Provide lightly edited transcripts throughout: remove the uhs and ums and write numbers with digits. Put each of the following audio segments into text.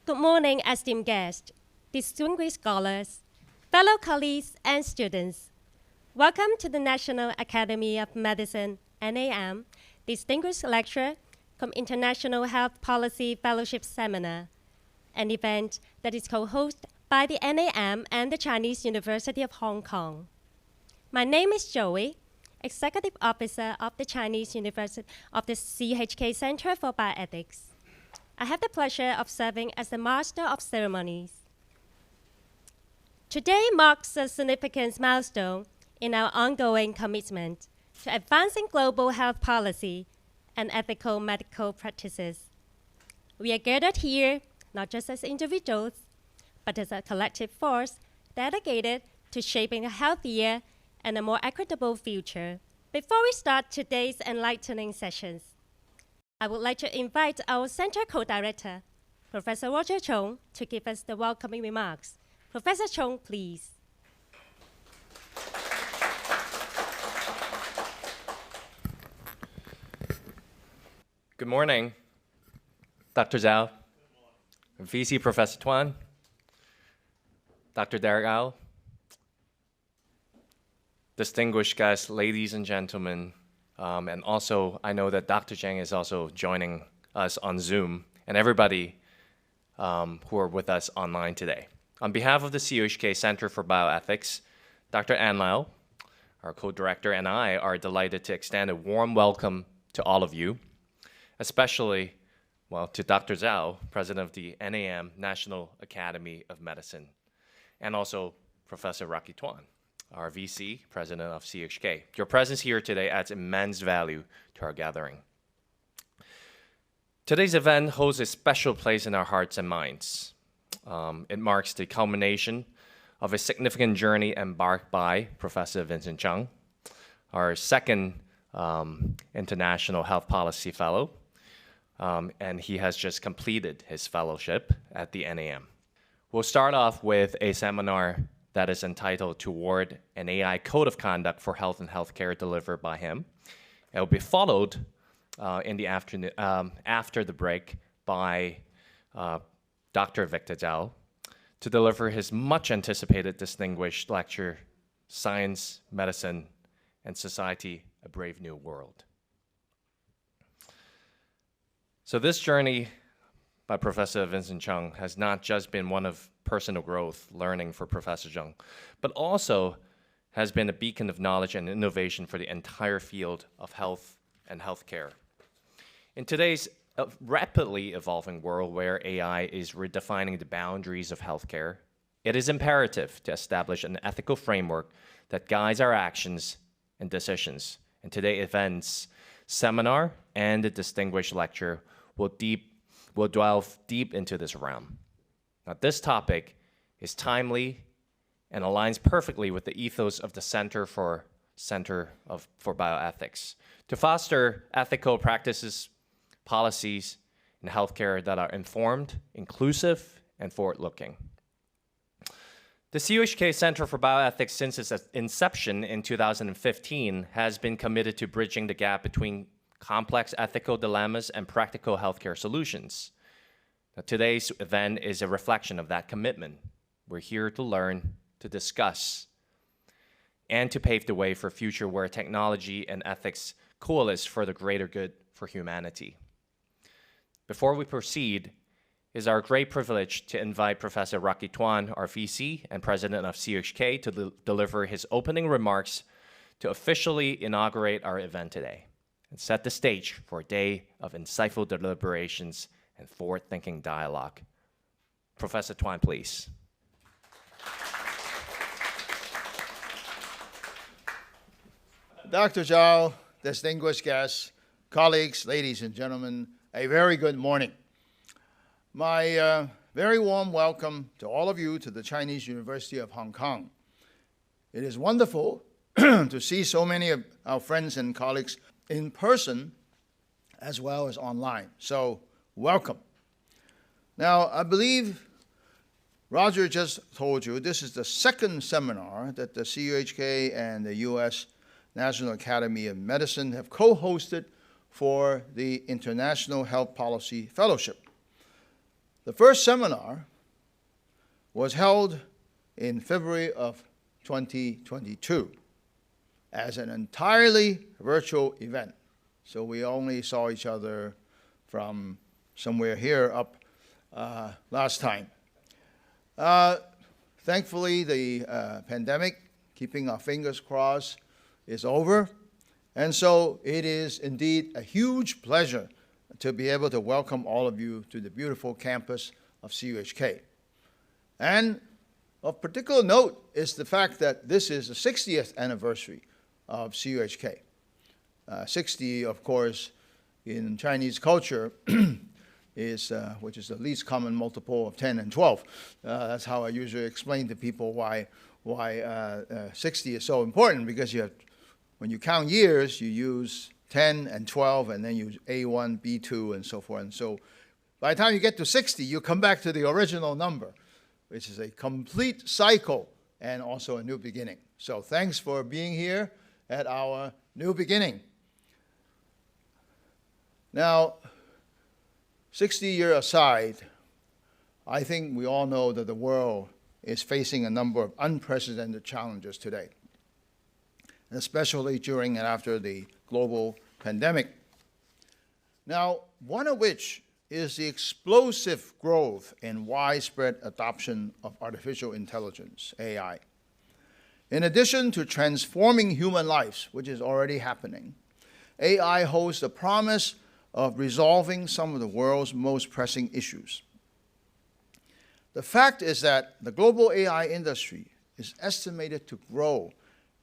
Good morning, esteemed guests, distinguished scholars, fellow colleagues, and students. Welcome to the National Academy of Medicine, NAM, Distinguished Lecture cum International Health Policy Fellowship Seminar, an event that is co-hosted by the NAM and the Chinese University of Hong Kong. My name is Joey, Executive Officer of the Chinese University of the CHK Center for Bioethics. I have the pleasure of serving as the Master of Ceremonies. Today marks a significant milestone in our ongoing commitment to advancing global health policy and ethical medical practices. We are gathered here not just as individuals, but as a collective force dedicated to shaping a healthier and a more equitable future. Before we start today's enlightening sessions, I would like to invite our Center Co-Director, Professor Roger Chong, to give us the welcoming remarks. Professor Chong, please. Good morning, Dr. Zhao, VC Professor Tuan, Dr. Derek Au, distinguished guests, ladies and gentlemen, and also I know that Dr. Zhang is also joining us on Zoom, and everybody who are with us online today. On behalf of the CUHK Center for Bioethics, Dr. Ann Lau, our co-director, and I are delighted to extend a warm welcome to all of you, especially, well, to Dr. Zhao, President of the NAM, National Academy of Medicine, and also Professor Rocky Tuan, our VC, President of CHK. Your presence here today adds immense value to our gathering. Today's event holds a special place in our hearts and minds. It marks the culmination of a significant journey embarked by Professor Vincent Chang, our second International Health Policy Fellow, and he has just completed his fellowship at the NAM. We'll start off with a seminar that is entitled Toward an AI Code of Conduct for Health and Healthcare, delivered by him. It will be followed in the afternoon, after the break, by Dr. Victor Zhao to deliver his much anticipated distinguished lecture, Science, Medicine, and Society, A Brave New World. So this journey by Professor Vincent Chang has not just been one of personal growth, learning for Professor Chang, but also has been a beacon of knowledge and innovation for the entire field of health and healthcare. In today's rapidly evolving world where AI is redefining the boundaries of healthcare, it is imperative to establish an ethical framework that guides our actions and decisions. And today's event's seminar and the distinguished lecture will delve deep into this realm. Now, this topic is timely and aligns perfectly with the ethos of the Center for Bioethics to foster ethical practices, policies in healthcare that are informed, inclusive, and forward-looking. The CUHK Center for Bioethics, since its inception in 2015, has been committed to bridging the gap between complex ethical dilemmas and practical healthcare solutions. Now, today's event is a reflection of that commitment. We're here to learn, to discuss, and to pave the way for a future where technology and ethics coalesce for the greater good for humanity. Before we proceed, it is our great privilege to invite Professor Rocky Tuan, our VC and President of CHK, to deliver his opening remarks to officially inaugurate our event today and set the stage for a day of insightful deliberations and forward-thinking dialogue. Professor Tuan, please. Dr. Zhao, distinguished guests, colleagues, ladies and gentlemen, a very good morning. My very warm welcome to all of you to the Chinese University of Hong Kong. It is wonderful to see so many of our friends and colleagues in person as well as online. So, welcome. Now, I believe Roger just told you this is the second seminar that the CUHK and the U.S. National Academy of Medicine have co-hosted for the International Health Policy Fellowship. The first seminar was held in February of 2022 as an entirely virtual event. So we only saw each other from somewhere here up last time. Thankfully, the pandemic, keeping our fingers crossed, is over. And so it is indeed a huge pleasure to be able to welcome all of you to the beautiful campus of CUHK. And of particular note is the fact that this is the 60th anniversary of CUHK. 60, of course, in Chinese culture is, which is the least common multiple of 10 and 12. That's how I usually explain to people why 60 is so important, because you have, when you count years, you use 10 and 12, and then use A1, B2, and so forth. And so by the time you get to 60, you come back to the original number, which is a complete cycle and also a new beginning. So thanks for being here at our new beginning. Now, 60-year aside, I think we all know that the world is facing a number of unprecedented challenges today, especially during and after the global pandemic. Now, one of which is the explosive growth and widespread adoption of artificial intelligence, AI. In addition to transforming human lives, which is already happening, AI holds the promise of resolving some of the world's most pressing issues. The fact is that the global AI industry is estimated to grow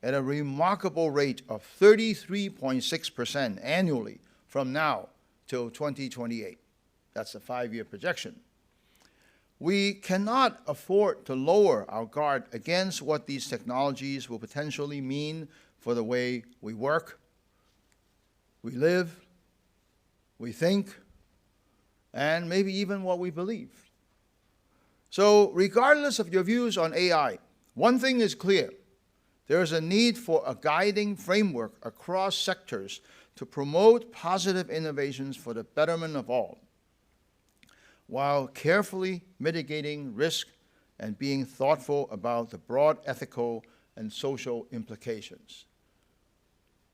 at a remarkable rate of 33.6% annually from now till 2028. That's a 5-year projection. We cannot afford to lower our guard against what these technologies will potentially mean for the way we work, we live, we think, and maybe even what we believe. So regardless of your views on AI, one thing is clear. There is a need for a guiding framework across sectors to promote positive innovations for the betterment of all, while carefully mitigating risk and being thoughtful about the broad ethical and social implications.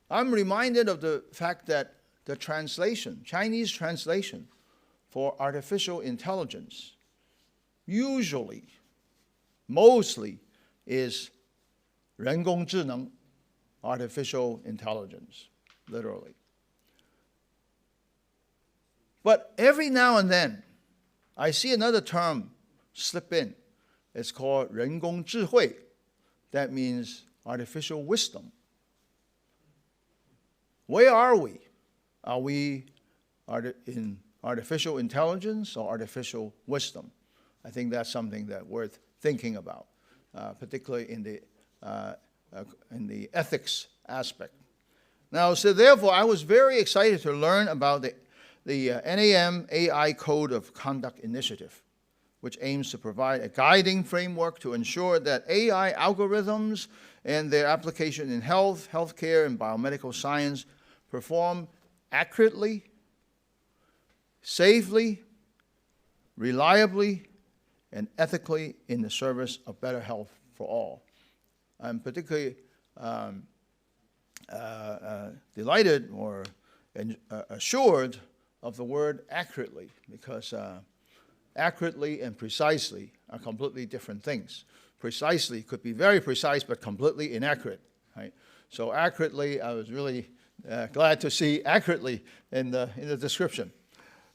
I'm reminded of the fact that the translation, Chinese translation for artificial intelligence, usually, mostly, is 人工智能, artificial intelligence, literally. But every now and then, I see another term slip in. It's called 人工智慧. That means artificial wisdom. Where are we? Are we in artificial intelligence or artificial wisdom? I think that's something that's worth thinking about, particularly in the ethics aspect. Now, so therefore, I was very excited to learn about the NAM AI Code of Conduct Initiative, which aims to provide a guiding framework to ensure that AI algorithms and their application in health, healthcare, and biomedical science perform accurately, safely, reliably, and ethically in the service of better health for all. I'm particularly delighted or assured of the word accurately, because accurately and precisely are completely different things. Precisely could be very precise, but completely inaccurate, right? So accurately, I was really glad to see accurately in the description.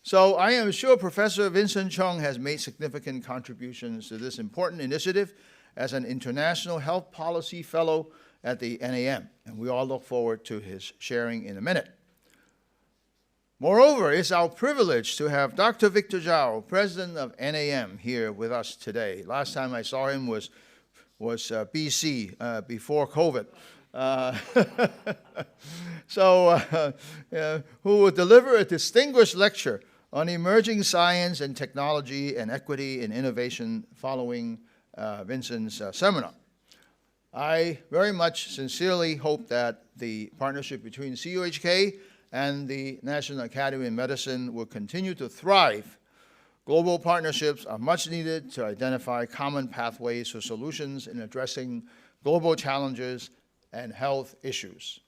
So I am sure Professor Vincent Chung has made significant contributions to this important initiative as an International Health Policy Fellow at the NAM, and we all look forward to his sharing in a minute. Moreover, it's our privilege to have Dr. Victor Zhao, President of NAM, here with us today. Last time I saw him was BC, before COVID. Who will deliver a distinguished lecture on emerging science and technology and equity and innovation following Vincent's seminar. I very much sincerely hope that the partnership between CUHK and the National Academy of Medicine will continue to thrive Global partnerships are much needed to identify common pathways for solutions in addressing global challenges and health issues.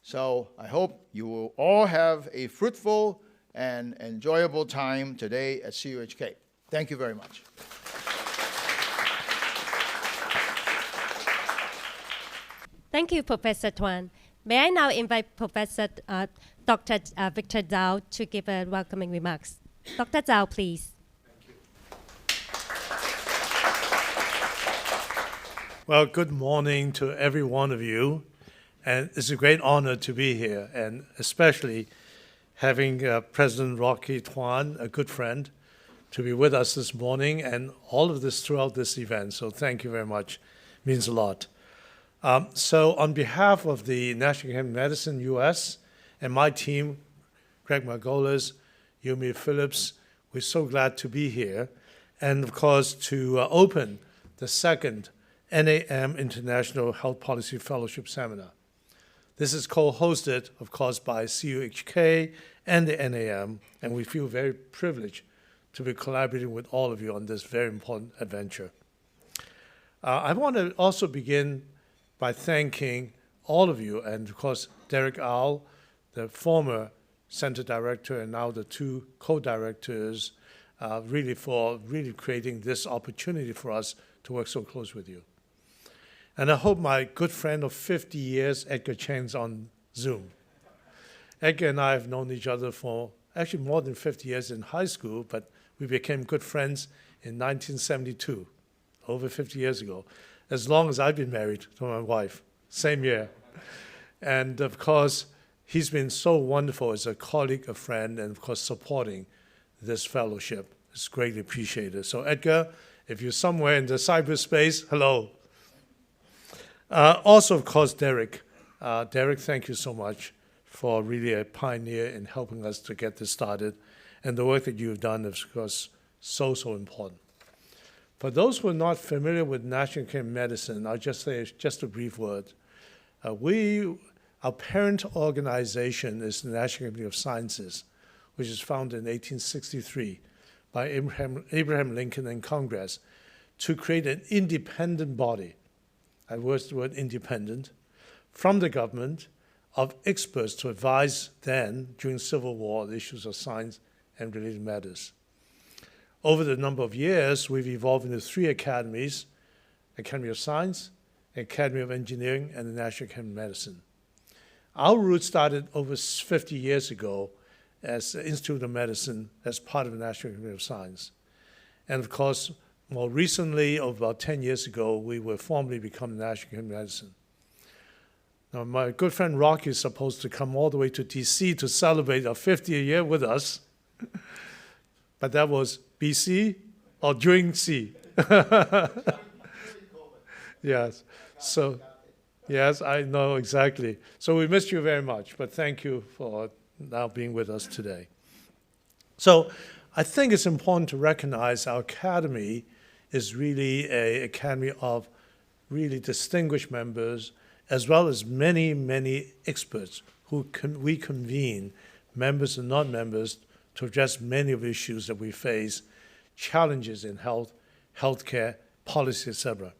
So I hope you will all have a fruitful and enjoyable time today at CUHK. Thank you very much. Thank you, Professor Tuan. May I now invite Professor Dr. Victor Zhao to give a welcoming remarks. Dr. Zhao, please. Well, good morning to every one of you. And it's a great honor to be here, and especially having President Rocky Tuan, a good friend, to be with us this morning and all of this throughout this event. So thank you very much. It means a lot. So on behalf of the National Academy of Medicine US and my team, Greg Margolis, Yumi Phillips, we're so glad to be here. And of course, to open the second NAM International Health Policy Fellowship Seminar. This is co-hosted, of course, by CUHK and the NAM, and we feel very privileged to be collaborating with all of you on this very important adventure. I want to also begin by thanking all of you, and of course, Derek Au, the former center director, and now the two co-directors, really for creating this opportunity for us to work so close with you. And I hope my good friend of 50 years, Edgar Chen's on Zoom. Edgar and I have known each other for actually more than 50 years in high school, but we became good friends in 1972, over 50 years ago, as long as I've been married to my wife, same year. And of course, he's been so wonderful as a colleague, a friend, and of course, supporting this fellowship. It's greatly appreciated. So Edgar, if you're somewhere in the cyberspace, hello. Also, of course, Derek. Derek, thank you so much for really a pioneer in helping us to get this started. And the work that you've done is, of course, so important. For those who are not familiar with National Academy of Medicine, I'll just say just a brief word. Our parent organization is the National Academy of Sciences, which was founded in 1863 by Abraham Lincoln and Congress to create an independent body. I used the word independent, from the government, of experts to advise then, during Civil War, the issues of science and related matters. Over the number of years, we've evolved into three academies: Academy of Science, Academy of Engineering, and the National Academy of Medicine. Our roots started over 50 years ago as the Institute of Medicine as part of the National Academy of Science. And of course, more recently, about 10 years ago, we were formally become the National Academy of Medicine. Now, my good friend Rocky is supposed to come all the way to DC to celebrate our 50th year with us, but that was BC or during C. Yes, so, yes, I know exactly. So we missed you very much, but thank you for now being with us today. So I think it's important to recognize our academy is really an academy of really distinguished members, as well as many, many experts who we convene, members and non-members, to address many of the issues that we face, challenges in health, healthcare, policy, etc.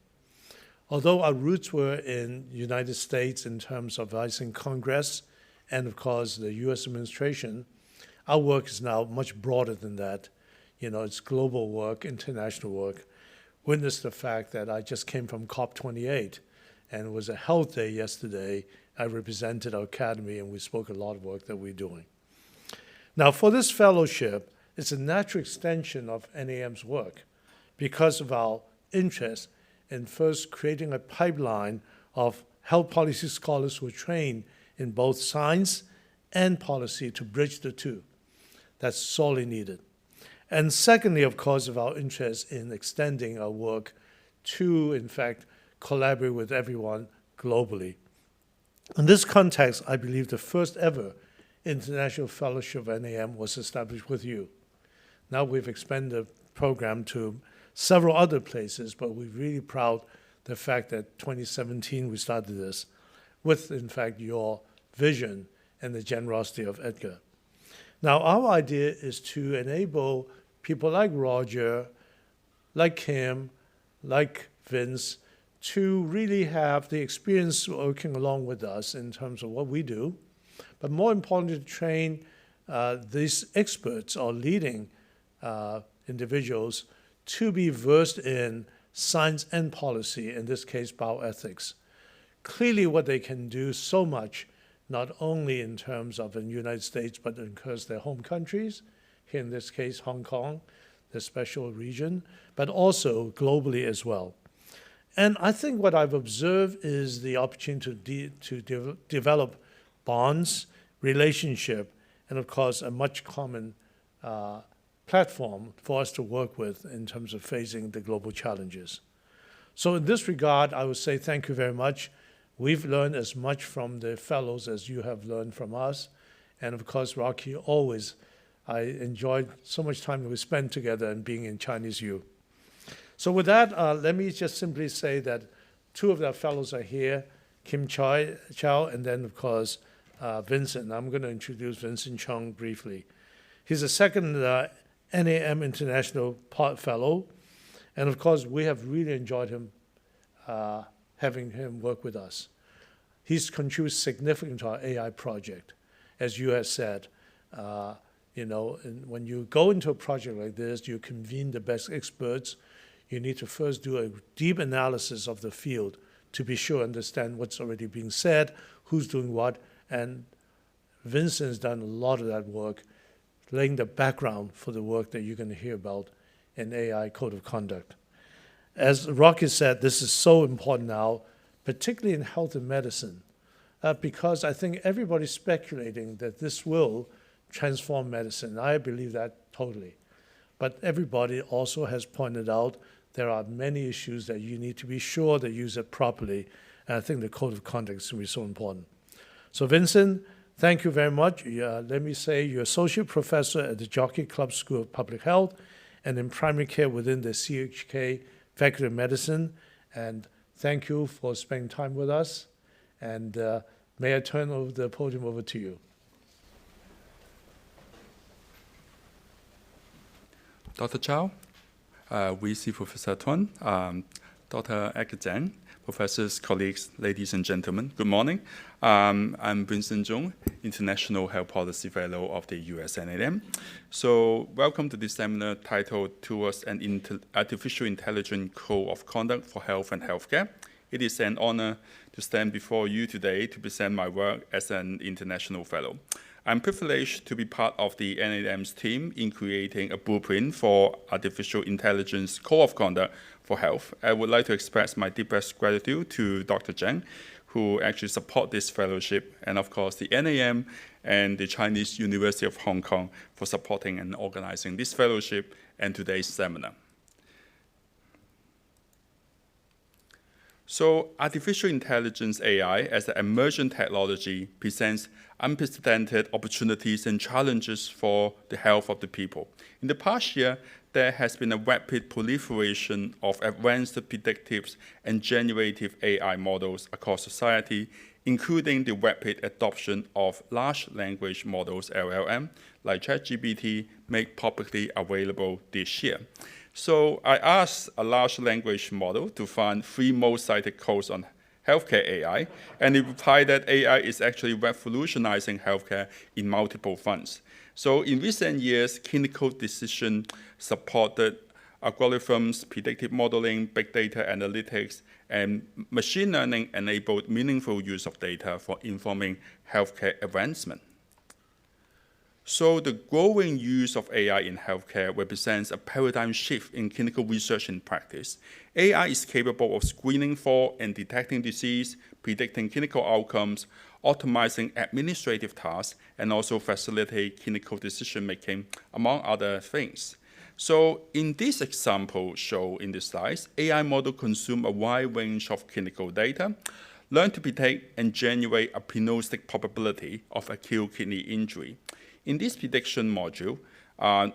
Although our roots were in the United States in terms of advising Congress and, of course, the U.S. administration, our work is now much broader than that. You know, it's global work, international work. Witness the fact that I just came from COP28, and it was a health day yesterday. I represented our academy, and we spoke a lot of work that we're doing. Now, for this fellowship, it's a natural extension of NAM's work because of our interest in first creating a pipeline of health policy scholars who are trained in both science and policy to bridge the two. That's sorely needed. And secondly, of course, of our interest in extending our work to, in fact, collaborate with everyone globally. In this context, I believe the first ever International Fellowship of NAM was established with you. Now we've expanded the program to several other places, but we're really proud the fact that 2017 we started this with, in fact, your vision and the generosity of Edgar. Now, our idea is to enable people like Roger, like Kim, like Vince, to really have the experience working along with us in terms of what we do, but more importantly, to train these experts or leading individuals to be versed in science and policy, in this case, bioethics. Clearly what they can do so much, not only in terms of the United States, but because their home countries, here in this case, Hong Kong, the special region, but also globally as well. And I think what I've observed is the opportunity to develop bonds, relationship, and of course, a much common platform for us to work with in terms of facing the global challenges. So in this regard, I would say thank you very much. We've learned as much from the fellows as you have learned from us. And of course, Rocky, always, I enjoyed so much time we spent together and being in Chinese U. So with that, let me just simply say that two of our fellows are here, Kim Chow, and then of course, Vincent. I'm going to introduce Vincent Chung briefly. He's a second NAM International Fellow, and of course, we have really enjoyed him, having him work with us. He's contributed significantly to our AI project, as you have said. When you go into a project like this, you convene the best experts. You need to first do a deep analysis of the field to be sure understand what's already being said, who's doing what, and Vincent's done a lot of that work, laying the background for the work that you're going to hear about in AI Code of Conduct. As Rocky said, this is so important now, particularly in health and medicine, because I think everybody's speculating that this will transform medicine. I believe that totally. But everybody also has pointed out there are many issues that you need to be sure that you use it properly. And I think the Code of Conduct is going to be so important. So Vincent, thank you very much. Let me say you're Associate Professor at the Jockey Club School of Public Health and in Primary Care within the CHK Faculty of Medicine. And thank you for spending time with us. And may I turn over the podium over to you. Dr. Chow, VC Professor Tun, Dr. Edgar Zhang, professors, colleagues, ladies and gentlemen, good morning. I'm Vincent Chung, International Health Policy Fellow of the US NAM. So welcome to this seminar titled Towards an Artificial Intelligence Code of Conduct for Health and Healthcare. It is an honor to stand before you today to present my work as an international fellow. I'm privileged to be part of the NAM's team in creating a blueprint for artificial intelligence code of conduct for health. I would like to express my deepest gratitude to Dr. Zhang, who actually support this fellowship, and of course the NAM and the Chinese University of Hong Kong for supporting and organizing this fellowship and today's seminar. So artificial intelligence, AI, as an emergent technology, presents unprecedented opportunities and challenges for the health of the people. In the past year, there has been a rapid proliferation of advanced predictive and generative AI models across society, including the rapid adoption of large language models, LLM, like ChatGPT, made publicly available this year. So I asked a large language model to find 3 most cited codes on healthcare AI, and it replied that AI is actually revolutionizing healthcare in multiple fronts. So in recent years, clinical decision supported algorithms, predictive modeling, big data analytics, and machine learning enabled meaningful use of data for informing healthcare advancement. So the growing use of AI in healthcare represents a paradigm shift in clinical research and practice. AI is capable of screening for and detecting disease, predicting clinical outcomes, optimizing administrative tasks, and also facilitate clinical decision-making, among other things. So in this example shown in the slides, AI model consume a wide range of clinical data, learn to predict and generate a prognostic probability of acute kidney injury. In this prediction module,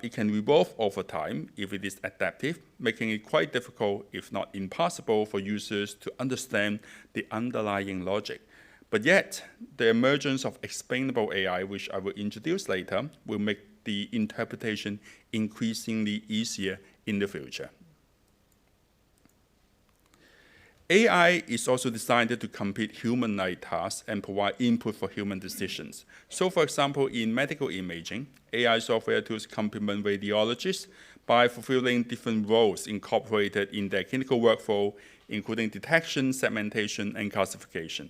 it can evolve over time if it is adaptive, making it quite difficult, if not impossible, for users to understand the underlying logic. But yet, the emergence of explainable AI, which I will introduce later, will make the interpretation increasingly easier in the future. AI is also designed to complete human-like tasks and provide input for human decisions. So, for example, in medical imaging, AI software tools complement radiologists by fulfilling different roles incorporated in their clinical workflow, including detection, segmentation, and classification.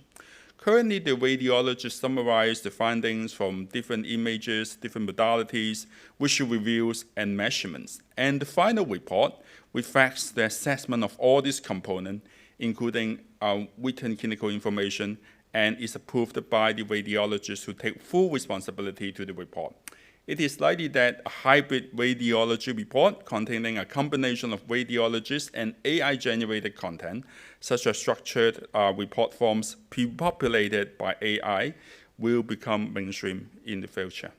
Currently, the radiologists summarize the findings from different images, different modalities, visual reviews, and measurements. And the final report reflects the assessment of all these components, including written clinical information, and is approved by the radiologists who take full responsibility to the report. It is likely that a hybrid radiology report containing a combination of radiologists and AI-generated content, such as structured report forms pre-populated by AI, will become mainstream in the future.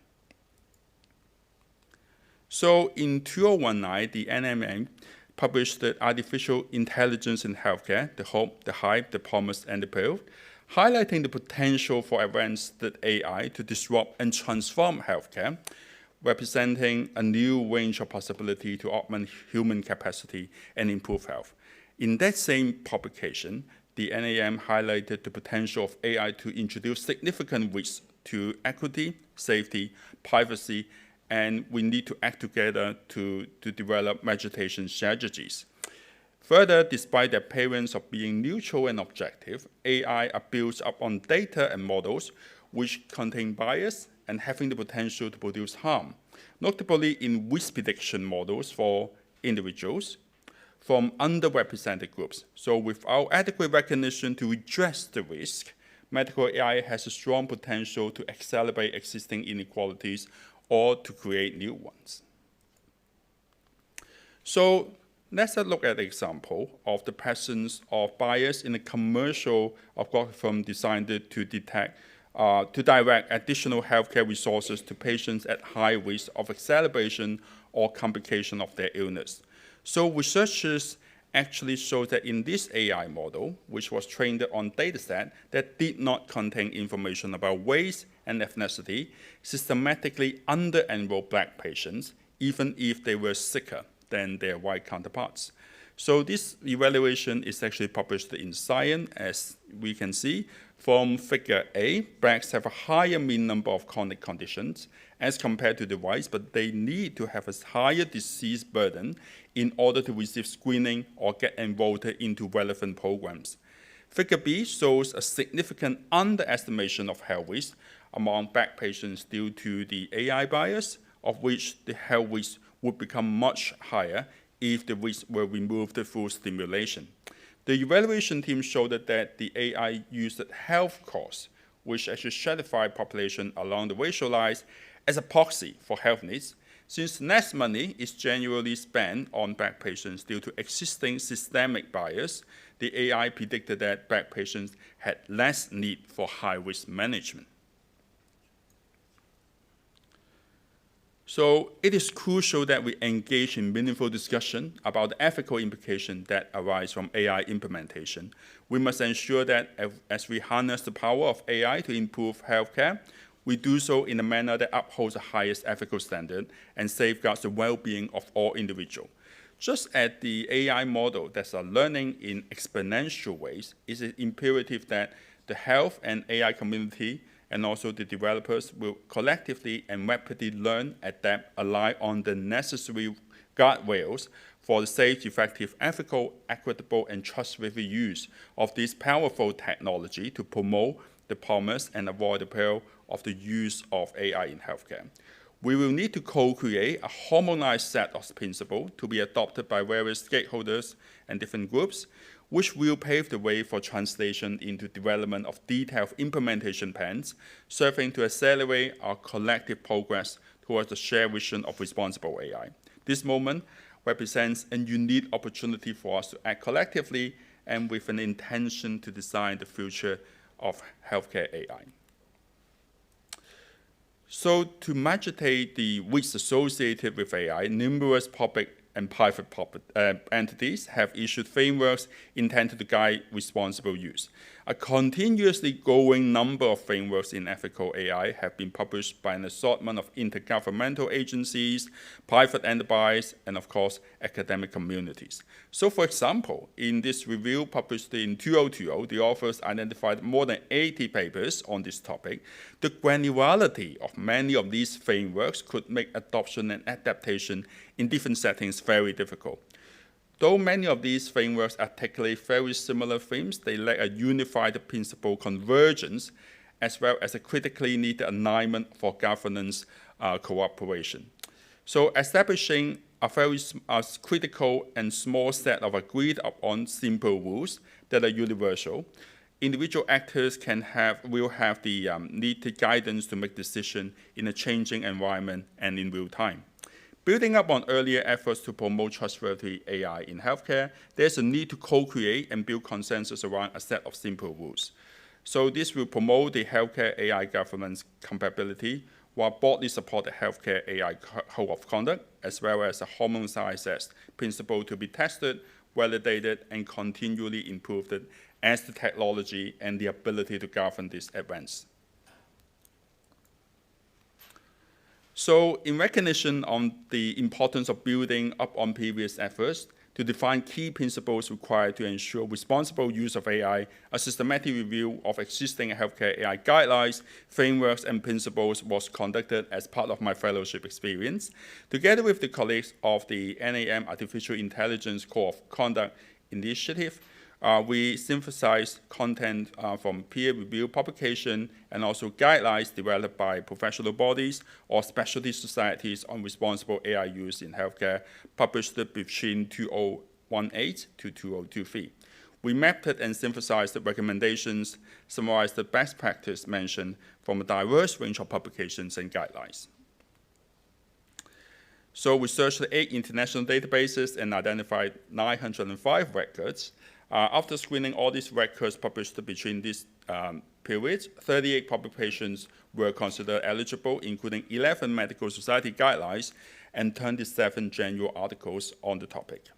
So in 2019, the NMA published the Artificial Intelligence in Healthcare, the Hope, the Hype, the Promise, and the Peril, highlighting the potential for advanced AI to disrupt and transform healthcare, representing a new range of possibility to augment human capacity and improve health. In that same publication, the NAM highlighted the potential of AI to introduce significant risks to equity, safety, privacy, and we need to act together to develop meditation strategies. Further, despite the appearance of being neutral and objective, AI are built upon data and models which contain bias and having the potential to produce harm, notably in risk prediction models for individuals from underrepresented groups. So without adequate recognition to address the risk, medical AI has a strong potential to accelerate existing inequalities or to create new ones. So let's look at an example of the presence of bias in a commercial algorithm designed to direct additional healthcare resources to patients at high risk of exacerbation or complication of their illness. So researchers actually showed that in this AI model, which was trained on dataset that did not contain information about race and ethnicity, systematically under-enrolled Black patients, even if they were sicker than their white counterparts. So this evaluation is actually published in Science, as we can see. From figure A, Blacks have a higher mean number of chronic conditions as compared to the whites, but they need to have a higher disease burden in order to receive screening or get enrolled into relevant programs. Figure B shows a significant underestimation of health risk among Black patients due to the AI bias, of which the health risk would become much higher if the risks were removed through stimulation. The evaluation team showed that the AI used health costs, which actually stratified population along the racial lines, as a proxy for health needs, since less money is generally spent on Black patients due to existing systemic bias. The AI predicted that Black patients had less need for high-risk management. So it is crucial that we engage in meaningful discussion about the ethical implications that arise from AI implementation. We must ensure that as we harness the power of AI to improve healthcare, we do so in a manner that upholds the highest ethical standard and safeguards the well-being of all individuals. Just as the AI model that's learning in exponential ways, it is imperative that the health and AI community and also the developers will collectively and rapidly learn, adapt, rely on the necessary guardrails for the safe, effective, ethical, equitable, and trustworthy use of this powerful technology to promote the promise and avoid the peril of the use of AI in healthcare. We will need to co-create a harmonized set of principles to be adopted by various stakeholders and different groups, which will pave the way for translation into development of detailed implementation plans, serving to accelerate our collective progress towards the shared vision of responsible AI. This moment represents a unique opportunity for us to act collectively and with an intention to design the future of healthcare AI. So to mitigate the risks associated with AI, numerous public and private entities have issued frameworks intended to guide responsible use. A continuously growing number of frameworks in ethical AI have been published by an assortment of intergovernmental agencies, private enterprise, and of course, academic communities. So for example, in this review published in 2020, the authors identified more than 80 papers on this topic. The granularity of many of these frameworks could make adoption and adaptation in different settings very difficult. Though many of these frameworks articulate very similar themes, they lack a unified principle convergence, as well as a critically needed alignment for governance cooperation. So establishing a very critical and small set of agreed upon simple rules that are universal, individual actors will have the needed guidance to make decisions in a changing environment and in real time. Building up on earlier efforts to promote trustworthy AI in healthcare, there's a need to co-create and build consensus around a set of simple rules. So this will promote the healthcare AI governance compatibility while broadly support the healthcare AI code of conduct, as well as a harmonized principle to be tested, validated, and continually improved as the technology and the ability to govern this advance. So in recognition of the importance of building up on previous efforts to define key principles required to ensure responsible use of AI, a systematic review of existing healthcare AI guidelines, frameworks, and principles was conducted as part of my fellowship experience. Together with the colleagues of the NAM Artificial Intelligence Code of Conduct Initiative, we synthesized content from peer-reviewed publication and also guidelines developed by professional bodies or specialty societies on responsible AI use in healthcare, published between 2018 to 2023. We mapped and synthesized the recommendations, summarized the best practice mentioned from a diverse range of publications and guidelines. So we searched 8 international databases and identified 905 records. After screening all these records published between these periods, 38 publications were considered eligible, including 11 medical society guidelines and 27 general articles on the topic.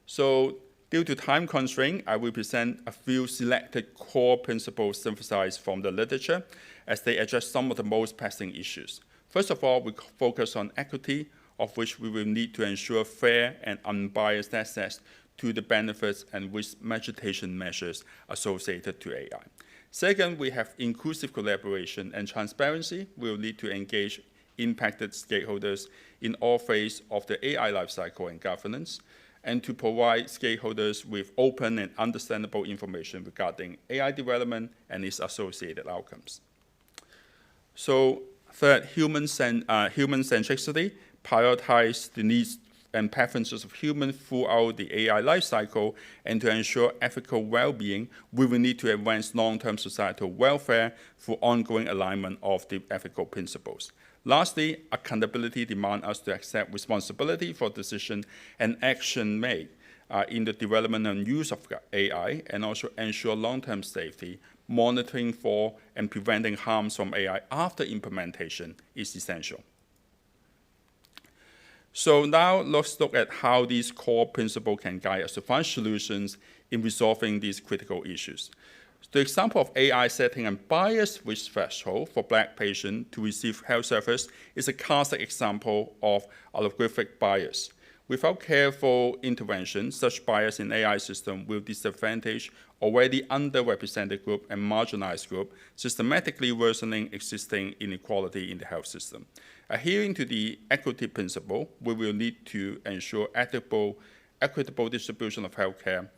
So due to time constraint, I will present a few selected core principles synthesized from the literature as they address some of the most pressing issues. First of all, we focus on equity, of which we will need to ensure fair and unbiased access to the benefits and risk mitigation measures associated to AI. Second, we have inclusive collaboration and transparency. We will need to engage impacted stakeholders in all phases of the AI lifecycle and governance, and to provide stakeholders with open and understandable information regarding AI development and its associated outcomes. So third, human centricity, prioritize the needs and preferences of humans throughout the AI lifecycle, and to ensure ethical well-being, we will need to advance long-term societal welfare through ongoing alignment of the ethical principles. Lastly, accountability demands us to accept responsibility for decision and action made in the development and use of AI, and also ensure long-term safety. Monitoring for and preventing harms from AI after implementation is essential. So now let's look at how these core principles can guide us to find solutions in resolving these critical issues. The example of AI setting a biased risk threshold for Black patients to receive health service is a classic example of allographic bias. Without careful intervention, such bias in AI system will disadvantage already underrepresented group and marginalized group, systematically worsening existing inequality in the health system. Adhering to the equity principle, we will need to ensure equitable distribution of healthcare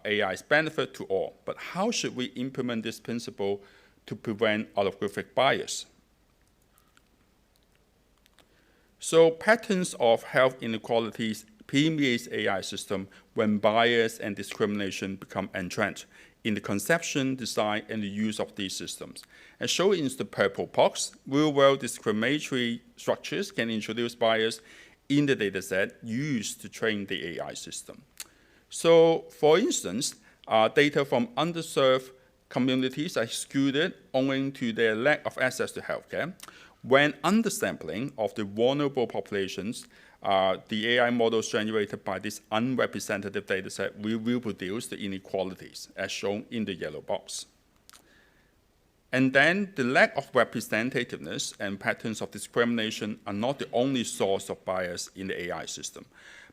AI's benefit to all. But how should we implement this principle to prevent allographic bias? So patterns of health inequalities permeate AI system when bias and discrimination become entrenched in the conception, design, and the use of these systems. As shown in the purple box, real-world discriminatory structures can introduce bias in the dataset used to train the AI system. So, for instance, data from underserved communities are excluded owing to their lack of access to healthcare, When undersampling of the vulnerable populations, the AI models generated by this unrepresentative dataset will reproduce the inequalities as shown in the yellow box. And then the lack of representativeness and patterns of discrimination are not the only source of bias in the AI system.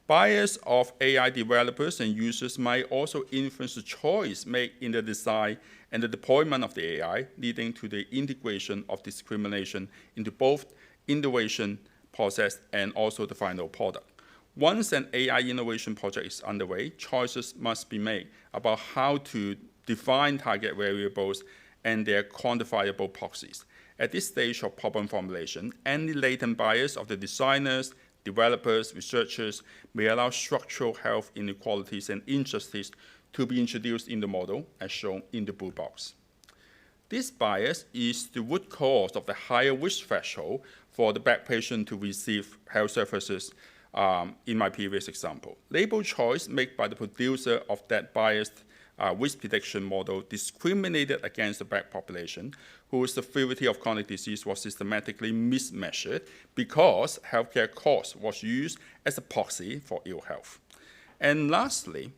Bias of AI developers and users might also influence the choice made in the design and the deployment of the AI, leading to the integration of discrimination into both innovation process and also the final product. Once an AI innovation project is underway, choices must be made about how to define target variables and their quantifiable proxies. At this stage of problem formulation, any latent bias of the designers, developers, researchers may allow structural health inequalities and injustice to be introduced in the model, as shown in the blue box. This bias is the root cause of the higher risk threshold for the Black patient to receive health services in my previous example. Label choice made by the producer of that biased risk prediction model discriminated against the Black population, whose severity of chronic disease was systematically mismeasured because healthcare cost was used as a proxy for ill health. And lastly,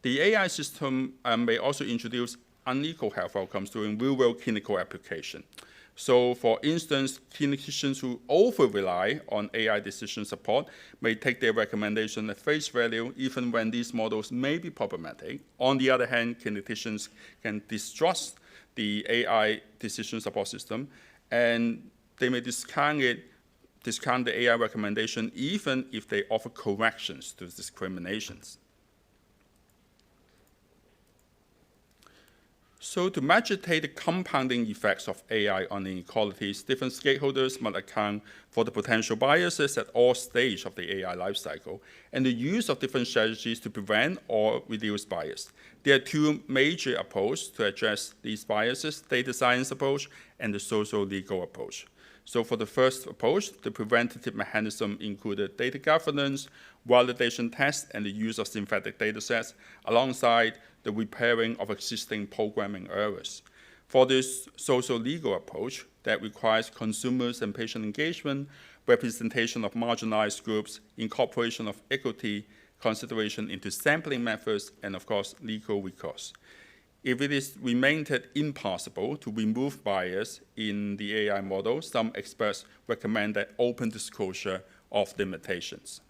the AI system may also introduce unequal health outcomes during real-world clinical application. So, for instance, clinicians who over-rely on AI decision support may take their recommendation at face value, even when these models may be problematic. On the other hand, clinicians can distrust the AI decision support system, and they may discount the AI recommendation even if they offer corrections to discriminations. So to mediate the compounding effects of AI on inequalities, different stakeholders must account for the potential biases at all stages of the AI lifecycle and the use of different strategies to prevent or reduce bias. There are two major approaches to address these biases: data science approach and the social-legal approach. So for the first approach, the preventative mechanism included data governance, validation tests, and the use of synthetic data sets, alongside the repairing of existing programming errors. For this social-legal approach that requires consumers and patient engagement, representation of marginalized groups, incorporation of equity consideration into sampling methods, and of course, legal recourse. If it is remained impossible to remove bias in the AI model, some experts recommend that open disclosure of limitations.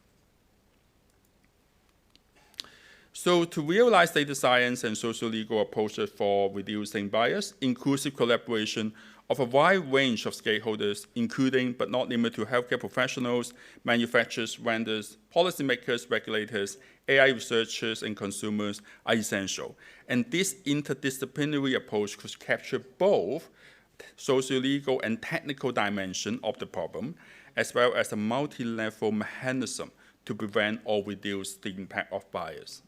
So to realize data science and social-legal approaches for reducing bias, inclusive collaboration of a wide range of stakeholders, including but not limited to healthcare professionals, manufacturers, vendors, policymakers, regulators, AI researchers, and consumers are essential. And this interdisciplinary approach could capture both socio-legal and technical dimension of the problem, as well as a multi-level mechanism to prevent or reduce the impact of bias.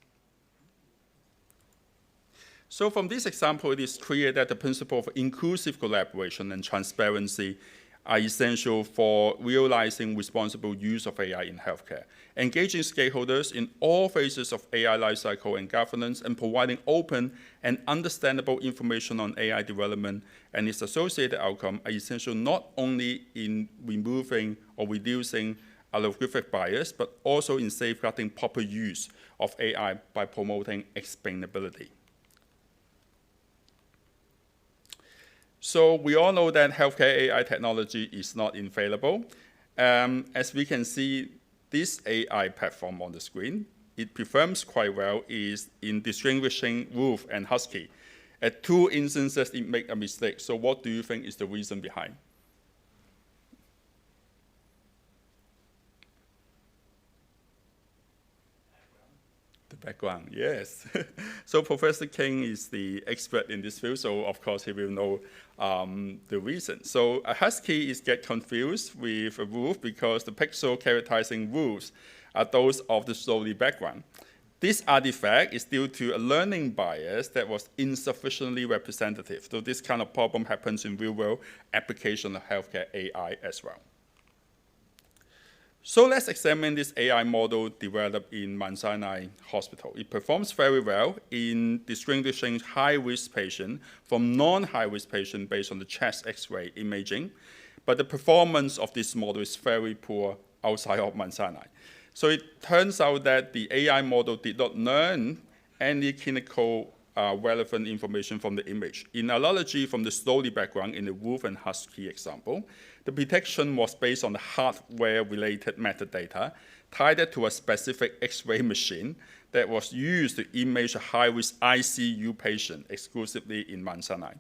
So from this example, it is clear that the principle of inclusive collaboration and transparency are essential for realizing responsible use of AI in healthcare. Engaging stakeholders in all phases of AI lifecycle and governance and providing open and understandable information on AI development and its associated outcome are essential not only in removing or reducing allographic bias, but also in safeguarding proper use of AI by promoting explainability. So we all know that healthcare AI technology is not infallible. As we can see, this AI platform on the screen, it performs quite well is in distinguishing Wolf and Husky. At 2 instances, it makes a mistake. So what do you think is the reason behind? Background, yes. So Professor King is the expert in this field, so of course he will know the reason. So a husky is get confused with a wolf because the pixel characterizing wolves are those of the slowly background. This artifact is due to a learning bias that was insufficiently representative. So this kind of problem happens in real-world application of healthcare AI as well. So let's examine this AI model developed in Mount Sinai Hospital. It performs very well in distinguishing high-risk patients from non-high-risk patients based on the chest X-ray imaging, but the performance of this model is very poor outside of Mount Sinai. So it turns out that the AI model did not learn any clinical relevant information from the image. In analogy from the Stoley background in the wolf and husky example, the prediction was based on the hardware-related metadata tied to a specific X-ray machine that was used to image a high-risk ICU patient exclusively in Mount Sinai.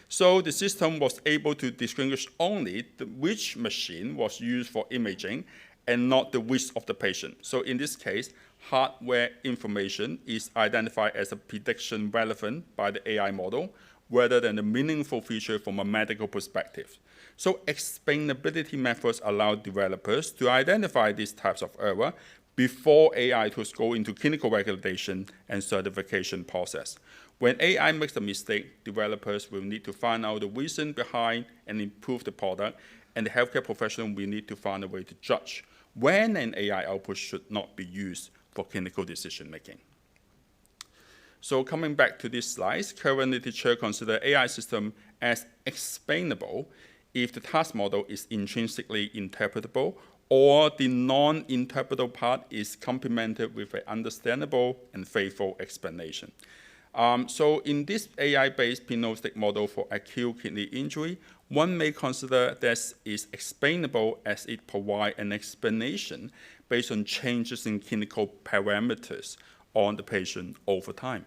So the system was able to distinguish only which machine was used for imaging and not the risk of the patient. So in this case, hardware information is identified as a prediction relevant by the AI model rather than a meaningful feature from a medical perspective. So explainability methods allow developers to identify these types of error before AI tools go into clinical validation and certification process. When AI makes a mistake, developers will need to find out the reason behind and improve the product, and the healthcare professional will need to find a way to judge when an AI output should not be used for clinical decision making. So coming back to these slides, current literature consider AI system as explainable if the task model is intrinsically interpretable or the non-interpretable part is complemented with an understandable and faithful explanation. So in this AI-based prognostic model for acute kidney injury, one may consider this is explainable as it provides an explanation based on changes in clinical parameters on the patient over time.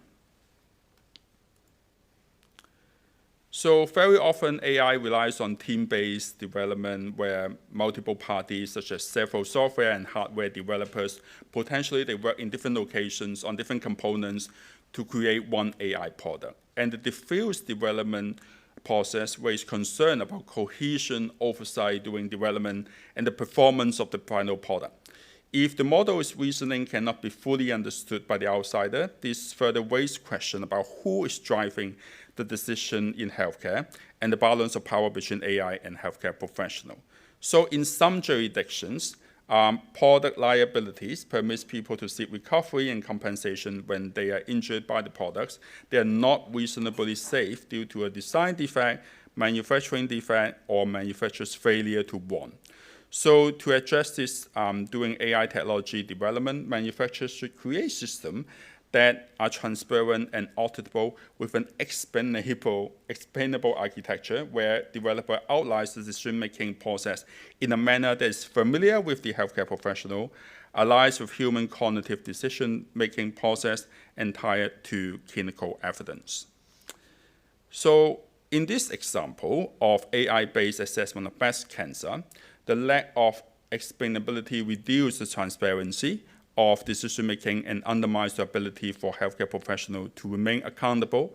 So very often AI relies on team-based development where multiple parties, such as several software and hardware developers, potentially they work in different locations on different components to create one AI product. And the diffuse development process raises concern about cohesion, oversight during development, and the performance of the final product. If the model's reasoning cannot be fully understood by the outsider, this further raises questions about who is driving the decision in healthcare and the balance of power between AI and healthcare professionals. So in some jurisdictions, product liabilities permits people to seek recovery and compensation when they are injured by the products. They are not reasonably safe due to a design defect, manufacturing defect, or manufacturer's failure to warn. So to address this, during AI technology development, manufacturers should create systems that are transparent and auditable with an explainable architecture where developer outlines the decision-making process in a manner that is familiar with the healthcare professional, aligns with human cognitive decision-making process, and tied to clinical evidence. So in this example of AI-based assessment of breast cancer, the lack of explainability reduces the transparency of decision-making and undermines the ability for healthcare professionals to remain accountable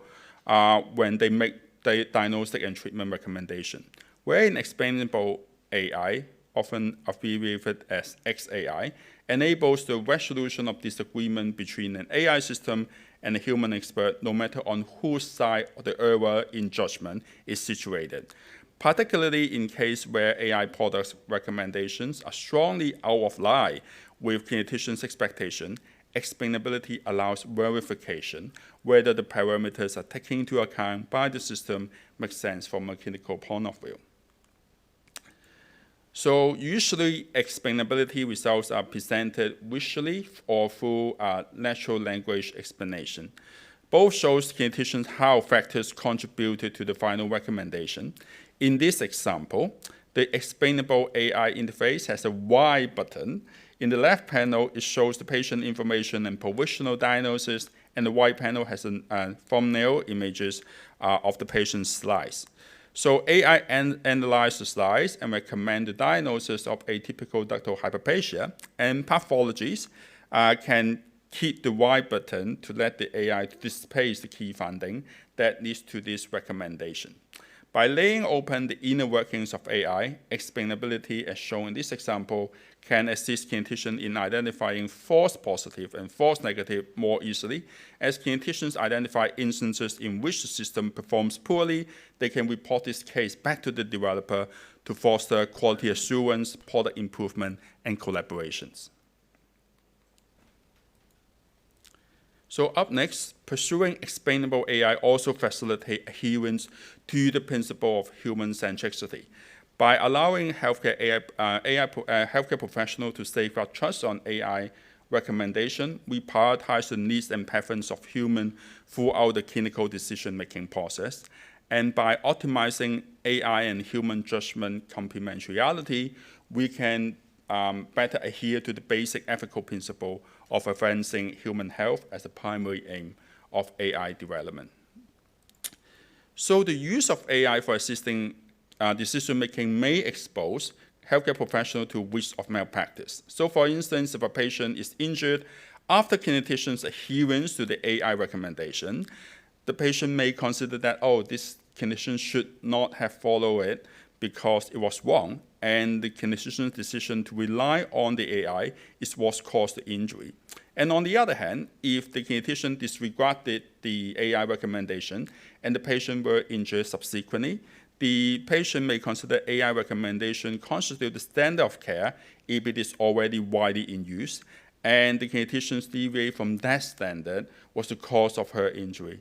when they make the diagnostic and treatment recommendation. Where an explainable AI, often abbreviated as XAI, enables the resolution of disagreement between an AI system and a human expert, no matter on whose side of the error in judgment is situated. Particularly in case where AI products recommendations are strongly out of line with clinicians' expectation, explainability allows verification whether the parameters are taken into account by the system make sense from a clinical point of view. So usually explainability results are presented visually or through natural language explanation. Both shows clinicians how factors contributed to the final recommendation. In this example, the explainable AI interface has a Y button. In the left panel, it shows the patient information and provisional diagnosis, and the right panel has thumbnail images of the patient's slides. So AI analyzes the slides and recommend the diagnosis of atypical ductal hyperplasia, and pathologists can hit the Y button to let the AI display the key finding that leads to this recommendation. By laying open the inner workings of AI, explainability, as shown in this example, can assist clinicians in identifying false positive and false negative more easily. As clinicians identify instances in which the system performs poorly, they can report this case back to the developer to foster quality assurance, product improvement, and collaborations. So up next, pursuing explainable AI also facilitates adherence to the principle of human centricity. By allowing healthcare professionals to safeguard trust on AI recommendation, we prioritize the needs and preferences of humans throughout the clinical decision-making process. And by optimizing AI and human judgment complementarity, we can better adhere to the basic ethical principle of advancing human health as the primary aim of AI development. So the use of AI for assisting decision-making may expose healthcare professionals to risk of malpractice. So for instance, if a patient is injured after clinicians' adherence to the AI recommendation, the patient may consider that, oh, this clinician should not have followed it because it was wrong, and the clinician's decision to rely on the AI is what caused the injury. And on the other hand, if the clinician disregarded the AI recommendation and the patient were injured subsequently, the patient may consider AI recommendation constitute the standard of care if it is already widely in use, and the clinician's deviation from that standard was the cause of her injury.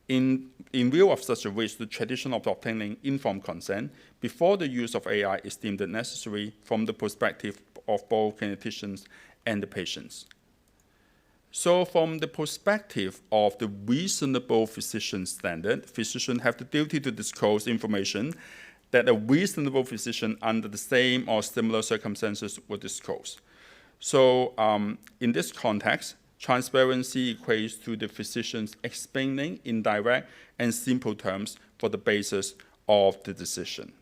In view of such a risk, the tradition of obtaining informed consent before the use of AI is deemed necessary from the perspective of both clinicians and the patients. So from the perspective of the reasonable physician standard, physicians have the duty to disclose information that a reasonable physician under the same or similar circumstances would disclose. So in this context, transparency equates to the physicians explaining in direct and simple terms for the basis of the decision.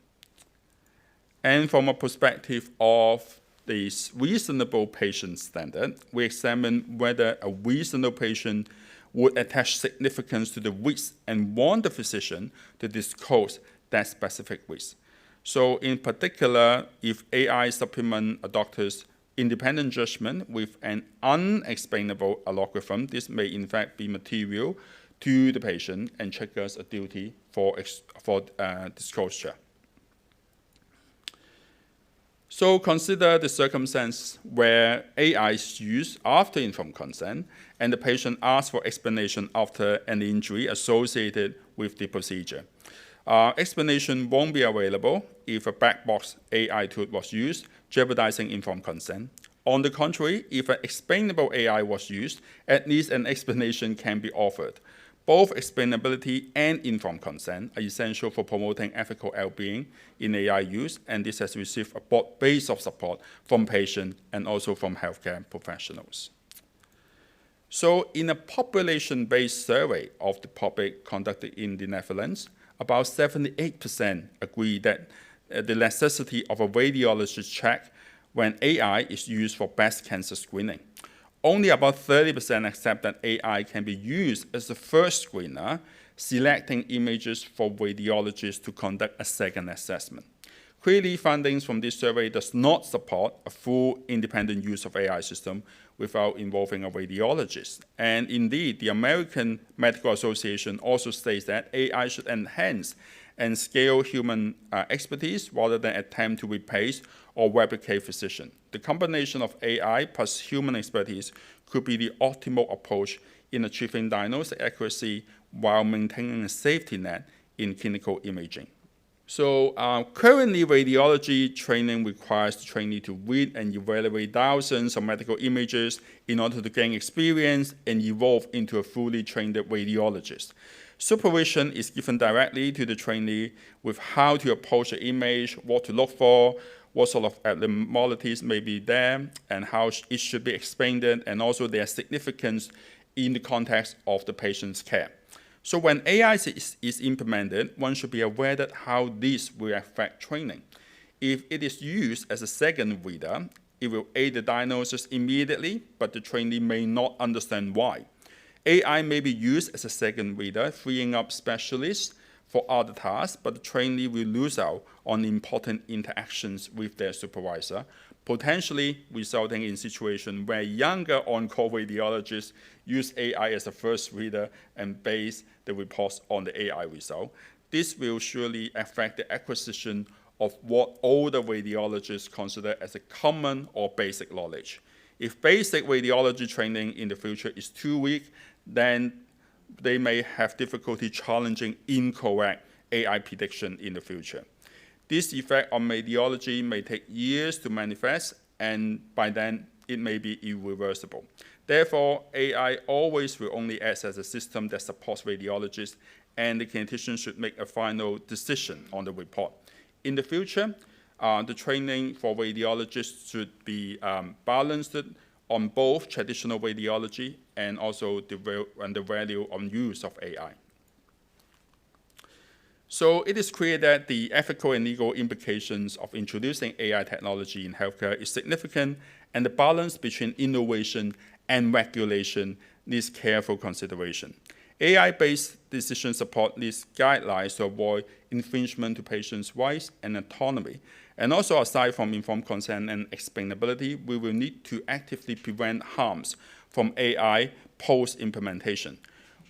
And from a perspective of this reasonable patient standard, we examine whether a reasonable patient would attach significance to the risk and want the physician to disclose that specific risk. So in particular, if AI supplement a doctor's independent judgment with an unexplainable algorithm, this may in fact be material to the patient and triggers a duty for disclosure. So consider the circumstance where AI is used after informed consent and the patient asks for explanation after an injury associated with the procedure. Explanation won't be available if a black box AI tool was used, jeopardizing informed consent. On the contrary, if an explainable AI was used, at least an explanation can be offered. Both explainability and informed consent are essential for promoting ethical well-being in AI use, and this has received a broad base of support from patients and also from healthcare professionals. So in a population-based survey of the public conducted in the Netherlands, about 78% agree that the necessity of a radiologist check when AI is used for breast cancer screening. Only about 30% accept that AI can be used as the first screener, selecting images for radiologists to conduct a second assessment. Clearly, findings from this survey does not support a full independent use of AI system without involving a radiologist. And indeed, the American Medical Association also states that AI should enhance and scale human expertise rather than attempt to replace or replicate physician. The combination of AI plus human expertise could be the optimal approach in achieving diagnostic accuracy while maintaining a safety net in clinical imaging. So currently, radiology training requires the trainee to read and evaluate thousands of medical images in order to gain experience and evolve into a fully trained radiologist. Supervision is given directly to the trainee with how to approach the image, what to look for, what sort of abnormalities may be there, and how it should be explained, and also their significance in the context of the patient's care. So when AI is implemented, one should be aware that how this will affect training. If it is used as a second reader, it will aid the diagnosis immediately, but the trainee may not understand why. AI may be used as a second reader, freeing up specialists for other tasks, but the trainee will lose out on important interactions with their supervisor, potentially resulting in situations where younger on-call radiologists use AI as a first reader and base the reports on the AI result. This will surely affect the acquisition of what all the radiologists consider as a common or basic knowledge. If basic radiology training in the future is too weak, then they may have difficulty challenging incorrect AI prediction in the future. This effect on radiology may take years to manifest, and by then it may be irreversible. Therefore, AI always will only act as a system that supports radiologists, and the clinician should make a final decision on the report. In the future, the training for radiologists should be balanced on both traditional radiology and also the value on use of AI. So it is clear that the ethical and legal implications of introducing AI technology in healthcare is significant, and the balance between innovation and regulation needs careful consideration. AI-based decision support needs guidelines to avoid infringement to patients' rights and autonomy. And also, aside from informed consent and explainability, we will need to actively prevent harms from AI post-implementation.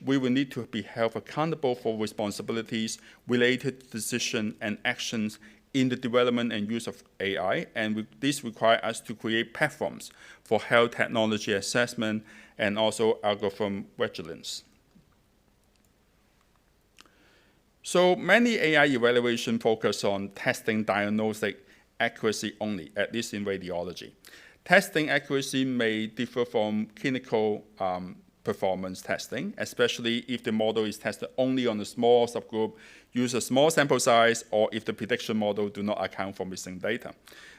We will need to be held accountable for responsibilities related to decision and actions in the development and use of AI, and this requires us to create platforms for health technology assessment and also algorithm vigilance. So many AI evaluations focus on testing diagnostic accuracy only, at least in radiology. Testing accuracy may differ from clinical performance testing, especially if the model is tested only on a small subgroup, use a small sample size, or if the prediction model do not account for missing data.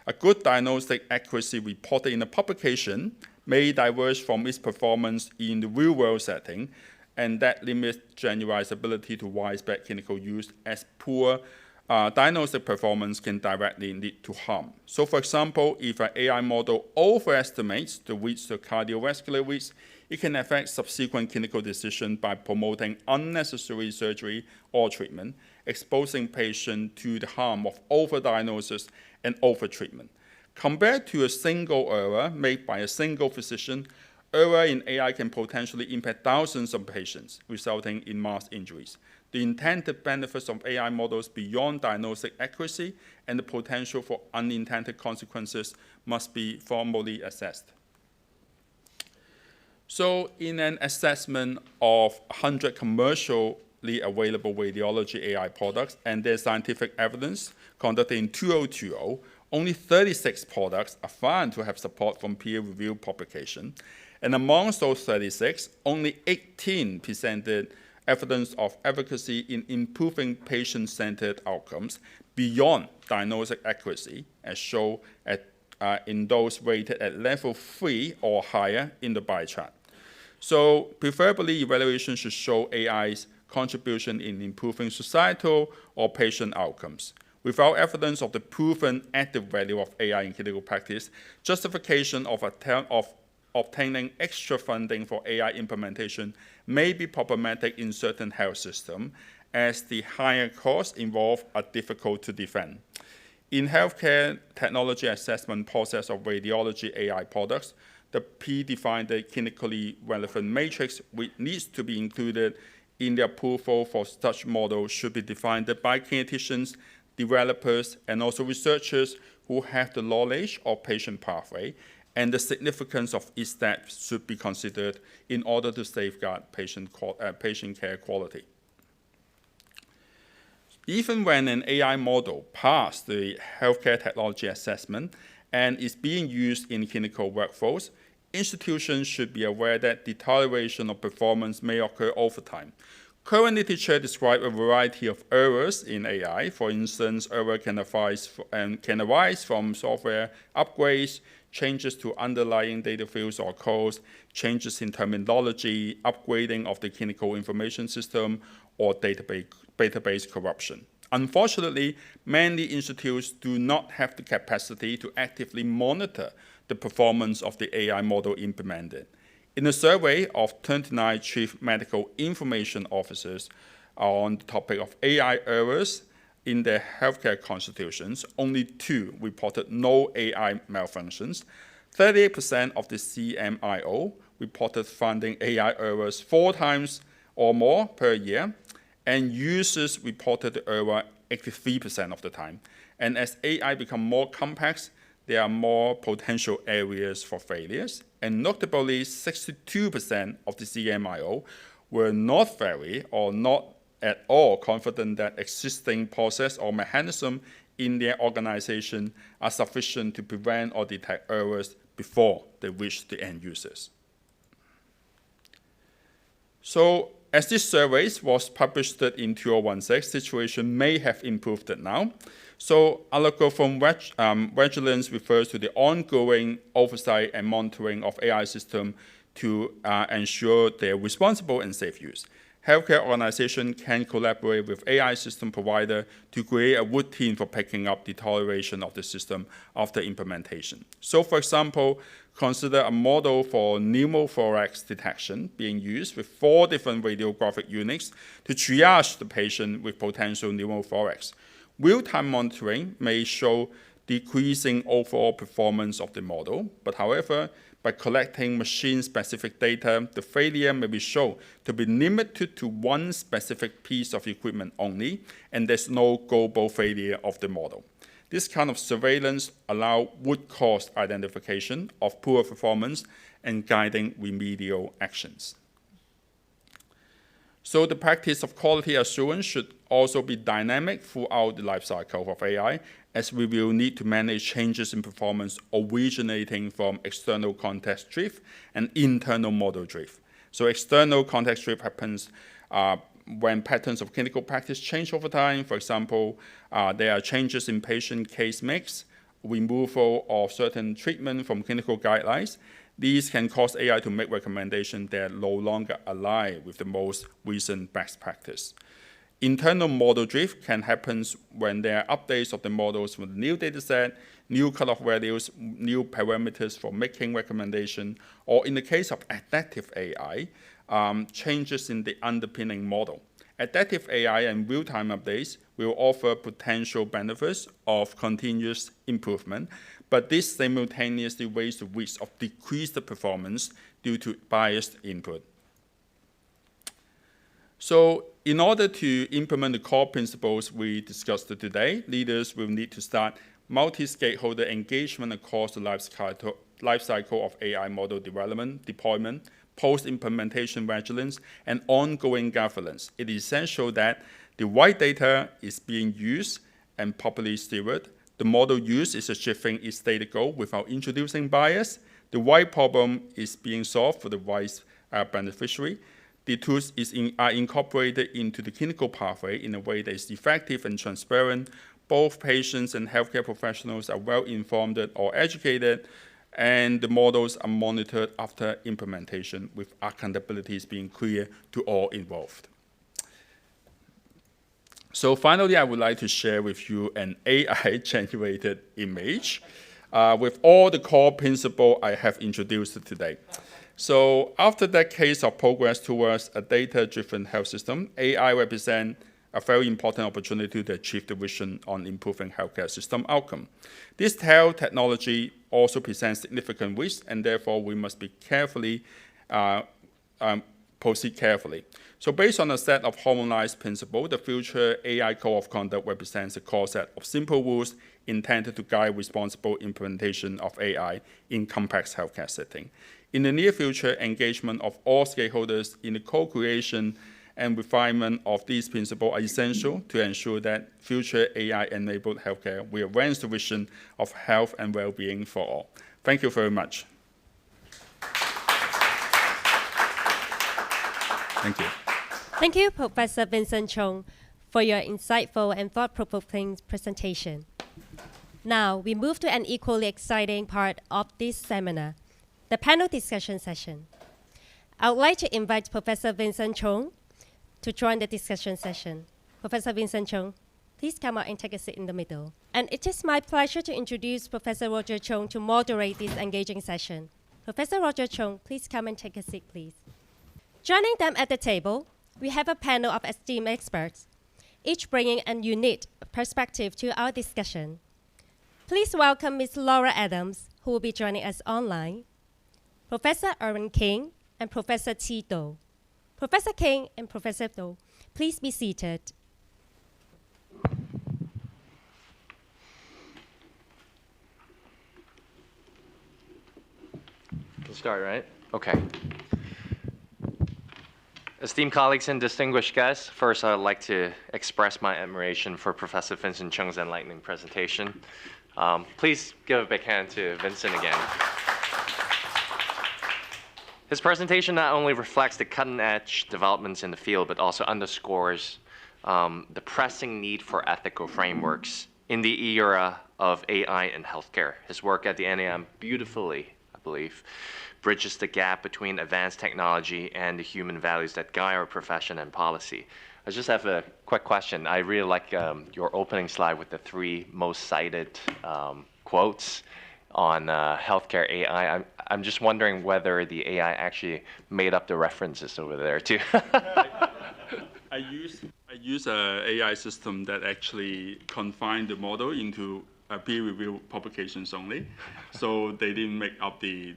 A good diagnostic accuracy reported in a publication may diverge from its performance in the real-world setting, and that limits generalizability to widespread clinical use, as poor diagnostic performance can directly lead to harm. So for example, if an AI model overestimates the risk to cardiovascular risk, it can affect subsequent clinical decisions by promoting unnecessary surgery or treatment, exposing patients to the harm of overdiagnosis and overtreatment. Compared to a single error made by a single physician, error in AI can potentially impact thousands of patients, resulting in mass injuries. The intended benefits of AI models beyond diagnostic accuracy and the potential for unintended consequences must be formally assessed. So in an assessment of 100 commercially available radiology AI products and their scientific evidence conducted in 2020, only 36 products are found to have support from peer-reviewed publication. And amongst those 36, only 18 presented evidence of efficacy in improving patient-centered outcomes beyond diagnostic accuracy, as shown in those rated at level 3 or higher in the bar chart. So preferably, evaluation should show AI's contribution in improving societal or patient outcomes. Without evidence of the proven added value of AI in clinical practice, justification of obtaining extra funding for AI implementation may be problematic in certain health systems, as the higher costs involved are difficult to defend. In healthcare technology assessment process of radiology AI products, the predefined clinically relevant matrix which needs to be included in the approval for such models should be defined by clinicians, developers, and also researchers who have the knowledge of patient pathway, and the significance of each step should be considered in order to safeguard patient care quality. Even when an AI model passed the healthcare technology assessment and is being used in clinical workflows, institutions should be aware that deterioration of performance may occur over time. Current literature describes a variety of errors in AI. For instance, errors can arise from software upgrades, changes to underlying data fields or codes, changes in terminology, upgrading of the clinical information system, or database corruption. Unfortunately, many institutes do not have the capacity to actively monitor the performance of the AI model implemented. In a survey of 29 chief medical information officers on the topic of AI errors in their healthcare constitutions, only 2 reported no AI malfunctions. 38% of the CMIO reported finding AI errors 4 times or more per year, and users reported the error 83% of the time. And as AI become more complex, there are more potential areas for failures. And notably, 62% of the CMIO were not very or not at all confident that existing process or mechanism in their organization are sufficient to prevent or detect errors before they reach the end users. So as this survey was published in 2016, situation may have improved now. So algorithm vigilance refers to the ongoing oversight and monitoring of AI systems to ensure their responsible and safe use. Healthcare organizations can collaborate with AI system provider to create a routine for picking up deterioration of the system after implementation. So for example, consider a model for pneumothorax detection being used with 4 different radiographic units to triage the patient with potential pneumothorax. Real-time monitoring may show decreasing overall performance of the model, but however, by collecting machine-specific data, the failure may be shown to be limited to one specific piece of equipment only, and there's no global failure of the model. This kind of surveillance allows root cause identification of poor performance and guiding remedial actions. So the practice of quality assurance should also be dynamic throughout the life cycle of AI, as we will need to manage changes in performance originating from external context drift and internal model drift. So external context drift happens when patterns of clinical practice change over time. For example, there are changes in patient case mix, removal of certain treatment from clinical guidelines. These can cause AI to make recommendations that no longer align with the most recent best practice. Internal model drift can happen when there are updates of the models with new data set, new cutoff values, new parameters for making recommendation, or in the case of adaptive AI, changes in the underpinning model. Adaptive AI and real-time updates will offer potential benefits of continuous improvement, but this simultaneously raises the risk of decreased performance due to biased input. So in order to implement the core principles we discussed today, leaders will need to start multi-stakeholder engagement across the life cycle of AI model development, deployment, post-implementation vigilance, and ongoing governance. It is essential that the right data is being used and properly stewarded. The model used is achieving its stated goal without introducing bias. The right problem is being solved for the right beneficiary. The tools are incorporated into the clinical pathway in a way that is effective and transparent. Both patients and healthcare professionals are well informed or educated, and the models are monitored after implementation with accountabilities being clear to all involved. So finally, I would like to share with you an AI-generated image with all the core principles I have introduced today. So after decades of progress towards a data-driven health system, AI represents a very important opportunity to achieve the vision on improving healthcare system outcome. This health technology also presents significant risks, and therefore we must be carefully proceed carefully. So based on a set of harmonized principles, the future AI Code of Conduct represents a core set of simple rules intended to guide responsible implementation of AI in complex healthcare setting. In the near future, engagement of all stakeholders in the co-creation and refinement of these principles are essential to ensure that future AI-enabled healthcare will advance the vision of health and well-being for all. Thank you very much. Thank you. Thank you, Professor Vincent Chung, for your insightful and thought-provoking presentation. Now, we move to an equally exciting part of this seminar, the panel discussion session. I would like to invite Professor Vincent Chung to join the discussion session. Professor Vincent Chung, please come out and take a seat in the middle. And it is my pleasure to introduce Professor Roger Chung to moderate this engaging session. Professor Roger Chung, please come and take a seat, please. Joining them at the table, we have a panel of esteemed experts, each bringing a unique perspective to our discussion. Please welcome Ms. Laura Adams, who will be joining us online, Professor Erwin King, and Professor Qi Dou. Professor King and Professor Do, please be seated. Can start, right? Okay. Esteemed colleagues and distinguished guests, first I would like to express my admiration for Professor Vincent Chung's enlightening presentation. Please give a big hand to Vincent again. His presentation not only reflects the cutting-edge developments in the field, but also underscores the pressing need for ethical frameworks in the era of AI in healthcare. His work at the NAM beautifully, I believe, bridges the gap between advanced technology and the human values that guide our profession and policy. I just have a quick question. I really like your opening slide with the 3 most cited quotes on healthcare AI. I'm just wondering whether the AI actually made up the references over there too. I use an AI system that actually confined the model into peer-reviewed publications only, so they didn't make up the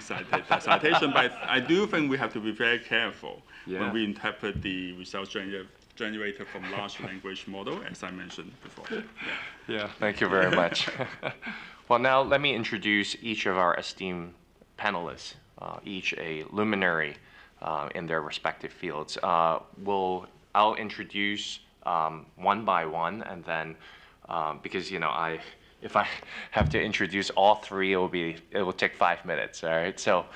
citation. But I do think we have to be very careful when we interpret the results generated from large language model, as I mentioned before. Yeah, thank you very much. Well, now let me introduce each of our esteemed panelists, each a luminary in their respective fields. I'll introduce one by one, and then because if I have to introduce all 3, it will take 5 minutes. All right, so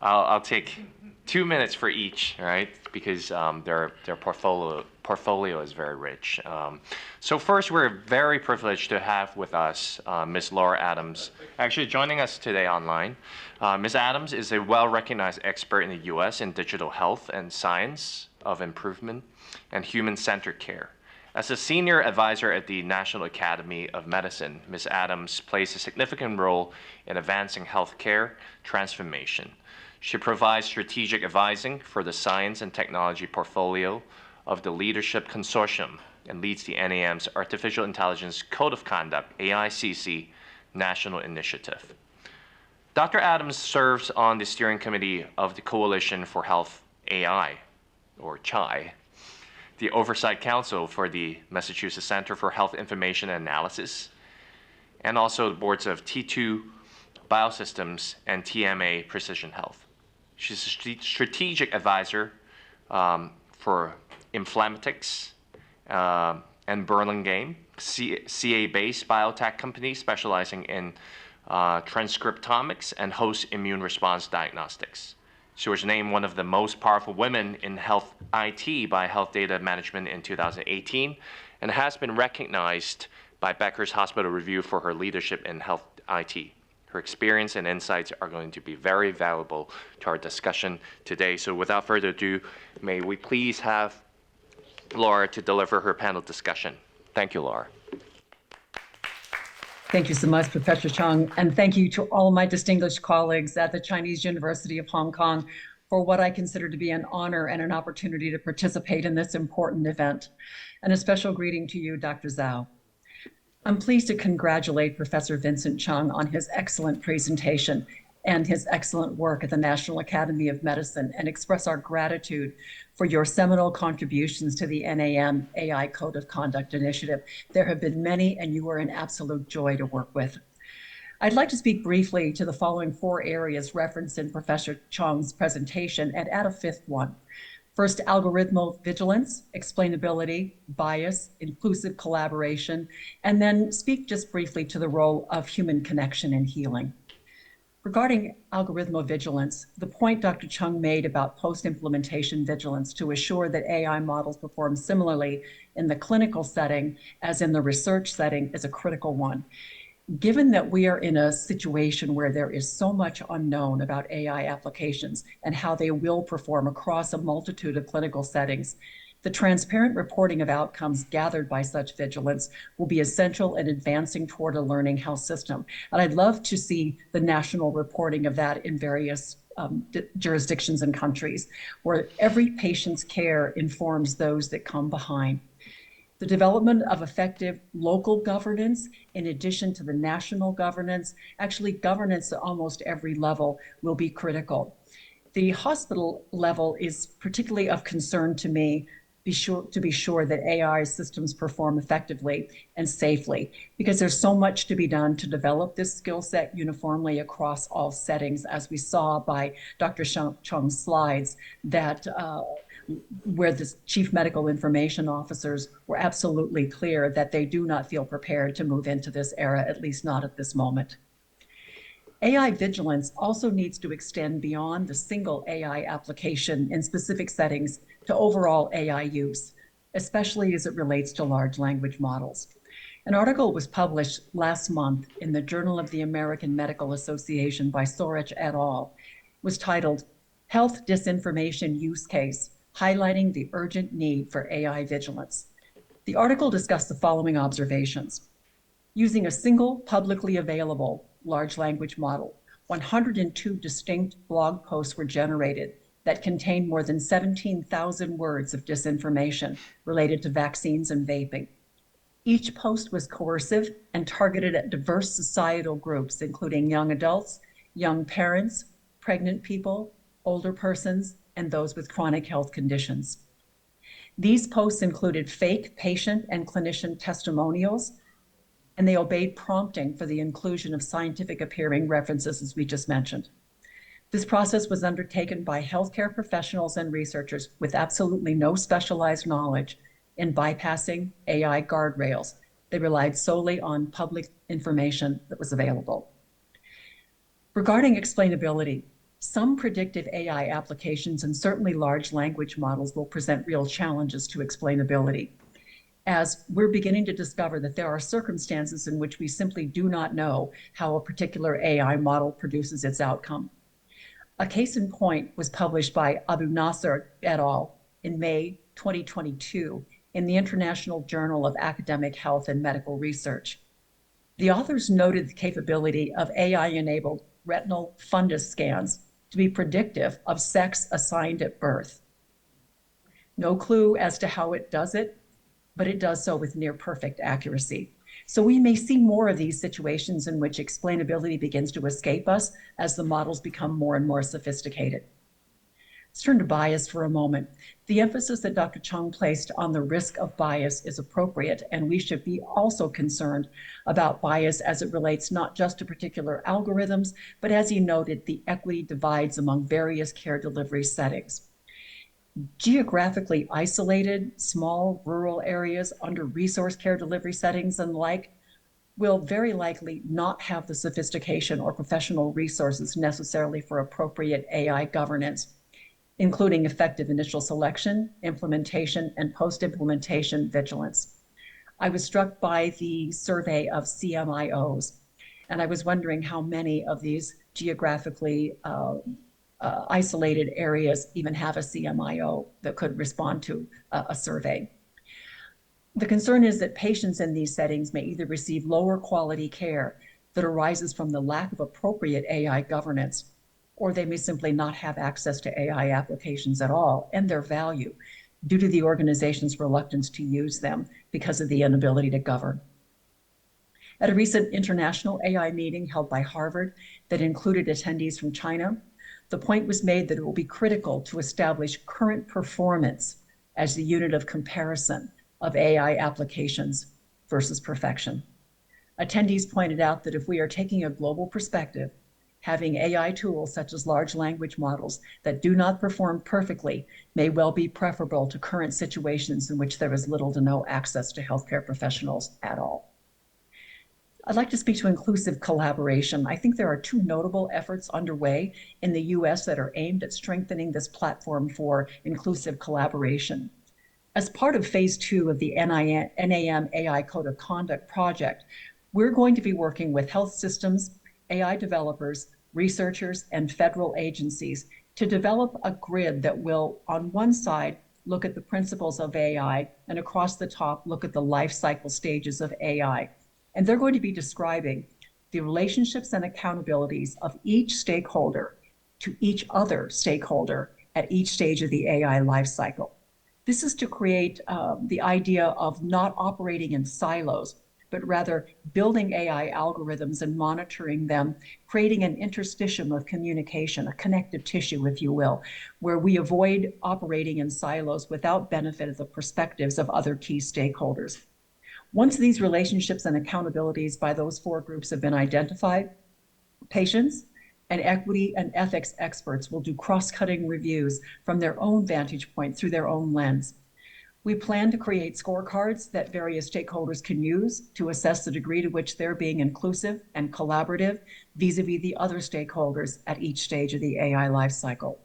I'll take 2 minutes for each. All right, because their portfolio is very rich. So first, we're very privileged to have with us Ms. Laura Adams, actually joining us today online. Ms. Adams is a well-recognized expert in the U.S. in digital health and science of improvement and human-centered care. As a senior advisor at the National Academy of Medicine, Ms. Adams plays a significant role in advancing healthcare transformation. She provides strategic advising for the science and technology portfolio of the Leadership Consortium and leads the NAM's Artificial Intelligence Code of Conduct, AICC, national initiative. Dr. Adams serves on the steering committee of the Coalition for Health AI, or CHAI, the Oversight Council for the Massachusetts Center for Health Information and Analysis, and also the boards of T2 Biosystems and TMA Precision Health. She's a strategic advisor for Inflamatics and Burlingame, CA-based biotech company specializing in transcriptomics and host immune response diagnostics. She was named one of the most powerful women in health IT by Health Data Management in 2018 and has been recognized by Becker's Hospital Review for her leadership in health IT. Her experience and insights are going to be very valuable to our discussion today. So without further ado, may we please have Laura to deliver her panel discussion. Thank you, Laura. Thank you so much, Professor Chung, and thank you to all my distinguished colleagues at the Chinese University of Hong Kong for what I consider to be an honor and an opportunity to participate in this important event. And a special greeting to you, Dr. Zhao. I'm pleased to congratulate Professor Vincent Chung on his excellent presentation and his excellent work at the National Academy of Medicine and express our gratitude for your seminal contributions to the NAM AI Code of Conduct Initiative. There have been many, and you were an absolute joy to work with. I'd like to speak briefly to the following 4 areas referenced in Professor Chung's presentation and add a 5th one. First, algorithmal vigilance, explainability, bias, inclusive collaboration, and then speak just briefly to the role of human connection in healing. Regarding algorithmal vigilance, the point Dr. Chung made about post-implementation vigilance to assure that AI models perform similarly in the clinical setting as in the research setting is a critical one. Given that we are in a situation where there is so much unknown about AI applications and how they will perform across a multitude of clinical settings, the transparent reporting of outcomes gathered by such vigilance will be essential in advancing toward a learning health system. And I'd love to see the national reporting of that in various jurisdictions and countries, where every patient's care informs those that come behind. The development of effective local governance, in addition to the national governance, actually governance at almost every level, will be critical. The hospital level is particularly of concern to me, to be sure that AI systems perform effectively and safely, because there's so much to be done to develop this skill set uniformly across all settings, as we saw by Dr. Chung's slides, that where the chief medical information officers were absolutely clear that they do not feel prepared to move into this era, at least not at this moment. AI vigilance also needs to extend beyond the single AI application in specific settings to overall AI use, especially as it relates to large language models. An article was published last month in the Journal of the American Medical Association by Sorech et al. Was titled Health Disinformation Use Case, Highlighting the Urgent Need for AI Vigilance. The article discussed the following observations. Using a single publicly available large language model, 102 distinct blog posts were generated that contained more than 17,000 words of disinformation related to vaccines and vaping. Each post was coercive and targeted at diverse societal groups, including young adults, young parents, pregnant people, older persons, and those with chronic health conditions. These posts included fake patient and clinician testimonials, and they obeyed prompting for the inclusion of scientific appearing references, as we just mentioned. This process was undertaken by healthcare professionals and researchers with absolutely no specialized knowledge in bypassing AI guardrails. They relied solely on public information that was available. Regarding explainability, some predictive AI applications and certainly large language models will present real challenges to explainability, as we're beginning to discover that there are circumstances in which we simply do not know how a particular AI model produces its outcome. A case in point was published by Abu Nasser et al. In May 2022 in the International Journal of Academic Health and Medical Research. The authors noted the capability of AI-enabled retinal fundus scans to be predictive of sex assigned at birth. No clue as to how it does it, but it does so with near perfect accuracy. So we may see more of these situations in which explainability begins to escape us as the models become more and more sophisticated. Let's turn to bias for a moment. The emphasis that Dr. Chung placed on the risk of bias is appropriate, and we should be also concerned about bias as it relates not just to particular algorithms, but as he noted, the equity divides among various care delivery settings. Geographically isolated, small rural areas under resource care delivery settings and like will very likely not have the sophistication or professional resources necessarily for appropriate AI governance, including effective initial selection, implementation, and post-implementation vigilance. I was struck by the survey of CMIOs, and I was wondering how many of these geographically isolated areas even have a CMIO that could respond to a survey. The concern is that patients in these settings may either receive lower quality care that arises from the lack of appropriate AI governance, or they may simply not have access to AI applications at all and their value due to the organization's reluctance to use them because of the inability to govern. At a recent international AI meeting held by Harvard that included attendees from China, the point was made that it will be critical to establish current performance as the unit of comparison of AI applications versus perfection. Attendees pointed out that if we are taking a global perspective, having AI tools such as large language models that do not perform perfectly may well be preferable to current situations in which there is little to no access to healthcare professionals at all. I'd like to speak to inclusive collaboration. I think there are two notable efforts underway in the US that are aimed at strengthening this platform for inclusive collaboration. As part of phase 2 of the NAM AI Code of Conduct project, we're going to be working with health systems, AI developers, researchers, and federal agencies to develop a grid that will, on one side, look at the principles of AI, and across the top, look at the life cycle stages of AI. And they're going to be describing the relationships and accountabilities of each stakeholder to each other stakeholder at each stage of the AI life cycle. This is to create the idea of not operating in silos, but rather building AI algorithms and monitoring them, creating an interstitium of communication, a connective tissue, if you will, where we avoid operating in silos without benefit of the perspectives of other key stakeholders. Once these relationships and accountabilities by those four groups have been identified, patients and equity and ethics experts will do cross-cutting reviews from their own vantage point through their own lens. We plan to create scorecards that various stakeholders can use to assess the degree to which they're being inclusive and collaborative vis-a-vis the other stakeholders at each stage of the AI lifecycle.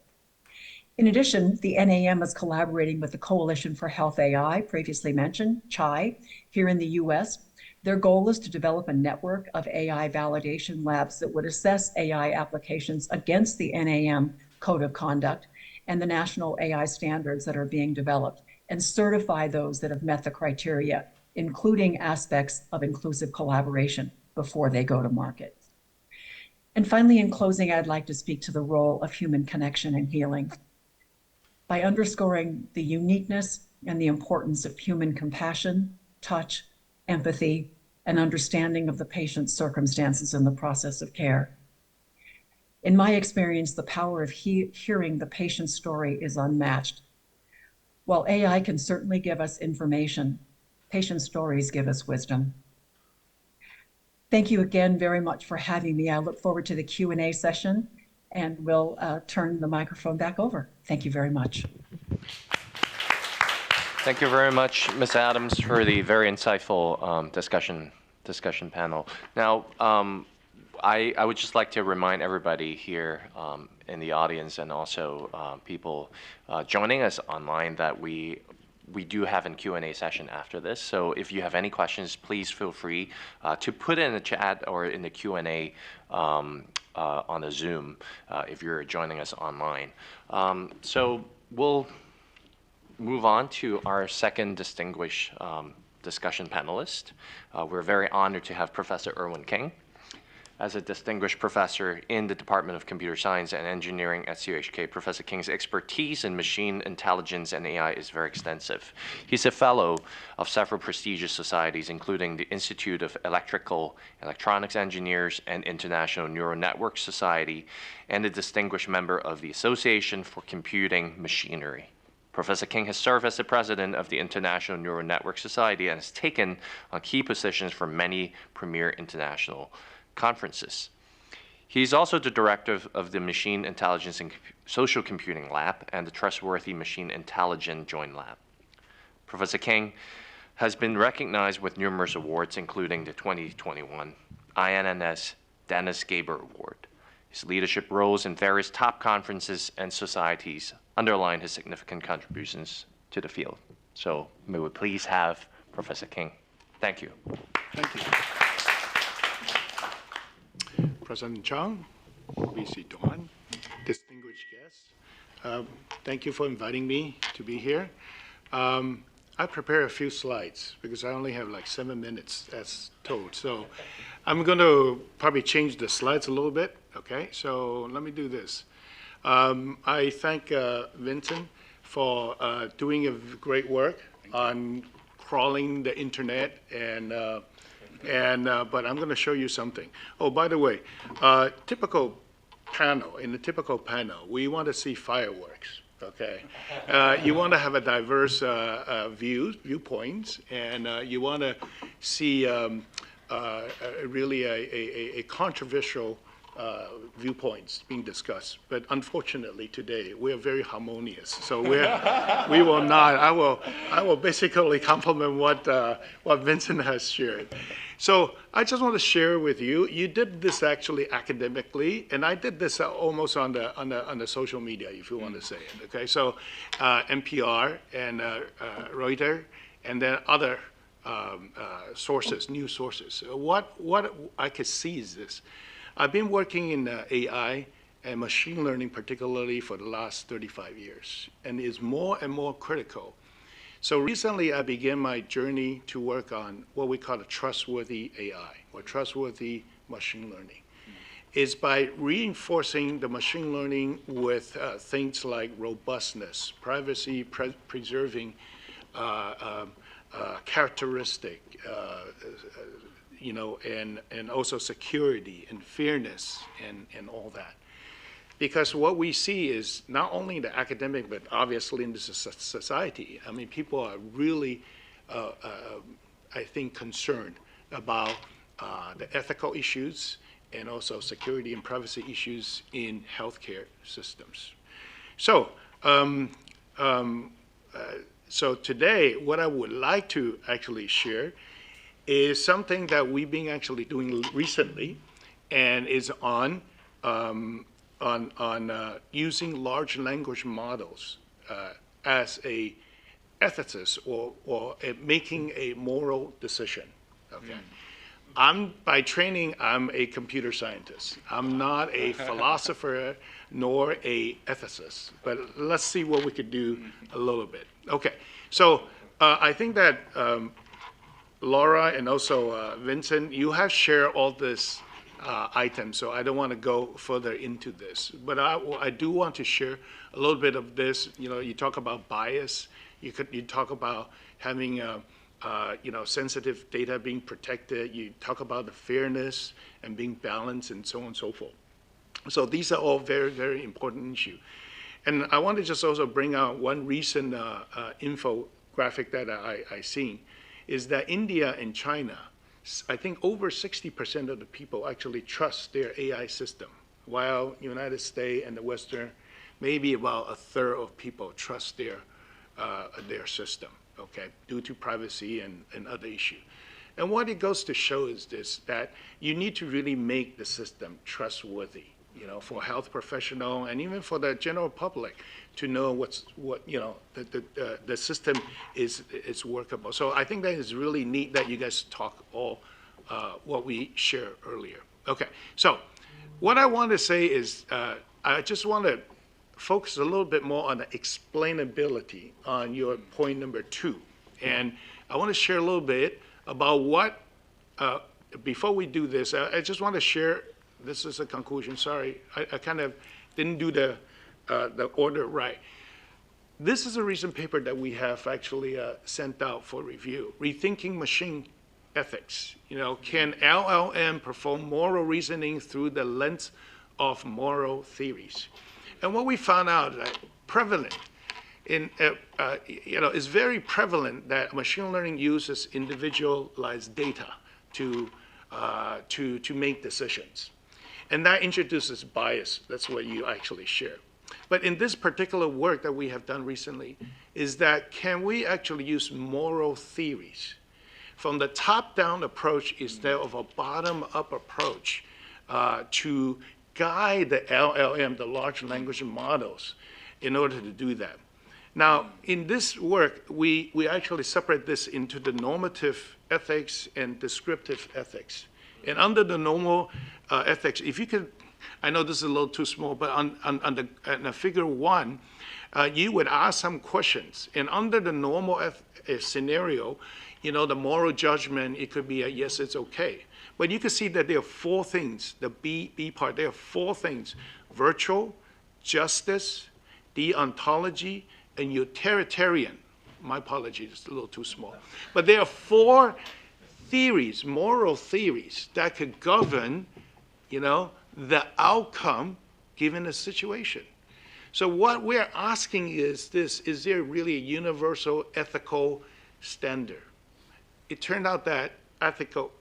In addition, the NAM is collaborating with the Coalition for Health AI, previously mentioned, CHAI, here in the US. Their goal is to develop a network of AI validation labs that would assess AI applications against the NAM Code of Conduct and the national AI standards that are being developed, and certify those that have met the criteria, including aspects of inclusive collaboration before they go to market. And finally, in closing, I'd like to speak to the role of human connection and healing. By underscoring the uniqueness and the importance of human compassion, touch, empathy, and understanding of the patient's circumstances in the process of care. In my experience, the power of hearing the patient's story is unmatched. While AI can certainly give us information, patient stories give us wisdom. Thank you again very much for having me. I look forward to the Q&A session, and we'll turn the microphone back over. Thank you very much. Thank you very much, Ms. Adams, for the very insightful discussion panel. Now, I would just like to remind everybody here in the audience and also people joining us online that we do have a Q&A session after this. So if you have any questions, please feel free to put in the chat or in the Q&A on the Zoom if you're joining us online. So we'll move on to our second distinguished discussion panelist. We're very honored to have Professor Irwin King. As a distinguished professor in the Department of Computer Science and Engineering at CUHK, Professor King's expertise in machine intelligence and AI is very extensive. He's a fellow of several prestigious societies, including the Institute of Electronics Engineers and International Neural Network Society, and a distinguished member of the Association for Computing Machinery. Professor King has served as the president of the International Neural Network Society and has taken on key positions for many premier international conferences. He's also the director of the Machine Intelligence and Social Computing Lab and the Trustworthy Machine Intelligence Joint Lab. Professor King has been recognized with numerous awards, including the 2021 INNS Dennis Gaber Award. His leadership roles in various top conferences and societies underline his significant contributions to the field. So may we please have Professor King. Thank you. Thank you. President Chung, VC Duan, distinguished guests, thank you for inviting me to be here. I prepared a few slides because I only have like 7 minutes as told. So I'm going to probably change the slides a little bit. Okay, so let me do this. I thank Vincent for doing a great work on crawling the internet but I'm going to show you something. Oh, by the way, in the typical panel, we want to see fireworks, okay? You want to have a diverse viewpoints, and you want to see really a controversial viewpoints being discussed. But unfortunately today, we're very harmonious. So we will not, I will basically compliment what Vincent has shared. So I just want to share with you, you did this actually academically, and I did this almost on the social media, if you want to say it, okay? So NPR and Reuters, and then other sources, news sources. What I could see is this. I've been working in AI and machine learning particularly for the last 35 years, and it's more and more critical. So recently I began my journey to work on what we call a trustworthy AI, or trustworthy machine learning. It's by reinforcing the machine learning with things like robustness, privacy preserving characteristic, and also security and fairness and all that. Because what we see is not only in the academic, but obviously in the society. I mean, people are really, I think, concerned about the ethical issues and also security and privacy issues in healthcare systems. So, so today, what I would like to actually share is something that we've been actually doing recently, and is on using large language models as a ethicist or making a moral decision. Okay. By training, I'm a computer scientist. I'm not a philosopher nor a ethicist, but let's see what we could do a little bit. Okay, so I think that Laura and also Vincent, you have shared all this items, so I don't want to go further into this. But I do want to share a little bit of this. You know, you talk about bias. You talk about having sensitive data being protected. You talk about the fairness and being balanced and so on and so forth. So these are all very, very important issues. And I want to just also bring out one recent infographic that I seen, is that India and China, I think over 60% of the people actually trust their AI system, while United States and the Western, maybe about a third of people trust their system, okay, due to privacy and other issues. And what it goes to show is this, that you need to really make the system trustworthy, you know, for health professional and even for the general public to know the system is workable. So I think that is really neat that you guys talk all what we shared earlier. Okay, so what I want to say is I just want to focus a little bit more on the explainability on your point number 2. And I want to share a little bit about what, before we do this, I just want to share, this is a conclusion, sorry, I kind of didn't do the order right. This is a recent paper that we have actually sent out for review, Rethinking Machine Ethics. You know, can LLM perform moral reasoning through the lens of moral theories? And what we found out that prevalent in, is very prevalent that machine learning uses individualized data to make decisions. And that introduces bias. That's what you actually share. But in this particular work that we have done recently is that can we actually use moral theories from the top-down approach instead of a bottom-up approach to guide the LLM, the large language models, in order to do that. Now, in this work, we actually separate this into the normative ethics and descriptive ethics. And under the normal ethics, if you could, I know this is a little too small, but on the figure 1, you would ask some questions. And under the normal scenario, you know, the moral judgment, it could be a yes, it's okay. But you can see that there are 4 things, the B part, there are 4 things: virtual, justice, deontology, and utilitarian. My apologies, it's a little too small. But there are 4 theories, moral theories, that could govern, you know, the outcome given a situation. So what we're asking is this: is there really a universal ethical standard? It turned out that ethical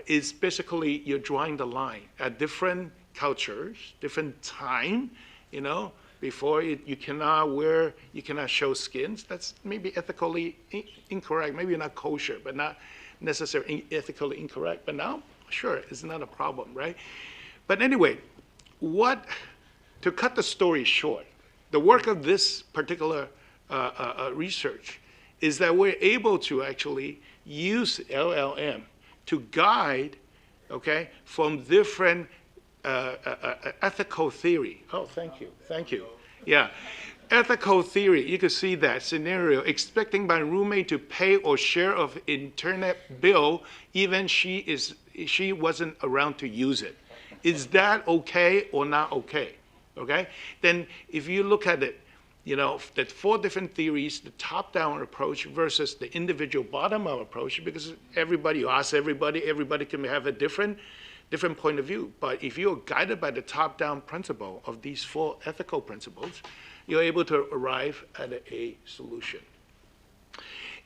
is basically you're drawing the line at different cultures, different time, you know. Before you cannot wear, you cannot show skins. That's maybe ethically incorrect, maybe not kosher, but not necessarily ethically incorrect. But now, sure, it's not a problem, right? But anyway, to cut the story short, the work of this particular research is that we're able to actually use LLM to guide, okay, from different ethical theory. Oh, thank you. Yeah, ethical theory. You can see that scenario: expecting my roommate to pay or share of internet bill, even she wasn't around to use it. Is that okay or not okay? Okay. Then if you look at it, You know, the 4 different theories, the top-down approach versus the individual bottom-up approach, because everybody, you ask everybody can have a different point of view. But if you're guided by the top-down principle of these 4 ethical principles, you're able to arrive at a solution.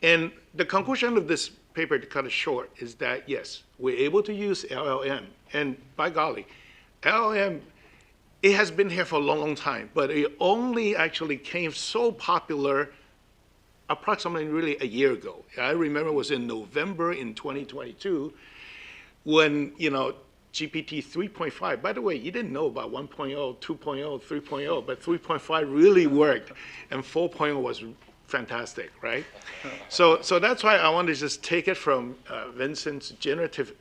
And the conclusion of this paper, to cut it short, is that yes, we're able to use LLM. And by golly, LLM, it has been here for a long, long time, but it only actually came so popular approximately really a year ago. I remember it was in November in 2022 when, you know, GPT 3.5, by the way, you didn't know about 1.0, 2.0, 3.0, but 3.5 really worked, and 4.0 was fantastic, right? So that's why I want to just take it from Vincent's generative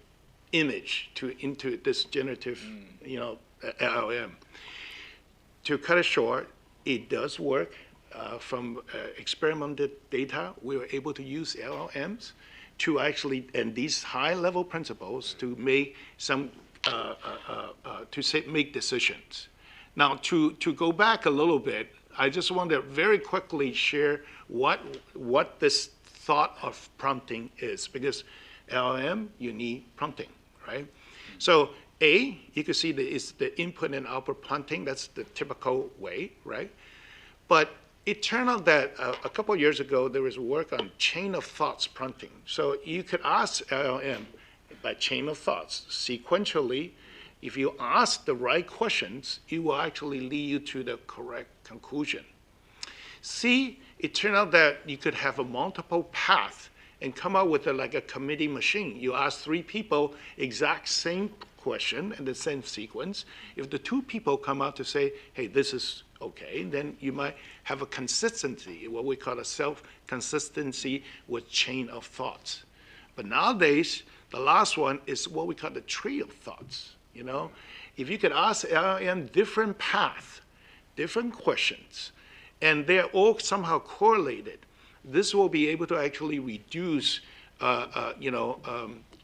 image into this generative, you know, LLM. To cut it short, it does work. From experimental data, we were able to use LLMs to actually, and these high-level principles to make some, make decisions. Now, to go back a little bit, I just want to very quickly share what this thought of prompting is, because LLM, you need prompting, right? So A, you can see that it's the input and output prompting. That's the typical way, right? But it turned out that a couple of years ago, there was work on chain of thoughts prompting. So you could ask LLM by chain of thoughts sequentially. If you ask the right questions, it will actually lead you to the correct conclusion. C, it turned out that you could have a multiple path and come out with like a committee machine. You ask 3 people exact same question and the same sequence. If the 2 people come out to say, hey, this is okay, then you might have a consistency, what we call a self-consistency with chain of thoughts. But nowadays, the last one is what we call the tree of thoughts. You know, if you could ask LLM different paths, different questions, and they're all somehow correlated, this will be able to actually reduce,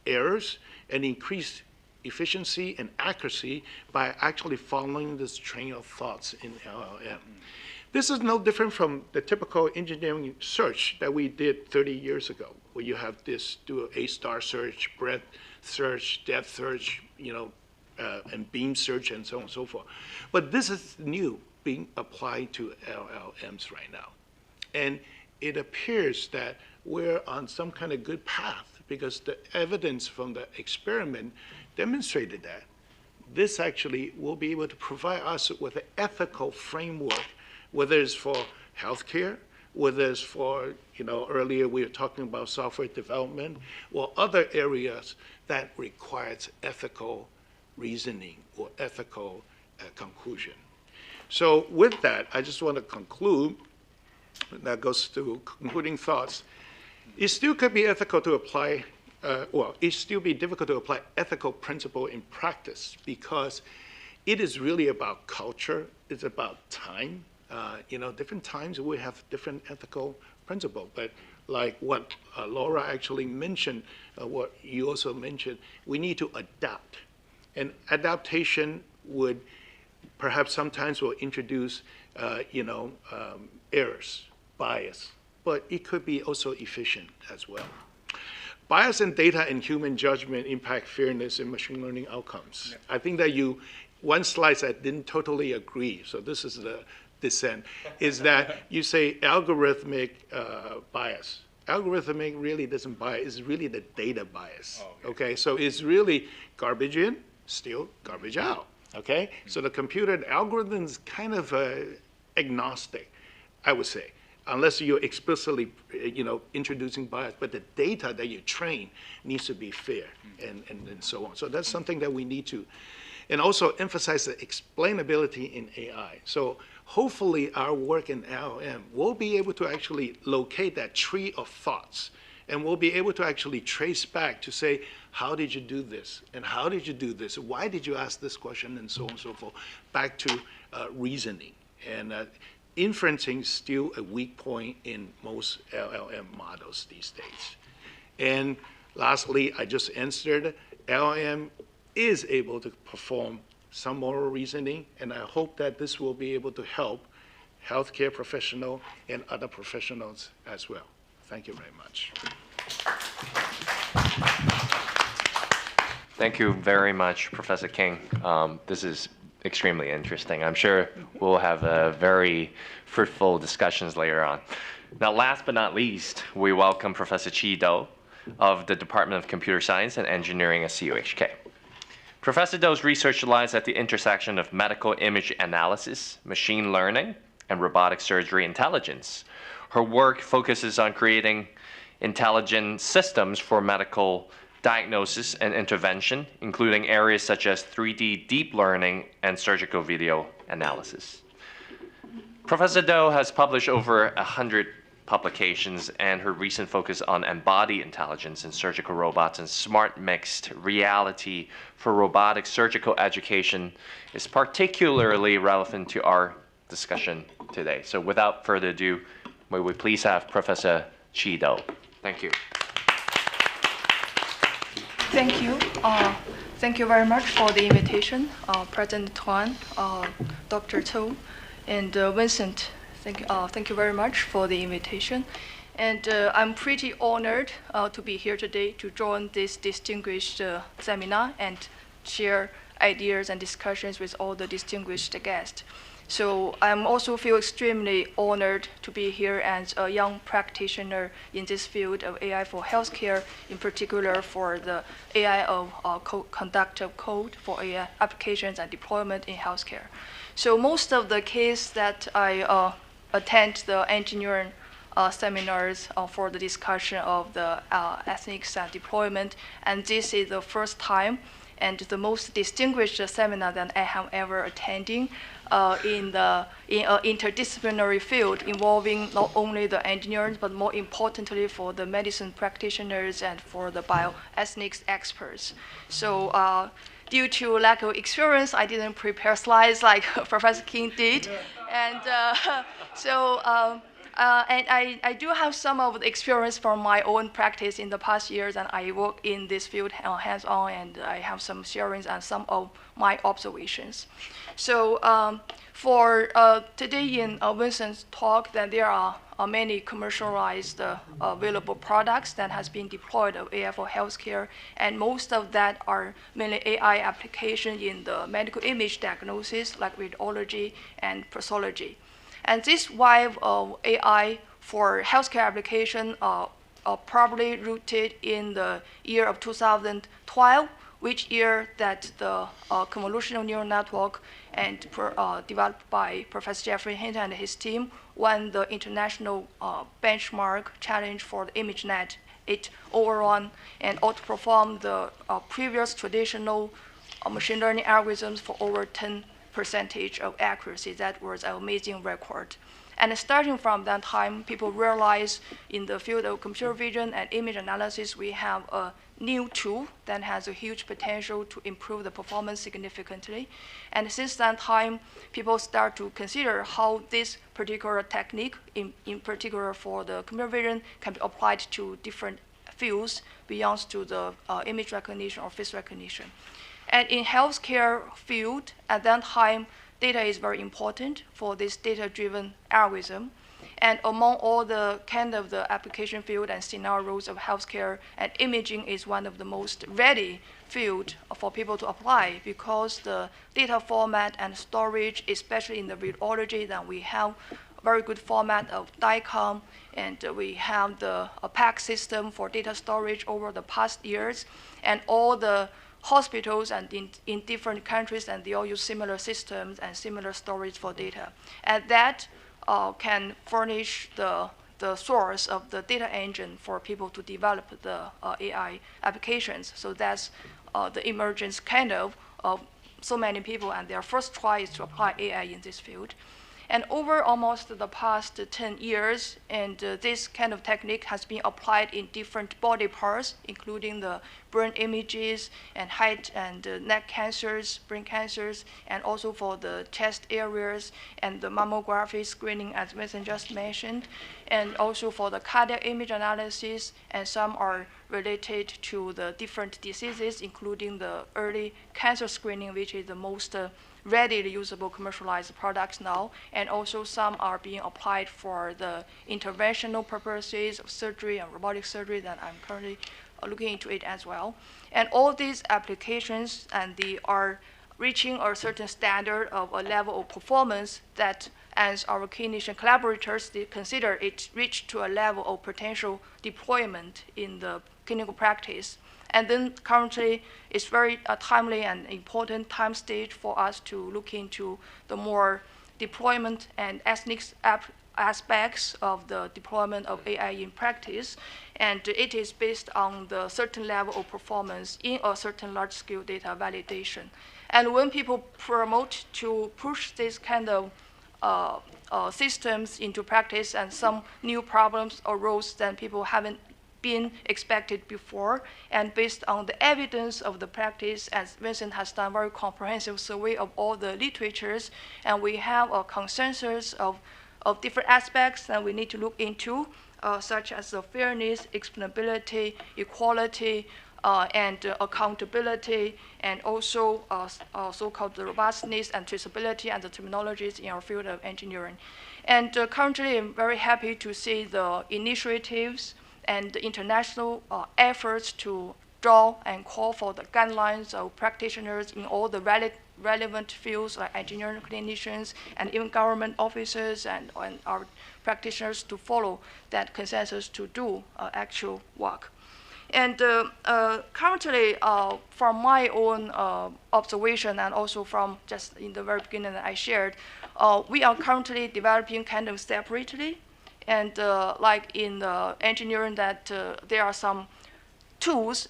errors and increase efficiency and accuracy by actually following this train of thoughts in LLM. This is no different from the typical engineering search that we did 30 years ago, where you have this, do a A-star search, breadth search, depth search, and beam search, and so on and so forth. But this is new, being applied to LLMs right now. And it appears that we're on some kind of good path, because the evidence from the experiment demonstrated that this actually will be able to provide us with an ethical framework, whether it's for healthcare, whether it's for, earlier we were talking about software development, or other areas that requires ethical reasoning or ethical conclusion. So with that, I just want to conclude, that goes to concluding thoughts. It still could be ethical to apply, it still be difficult to apply ethical principle in practice, because it is really about culture, it's about time. Different times we have different ethical principle, but like what Laura actually mentioned, what you also mentioned, we need to adapt. And adaptation would perhaps sometimes will introduce, errors, bias, but it could be also efficient as well. Bias in data and human judgment impact fairness in machine learning outcomes. Yeah. I think that one slide I didn't totally agree, so this is the dissent, is that you say algorithmic bias. Algorithmic really doesn't bias, it's really the data bias, okay? So it's really garbage in, still garbage out, okay? So the computer algorithm is kind of agnostic, I would say, unless you're explicitly, introducing bias, but the data that you train needs to be fair and so on. So that's something that we need to, and also emphasize the explainability in AI. So hopefully our work in LLM will be able to actually locate that tree of thoughts, and we'll be able to actually trace back to say, how did you do this? And how did you do this? Why did you ask this question? And so on and so forth, back to reasoning. And inferencing is still a weak point in most LLM models these days. And lastly, I just answered, LLM is able to perform some moral reasoning, and I hope that this will be able to help healthcare professional, and other professionals as well. Thank you very much. Thank you very much, Professor King. This is extremely interesting. I'm sure we'll have very fruitful discussions later on. Now, last but not least, we welcome Professor Qi Dou of the Department of Computer Science and Engineering at CUHK. Professor Dou's research lies at the intersection of medical image analysis, machine learning, and robotic surgery intelligence. Her work focuses on creating intelligent systems for medical diagnosis and intervention, including areas such as 3D deep learning and surgical video analysis. Professor Dou has published over 100 publications, and her recent focus on embodied intelligence in surgical robots and smart mixed reality for robotic surgical education is particularly relevant to our discussion today. So without further ado, may we please have Professor Qi Dou. Thank you. Thank you. Thank you very much for the invitation, President Tuan, Dr. Zhou, and Vincent. Thank you very much for the invitation. And I'm pretty honored to be here today to join this distinguished seminar and share ideas and discussions with all the distinguished guests. So I'm also feel extremely honored to be here as a young practitioner in this field of AI for healthcare, in particular for the AI of conductive code for AI applications and deployment in healthcare. So most of the cases that I attend the engineering seminars for the discussion of the ethics and deployment, and this is the first time and the most distinguished seminar that I have ever attending in an interdisciplinary field involving not only the engineers, but more importantly for the medicine practitioners and for the bioethics experts. So due to lack of experience, I didn't prepare slides like Professor King did. And and I do have some of the experience from my own practice in the past years, and I work in this field hands-on, and I have some sharings and some of my observations. So for today in Vincent's talk, that there are many commercialized available products that has been deployed of AI for healthcare, and most of that are mainly AI application in the medical image diagnosis, like radiology and pathology. And this wave of AI for healthcare application are probably rooted in the year of 2012, which year that the convolutional neural network and developed by Professor Jeffrey Hinton and his team won the international benchmark challenge for the ImageNet. It overrun and outperformed the previous traditional machine learning algorithms for over 10% of accuracy. That was an amazing record. And starting from that time, people realized in the field of computer vision and image analysis, we have a new tool that has a huge potential to improve the performance significantly. And since that time, people start to consider how this particular technique, in particular for the computer vision, can be applied to different fields beyond to the image recognition or face recognition. And in healthcare field, at that time, data is very important for this data-driven algorithm. And among all the kind of the application field and scenarios of healthcare, and imaging is one of the most ready field for people to apply, because the data format and storage, especially in the radiology, that we have very good format of DICOM, and we have the PAC system for data storage over the past years, and all the hospitals and in different countries, and they all use similar systems and similar storage for data. And that can furnish the source of the data engine for people to develop the AI applications. So that's the emergence kind of so many people, and their first try is to apply AI in this field. And over almost the past 10 years, and this kind of technique has been applied in different body parts, including the brain images and head and neck cancers, brain cancers, and also for the chest areas and the mammography screening, as Vincent just mentioned. and also for the cardiac image analysis, and some are related to the different diseases, including the early cancer screening, which is the most readily usable commercialized products now, and also some are being applied for the interventional purposes of surgery and robotic surgery that I'm currently looking into it as well. And all these applications, and they are reaching a certain standard of a level of performance that, as our clinician collaborators, they consider it reached to a level of potential deployment in the clinical practice. And then currently, it's very timely and important time stage for us to look into the more deployment and ethics aspects of the deployment of AI in practice. And it is based on the certain level of performance in a certain large-scale data validation. And when people promote to push this kind of systems into practice and some new problems arose that people haven't been expected before, and based on the evidence of the practice, as Vincent has done very comprehensive survey of all the literatures, and we have a consensus of different aspects that we need to look into, such as the fairness, explainability, equality, and accountability, and also so-called the robustness and traceability and the terminologies in our field of engineering. And currently, I'm very happy to see the initiatives and the international efforts to draw and call for the guidelines of practitioners in all the relevant fields like engineering clinicians and even government officers and our practitioners to follow that consensus to do actual work. And currently, from my own observation and also from just in the very beginning that I shared, we are currently developing kind of separately. And like in the engineering that there are some tools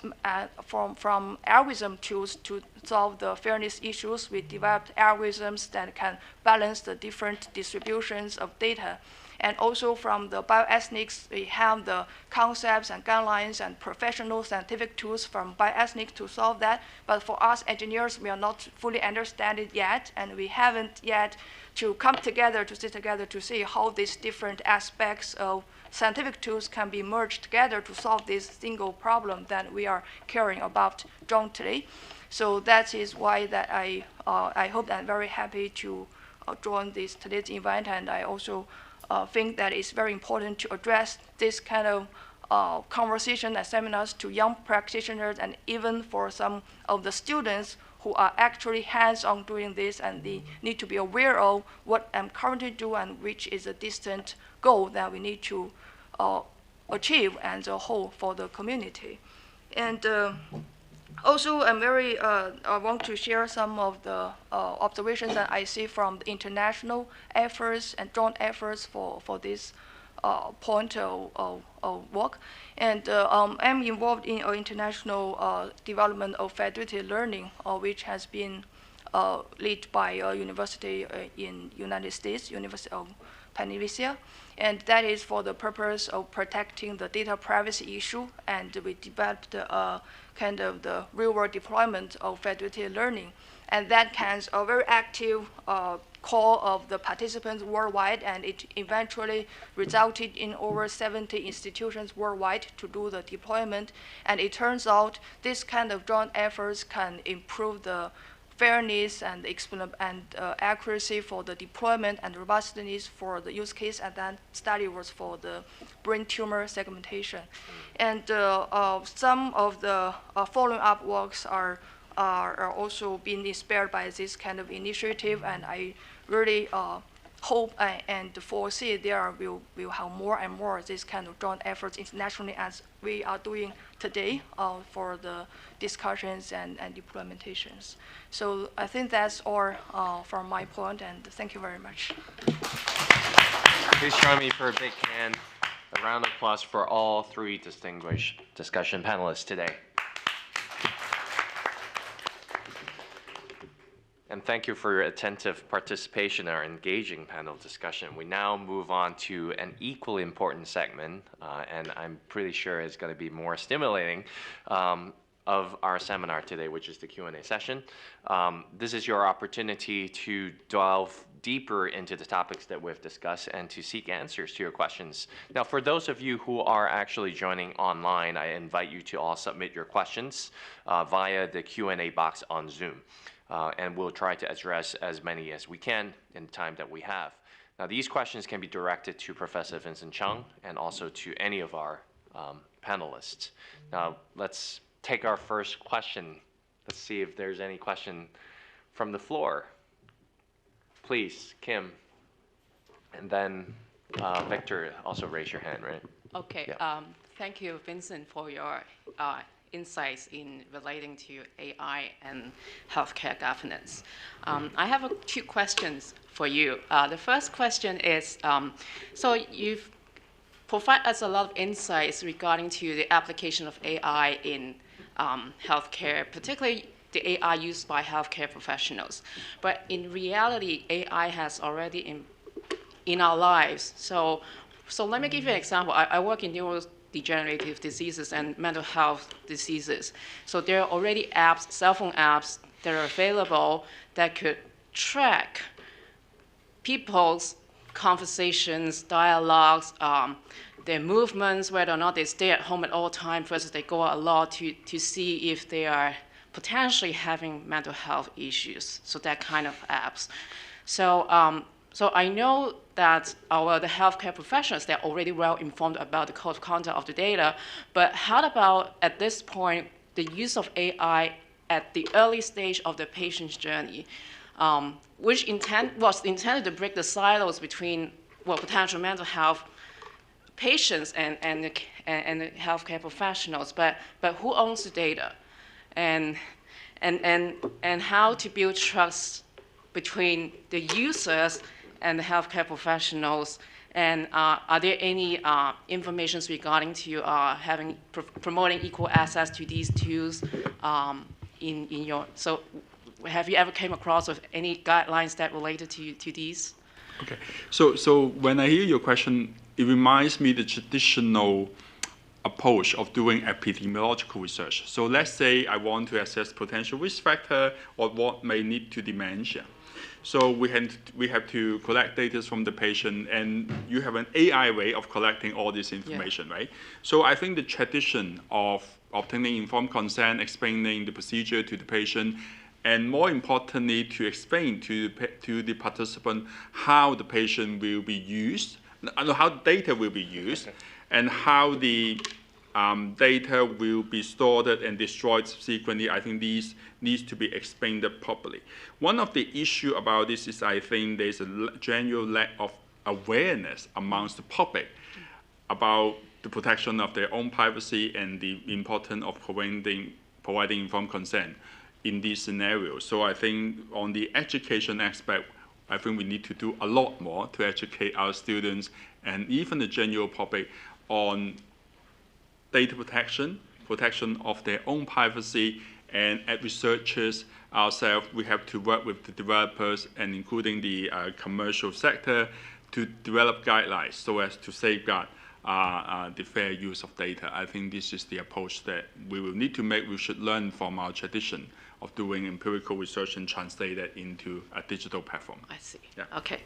from algorithm tools to solve the fairness issues. We developed algorithms that can balance the different distributions of data. And also from the bioethics, we have the concepts and guidelines and professional scientific tools from bioethics to solve that. But for us engineers, we are not fully understand it yet, and we haven't yet to come together, to sit together to see how these different aspects of scientific tools can be merged together to solve this single problem that we are caring about jointly. So that is why that I hope that I'm very happy to join today's event, and I also think that it's very important to address this kind of conversation and seminars to young practitioners and even for some of the students who are actually hands-on doing this, and they need to be aware of what I'm currently doing and which is a distant goal that we need to achieve as a whole for the community. And also, I want to share some of the observations that I see from the international efforts and joint efforts for this point of work. And I'm involved in international development of federated learning, which has been led by a university in United States, University of Pennsylvania. And that is for the purpose of protecting the data privacy issue. And we developed kind of the real-world deployment of federated learning. And that can a very active call of the participants worldwide, and it eventually resulted in over 70 institutions worldwide to do the deployment. And it turns out this kind of joint efforts can improve the fairness and accuracy for the deployment and robustness for the use case, and that study was for the brain tumor segmentation. And some of the following up works are also being inspired by this kind of initiative, and I really hope and foresee there will have more and more this kind of joint efforts internationally as we are doing today for the discussions and implementations. So I think that's all from my point, and thank you very much. Please join me for a big hand, a round of applause for all three distinguished discussion panelists today. And thank you for your attentive participation in our engaging panel discussion. We now move on to an equally important segment, and I'm pretty sure it's going to be more stimulating. of our seminar today, which is the Q&A session. This is your opportunity to delve deeper into the topics that we've discussed and to seek answers to your questions. Now, for those of you who are actually joining online, I invite you to all submit your questions via the Q&A box on Zoom. And we'll try to address as many as we can in the time that we have. Now, these questions can be directed to Professor Vincent Chung and also to any of our panelists. Now, let's take our first question. Let's see if there's any question from the floor. Please, Kim. And then Victor, also raise your hand, right? Okay. Yeah. Thank you, Vincent, for your insights in relating to AI and healthcare governance. I have two questions for you. The first question is, so you've provided us a lot of insights regarding to the application of AI in healthcare, particularly the AI used by healthcare professionals. But in reality, AI has already in our lives. So let me give you an example. I work in neurodegenerative diseases and mental health diseases. So there are already apps, cell phone apps that are available that could track people's conversations, dialogues, their movements, whether or not they stay at home at all times versus they go out a lot to see if they are potentially having mental health issues. So that kind of apps. So I know that the healthcare professionals, they're already well informed about the code of conduct of the data, but how about at this point, the use of AI at the early stage of the patient's journey, which was intended to break the silos between potential mental health patients and the healthcare professionals, but who owns the data, and how to build trust between the users and the healthcare professionals, and are there any informations regarding to promoting equal access to these tools in your, so have you ever came across with any guidelines that related to these? Okay, so when I hear your question, it reminds me the traditional approach of doing epidemiological research. So let's say I want to assess potential risk factor or what may lead to dementia. So we have to collect data from the patient, and you have an AI way of collecting all this information, right? So I think the tradition of obtaining informed consent, explaining the procedure to the patient, and more importantly, to explain to the participant how the patient will be used, how data will be used, and how the data will be stored and destroyed subsequently. I think these needs to be explained properly. One of the issue about this is I think there's a general lack of awareness amongst the public about the protection of their own privacy and the importance of providing informed consent in these scenarios. So I think on the education aspect, I think we need to do a lot more to educate our students and even the general public on data protection of their own privacy, and as researchers ourselves, we have to work with the developers and including the commercial sector to develop guidelines so as to safeguard the fair use of data. I think this is the approach that we will need to make. We should learn from our tradition of doing empirical research and translate it into a digital platform. I see. Yeah. Okay,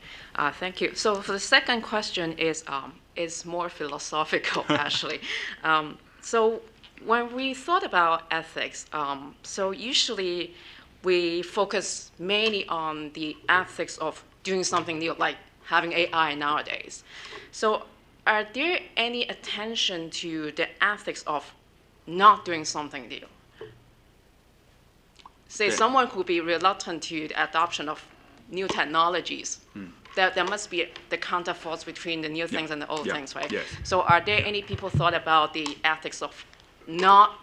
thank you. So for the second question is more philosophical, actually. So when we thought about ethics, so usually we focus mainly on the ethics of doing something new, like having AI nowadays. So are there any attention to the ethics of not doing something new? Say someone could be reluctant to the adoption of new technologies. There must be the counterforce between the new things and the old things, right? Yes. So are there any people thought about the ethics of not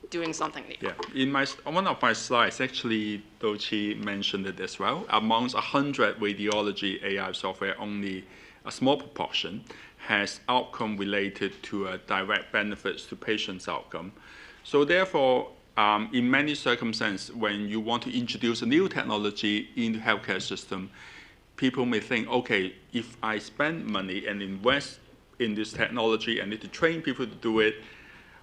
doing something new? Yeah, in one of my slides, actually, Doqi mentioned it as well. Amongst 100 radiology AI software, only a small proportion has outcome related to direct benefits to patients' outcome. So therefore, in many circumstances, when you want to introduce a new technology in the healthcare system, people may think, okay, if I spend money and invest in this technology and need to train people to do it,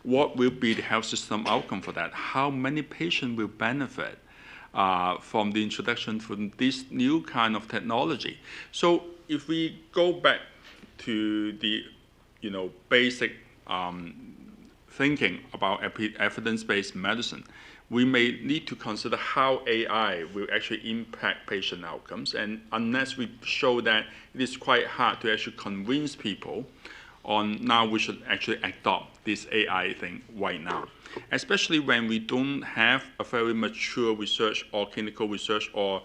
what will be the health system outcome for that? How many patients will benefit from the introduction from this new kind of technology? So if we go back to the basic thinking about evidence-based medicine, we may need to consider how AI will actually impact patient outcomes. And unless we show that, it is quite hard to actually convince people on now we should actually adopt this AI thing right now, especially when we don't have a very mature research or clinical research or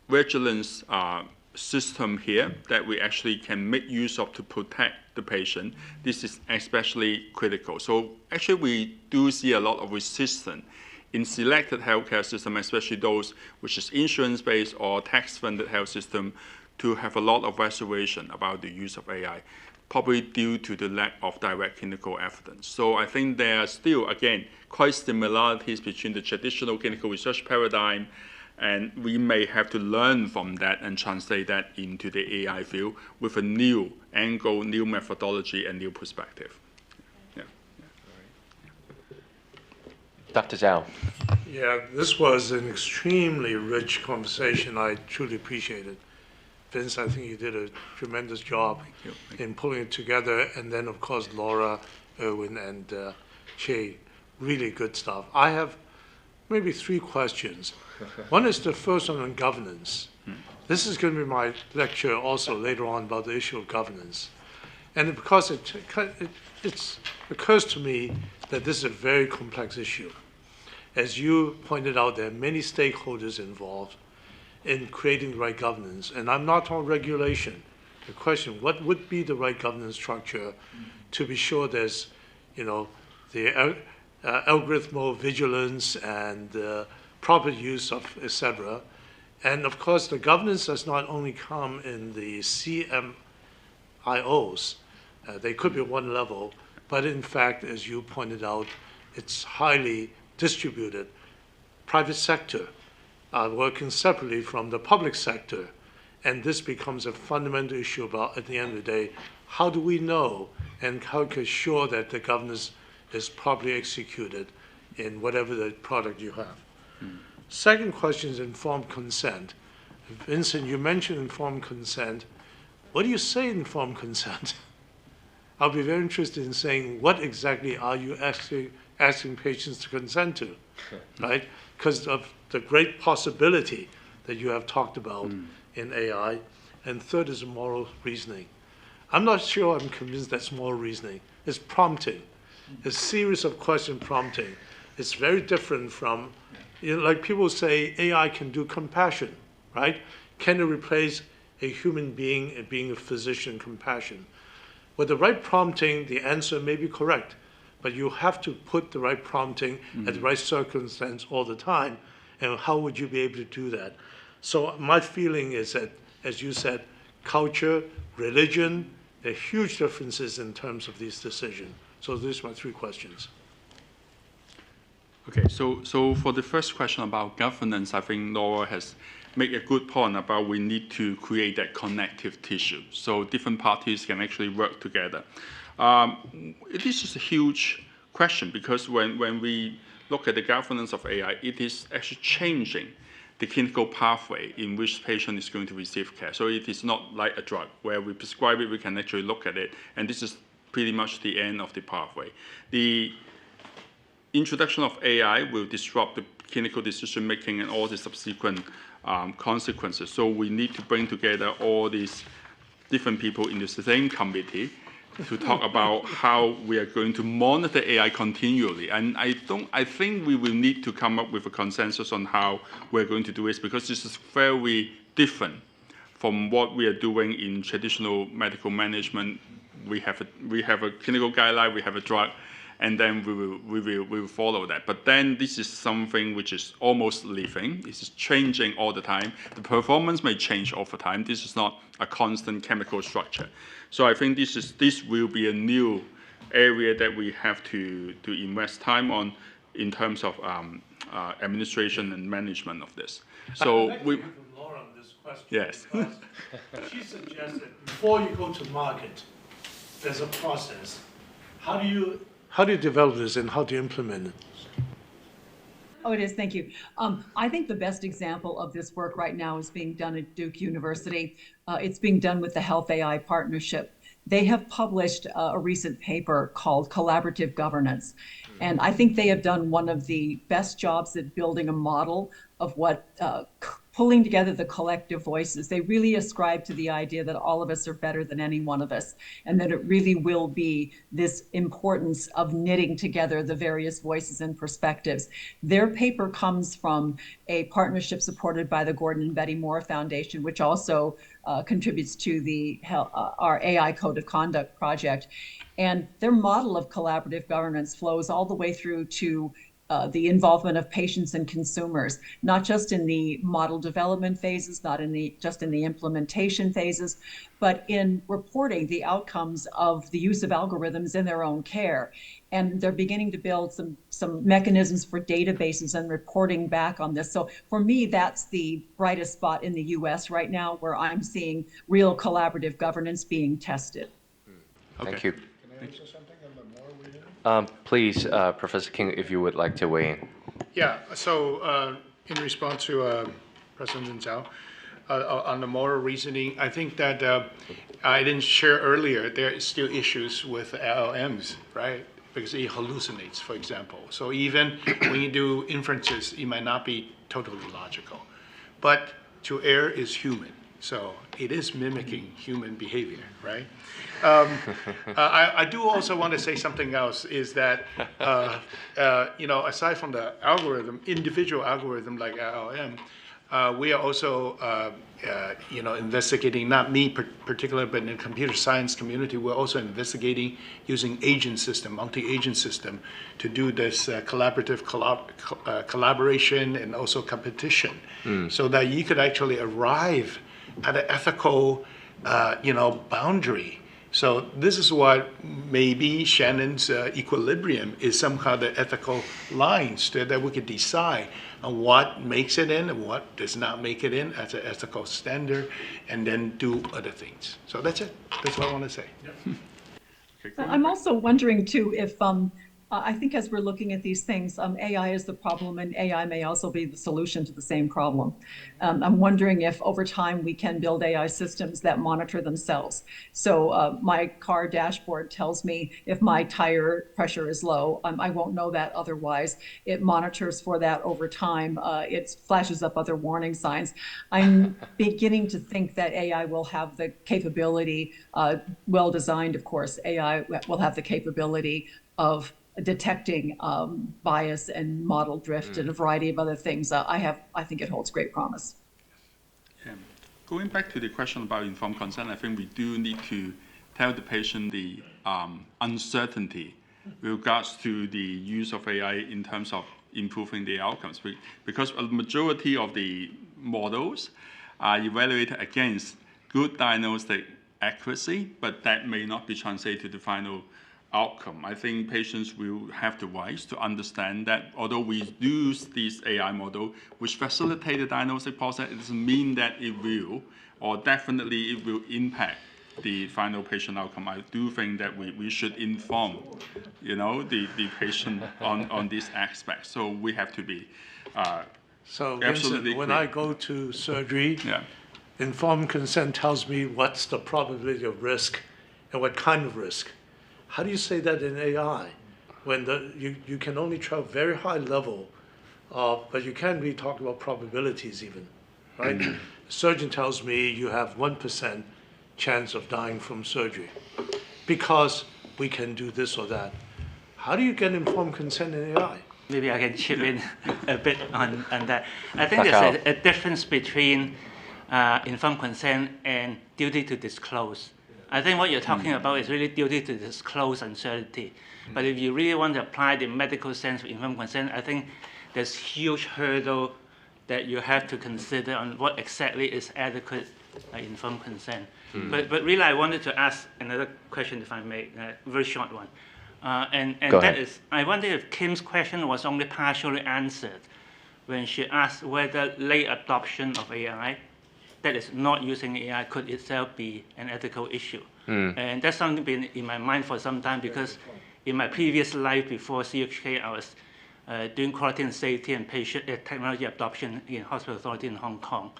vigilance system here that we actually can make use of to protect the patient. This is especially critical. So actually we do see a lot of resistance in selected healthcare system, especially those which is insurance-based or tax-funded health system, to have a lot of reservation about the use of AI, probably due to the lack of direct clinical evidence. So I think there are still, again, quite similarities between the traditional clinical research paradigm, and we may have to learn from that and translate that into the AI field with a new angle, new methodology, and new perspective. Yeah. Dr. Zhao. Yeah, this was an extremely rich conversation. I truly appreciate it. Vince, I think you did a tremendous job in pulling it together. And then, of course, Laura, Erwin, and Che, really good stuff. I have maybe 3 questions. One is the first one on governance. This is going to be my lecture also later on about the issue of governance. And because it occurs to me that this is a very complex issue. As you pointed out, there are many stakeholders involved in creating the right governance. And I'm not on regulation. The question, what would be the right governance structure to be sure there's, the algorithmal vigilance and proper use of, et cetera. And of course, the governance does not only come in the CMIOs. They could be one level, but in fact, as you pointed out, it's highly distributed. Private sector are working separately from the public sector. And this becomes a fundamental issue about, at the end of the day, how do we know and how can ensure that the governance is properly executed in whatever the product you have. Second question is informed consent. Vincent, you mentioned informed consent. What do you say informed consent? I'll be very interested in saying what exactly are you asking patients to consent to, right? Because of the great possibility that you have talked about in AI. And third is moral reasoning. I'm not sure I'm convinced that's moral reasoning. It's prompting. A series of question prompting. It's very different from, like people say, AI can do compassion, right? Can it replace a human being and being a physician compassion? With the right prompting, the answer may be correct, but you have to put the right prompting at the right circumstance all the time. And how would you be able to do that? So my feeling is that, as you said, culture, religion, there are huge differences in terms of these decisions. So these are my 3 questions. Okay, so for the first question about governance, I think Laura has made a good point about we need to create that connective tissue so different parties can actually work together. This is a huge question because when we look at the governance of AI, it is actually changing the clinical pathway in which patient is going to receive care. So it is not like a drug where we prescribe it, we can actually look at it, and this is pretty much the end of the pathway. The introduction of AI will disrupt the clinical decision making and all the subsequent consequences. So we need to bring together all these different people in the same committee to talk about how we are going to monitor AI continually. And I think we will need to come up with a consensus on how we're going to do this because this is very different from what we are doing in traditional medical management. We have a clinical guideline, we have a drug, and then we will follow that. But then this is something which is almost living. This is changing all the time. The performance may change over time. This is not a constant chemical structure. So I think this will be a new area that we have to invest time on in terms of administration and management of this. So I'd like to hear from Laura on this question. Yes. She suggested before you go to market, there's a process. How do you develop this and how do you implement it? Oh, it is. Thank you. I think the best example of this work right now is being done at Duke University. It's being done with the Health AI Partnership. They have published a recent paper called Collaborative Governance. And I think they have done one of the best jobs at building a model of what pulling together the collective voices. They really ascribe to the idea that all of us are better than any one of us, and that it really will be this importance of knitting together the various voices and perspectives. Their paper comes from a partnership supported by the Gordon and Betty Moore Foundation, which also contributes to the our AI Code of Conduct project. And their model of collaborative governance flows all the way through to the involvement of patients and consumers, not just in the model development phases, not just in the implementation phases, but in reporting the outcomes of the use of algorithms in their own care. And they're beginning to build some mechanisms for databases and reporting back on this. So for me, that's the brightest spot in the US right now, where I'm seeing real collaborative governance being tested. Thank you. Can I answer something on the Moore reading? Please, Professor King, if you would like to weigh in. Yeah, so in response to President Zhao, on the moral reasoning, I think that I didn't share earlier, there is still issues with LLMs, right? Because it hallucinates, for example. So even when you do inferences, it might not be totally logical. But to err is human. So it is mimicking human behavior, right? I do also want to say something else, is that, aside from the algorithm, individual algorithm like LLM, we are also, investigating, not me particularly, but in the computer science community, we're also investigating using agent system, multi-agent system, to do this collaborative collaboration and also competition, so that you could actually arrive at an ethical, boundary. So this is what maybe Shannon's equilibrium is, somehow the ethical lines that we could decide on what makes it in and what does not make it in as an ethical standard, and then do other things. So that's it. That's what I want to say. I'm also wondering too if I think as we're looking at these things, AI is the problem and AI may also be the solution to the same problem. I'm wondering if over time we can build AI systems that monitor themselves. So my car dashboard tells me if my tire pressure is low. I won't know that otherwise. It monitors for that over time. It flashes up other warning signs. I'm beginning to think that AI will have the capability, well designed, of course, AI will have the capability of detecting bias and model drift and a variety of other things. I think it holds great promise. Going back to the question about informed consent, I think we do need to tell the patient the uncertainty with regards to the use of AI in terms of improving the outcomes, because a majority of the models are evaluated against good diagnostic accuracy, but that may not be translated to the final outcome. I think patients will have the rights to understand that although we use this AI model, which facilitate the diagnostic process, it doesn't mean that it will, or definitely it will impact the final patient outcome. I do think that we should inform, the patient on this aspect. So we have to be So absolutely Vincent, when clear. I go to surgery, Yeah. informed consent tells me what's the probability of risk and what kind of risk. How do you say that in AI when you can only travel very high level, but you can't really talk about probabilities even, right? Surgeon tells me you have 1% chance of dying from surgery because we can do this or that. How do you get informed consent in AI? Maybe I can chip in a bit on that. I think there's a difference between informed consent and duty to disclose. I think what you're talking about is really duty to disclose uncertainty. But if you really want to apply the medical sense of informed consent, I think there's huge hurdle that you have to consider on what exactly is adequate informed consent. But really, I wanted to ask another question, if I may, a very short one. And that is, I wonder if Kim's question was only partially answered when she asked whether late adoption of AI, that is not using AI, could itself be an ethical issue. And that's something been in my mind for some time, because in my previous life before CUHK, I was doing quality and safety and patient technology adoption in Hospital Authority in Hong Kong.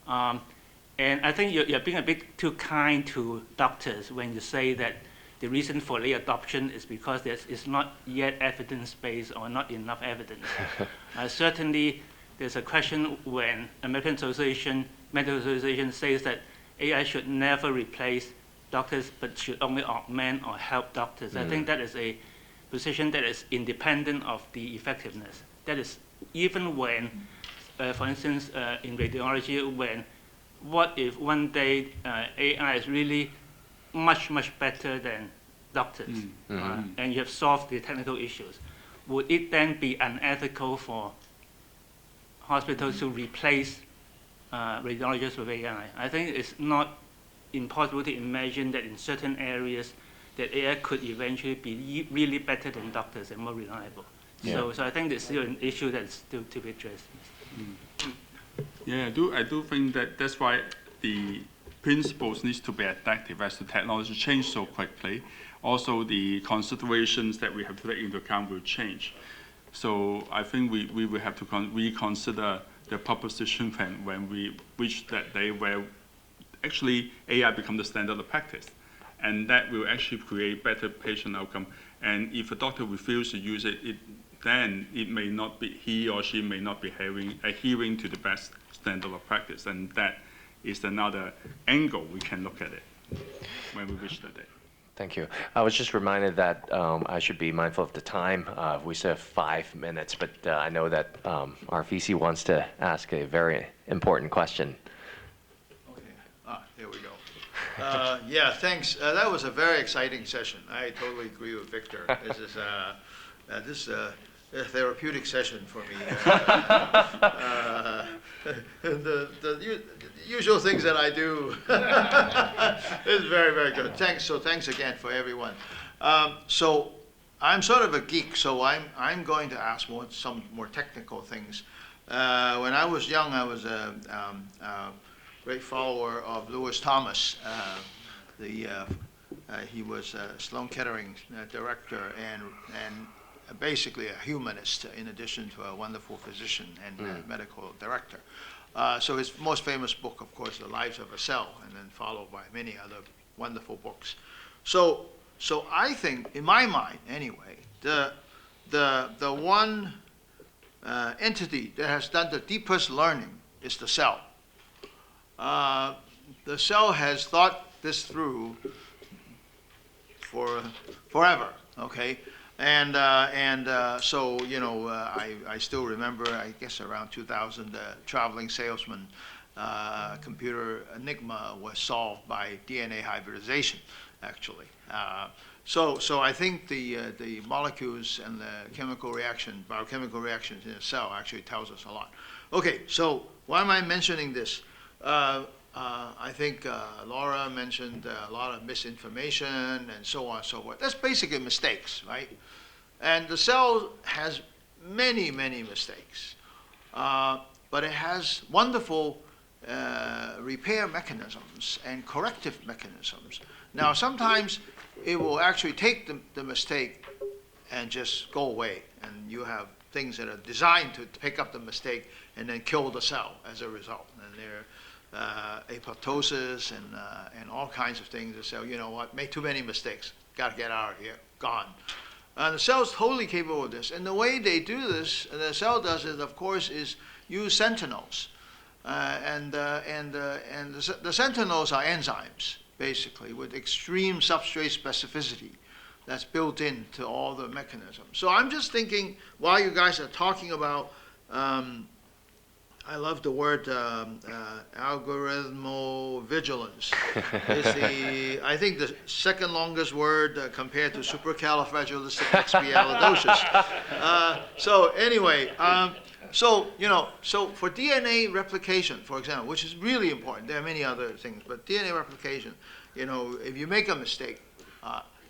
And I think you're being a bit too kind to doctors when you say that the reason for late adoption is because it's not yet evidence-based or not enough evidence. Certainly, there's a question when American Medical Association says that AI should never replace doctors, but should only augment or help doctors. I think that is a position that is independent of the effectiveness. That is, even when, for instance, in radiology, what if one day AI is really much, much better than doctors, and you have solved the technical issues? Would it then be unethical for hospitals to replace radiologists with AI? I think it's not impossible to imagine that in certain areas that AI could eventually be really better than doctors and more reliable. Yeah. So I think there's still an issue that's still to be addressed. Yeah, I do think that that's why the principles needs to be adaptive as the technology changes so quickly. Also, the considerations that we have to take into account will change. So I think we will have to reconsider the proposition when we reach that day where actually AI becomes the standard of practice. And that will actually create better patient outcome. And if a doctor refuses to use it, then it may not be, he or she may not be adhering to the best standard of practice. And that is another angle we can look at it when we reach that day. Thank you. I was just reminded that I should be mindful of the time. We still have 5 minutes, but I know that our VC wants to ask a very important question. Okay. Here we go. Yeah, thanks. That was a very exciting session. I totally agree with Victor. This is a therapeutic session for me. The usual things that I do is very, very good. Thanks. So thanks again for everyone. So I'm sort of a geek, so I'm going to ask some more technical things. When I was young, I was a great follower of Lewis Thomas. He was Sloan Kettering director and basically a humanist in addition to a wonderful physician and medical director. So his most famous book, of course, The Lives of a Cell, and then followed by many other wonderful books. So I think, in my mind anyway, the one entity that has done the deepest learning is the cell. The cell has thought this through for forever, okay? And so, you know, I still remember, I guess around 2000, the traveling salesman computer enigma was solved by DNA hybridization, actually. So I think the molecules and the chemical reaction, biochemical reactions in a cell actually tells us a lot. Okay, so why am I mentioning this? I think Laura mentioned a lot of misinformation and so on and so forth. That's basically mistakes, right? And the cell has many, many mistakes, but it has wonderful repair mechanisms and corrective mechanisms. Now, sometimes it will actually take the mistake and just go away, and you have things that are designed to pick up the mistake and then kill the cell as a result. And they're apoptosis and all kinds of things that say, you know what, made too many mistakes, got to get out of here, gone. The cell's totally capable of this. And the way they do this, the cell does it, of course, is use sentinels. The sentinels are enzymes, basically, with extreme substrate specificity that's built into all the mechanisms. So I'm just thinking, while you guys are talking about I love the word algorithmal vigilance. It's I think the second longest word compared to supercalifragilisticexpialidocious. So anyway, so for DNA replication, for example, which is really important, there are many other things, but DNA replication, if you make a mistake,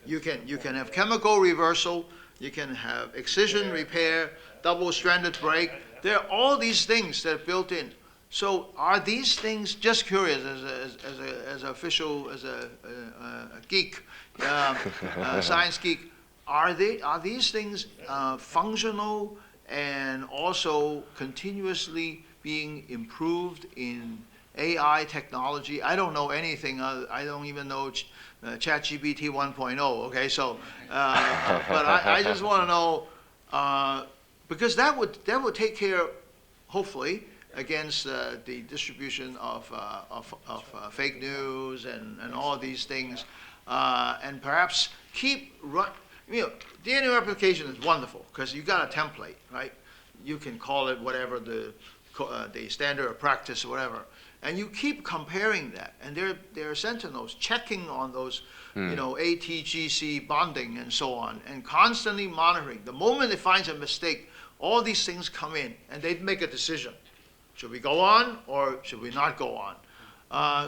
you can have chemical reversal, you can have excision repair, double-stranded break. There are all these things that are built in. So are these things, just curious, as a geek, science geek, are these things functional and also continuously being improved in AI technology? I don't know anything. I don't even know ChatGPT 1.0. Okay, so but I just want to know because that would take care, hopefully, against the distribution of fake news and all of these things, and perhaps keep DNA replication is wonderful because you got a template, right? You can call it whatever the standard of practice or whatever, and you keep comparing that, and there are sentinels checking on those, ATGC bonding and so on, and constantly monitoring. The moment it finds a mistake, all these things come in, and they make a decision. Should we go on or should we not go on?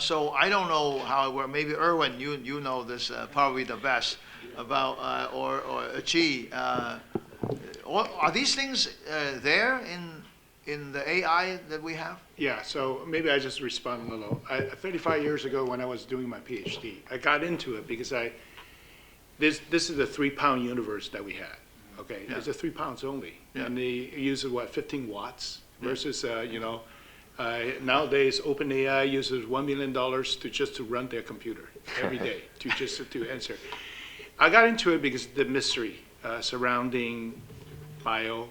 So I don't know how it works. Maybe Erwin, you know this probably the best about, or Chi. Are these things there in the AI that we have? Yeah, so maybe I just respond a little. 35 years ago when I was doing my PhD, I got into it because this is a 3-pound universe that we had. Okay, it's a 3 pounds only, and they use 15 watts versus nowadays OpenAI uses $1 million to run their computer every day to answer. I got into it because the mystery surrounding bio,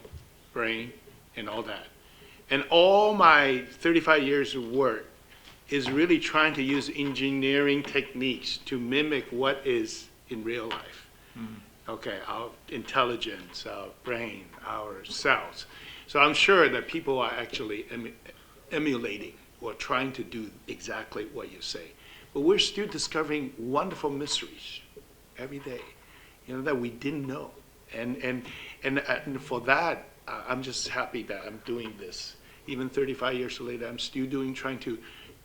brain, and all that. And all my 35 years of work is really trying to use engineering techniques to mimic what is in real life. Okay, our intelligence, our brain, our cells. So I'm sure that people are actually emulating or trying to do exactly what you say. But we're still discovering wonderful mysteries every day, that we didn't know. And for that, I'm just happy that I'm doing this. Even 35 years later, I'm still trying to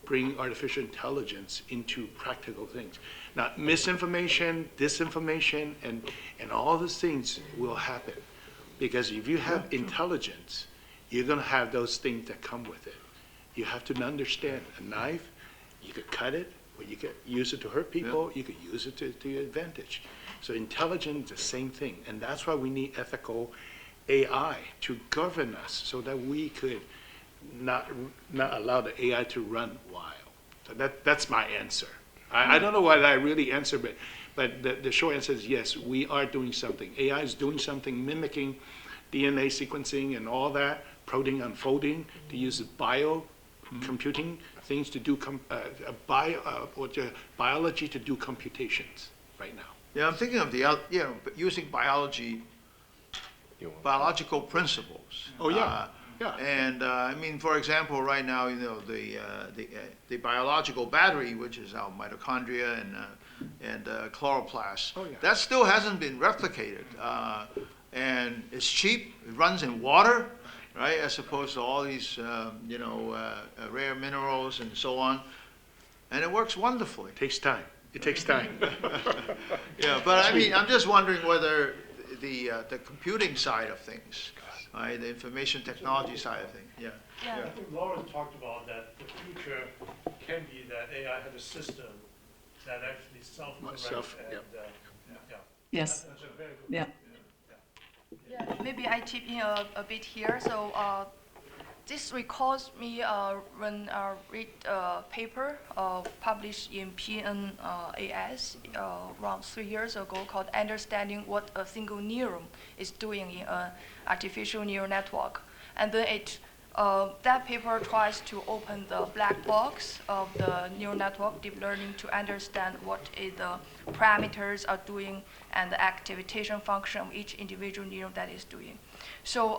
bring artificial intelligence into practical things. Now, misinformation, disinformation, and all these things will happen. Because if you have intelligence, you're going to have those things that come with it. You have to understand a knife, you could cut it, or you could use it to hurt people, you could use it to your advantage. So intelligence is the same thing. And that's why we need ethical AI to govern us so that we could not allow the AI to run wild. So that's my answer. I don't know whether I really answer, but the short answer is yes, we are doing something. AI is doing something, mimicking DNA sequencing and all that, protein unfolding, to use bio computing things to do biology to do computations right now. Yeah, I'm thinking of using biological principles. Oh yeah. Yeah. And I mean, for example, right now, the biological battery, which is our mitochondria and chloroplast, that still hasn't been replicated. And it's cheap. It runs in water, right? As opposed to all these, rare minerals and so on. And it works wonderfully. It takes time. It takes time. Yeah, but I mean, I'm just wondering whether the computing side of things, right, the information technology side of things, I think Lauren talked about that the future can be that AI had a system that actually self-corrects. Yes. That's a very good Yeah. Yeah, maybe I chip in a bit here. So this recalls me when I read a paper published in PNAS around 3 years ago called Understanding What a Single Neuron is Doing in an Artificial Neural Network. And then that paper tries to open the black box of the neural network, deep learning, to understand what the parameters are doing and the activation function of each individual neuron that is doing. So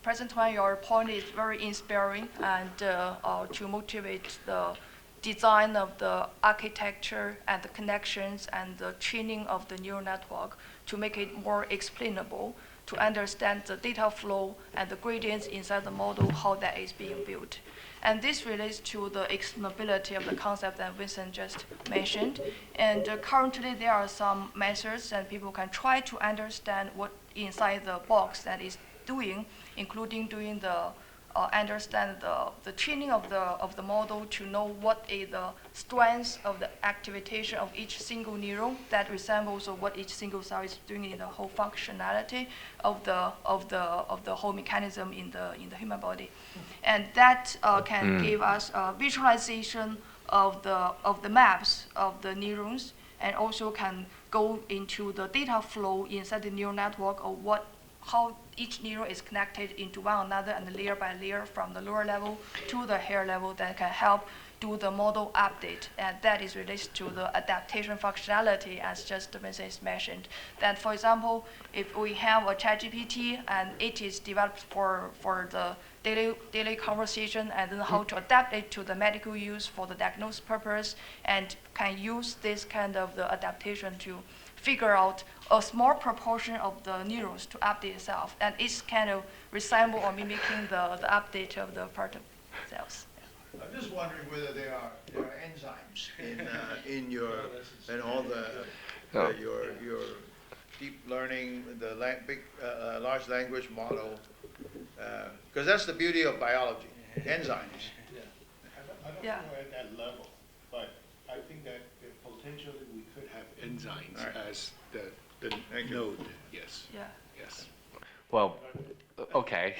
President Huang, your point is very inspiring, and to motivate the design of the architecture and the connections and the training of the neural network to make it more explainable, to understand the data flow and the gradients inside the model, how that is being built. And this relates to the explainability of the concept that Vincent just mentioned. And currently there are some methods and people can try to understand what inside the box that is doing, including doing the understand the training of the model to know what is the strength of the activation of each single neuron that resembles what each single cell is doing in the whole functionality of the whole mechanism in the human body, and that can give us a visualization of the maps of the neurons, and also can go into the data flow inside the neural network of how each neuron is connected into one another and layer by layer from the lower level to the higher level that can help do the model update. And that is related to the adaptation functionality, as just Mrs. mentioned. That, for example, if we have a ChatGPT and it is developed for the daily conversation, and then how to adapt it to the medical use for the diagnosis purpose, and can use this kind of the adaptation to figure out a small proportion of the neurons to update itself, and it's kind of resemble or mimicking the update of the part of cells. I'm just wondering whether there are enzymes in your and all the your deep learning, the large language model, because that's the beauty of biology, enzymes. I don't know at that level, but I think that potentially we could have enzymes as the node. Yes. Yeah. Yes. Well, okay.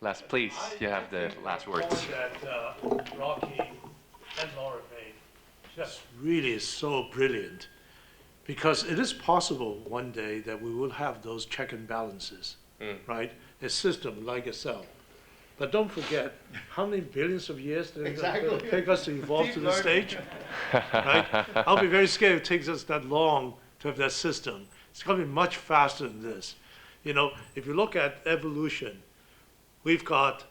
Last, please, you have the last words. That Rocky and Laura made just really is so brilliant, because it is possible one day that we will have those check and balances, right? A system like a cell. But don't forget, how many billions of years did it take us to evolve to this stage? Right? I'll be very scared if it takes us that long to have that system. It's going to be much faster than this. You know, if you look at evolution, we've got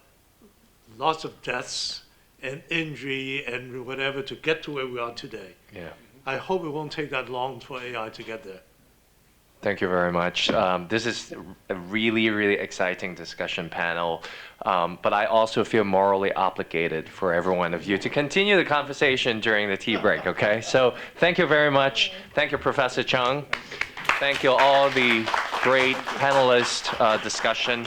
lots of deaths and injury and whatever to get to where we are today. Yeah. I hope it won't take that long for AI to get there. Thank you very much. This is a really, really exciting discussion panel, but I also feel morally obligated for every one of you to continue the conversation during the tea break, okay? So thank you very much. Thank you, Professor Chung. Thank you all the great panelist discussion.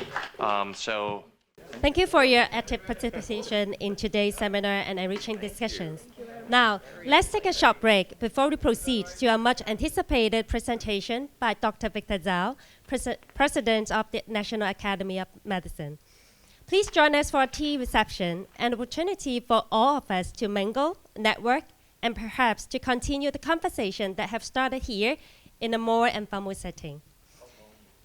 Thank you for your active participation in today's seminar and enriching discussions. Now, let's take a short break before we proceed to a much anticipated presentation by Dr. Victor Zhao, President of the National Academy of Medicine. Please join us for a tea reception, an opportunity for all of us to mingle, network, and perhaps to continue the conversation that have started here in a more informal setting.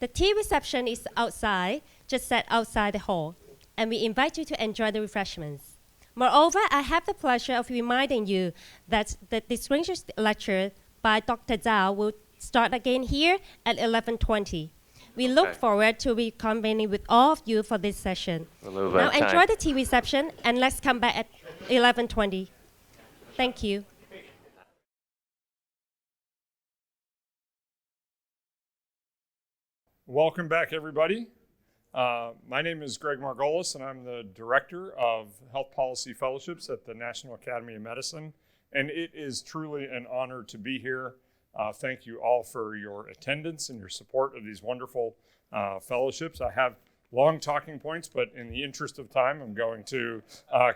The tea reception is outside, just set outside the hall, and we invite you to enjoy the refreshments. Moreover, I have the pleasure of reminding you that the distinguished lecture by Dr. Zhao will start again here at 11:20. We look forward to reconvening with all of you for this session. Now enjoy the tea reception, and let's come back at 11:20. Thank you. Welcome back, everybody. My name is Greg Margolis, and I'm the Director of Health Policy Fellowships at the National Academy of Medicine. And it is truly an honor to be here. Thank you all for your attendance and your support of these wonderful fellowships. I have long talking points, but in the interest of time, I'm going to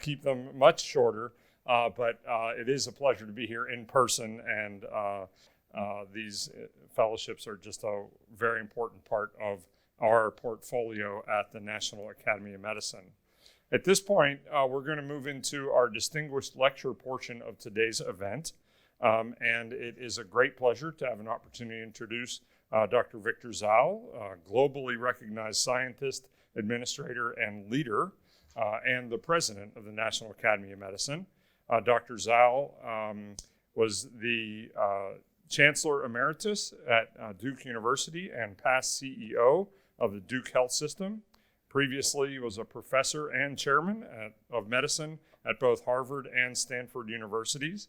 keep them much shorter. But it is a pleasure to be here in person, and these fellowships are just a very important part of our portfolio at the National Academy of Medicine. At this point, we're going to move into our distinguished lecture portion of today's event. And it is a great pleasure to have an opportunity to introduce Dr. Victor Zhao, a globally recognized scientist, administrator, and leader, and the president of the National Academy of Medicine. Dr. Zhao was the Chancellor Emeritus at Duke University and past CEO of the Duke Health System. Previously, he was a professor and chairman of medicine at both Harvard and Stanford universities.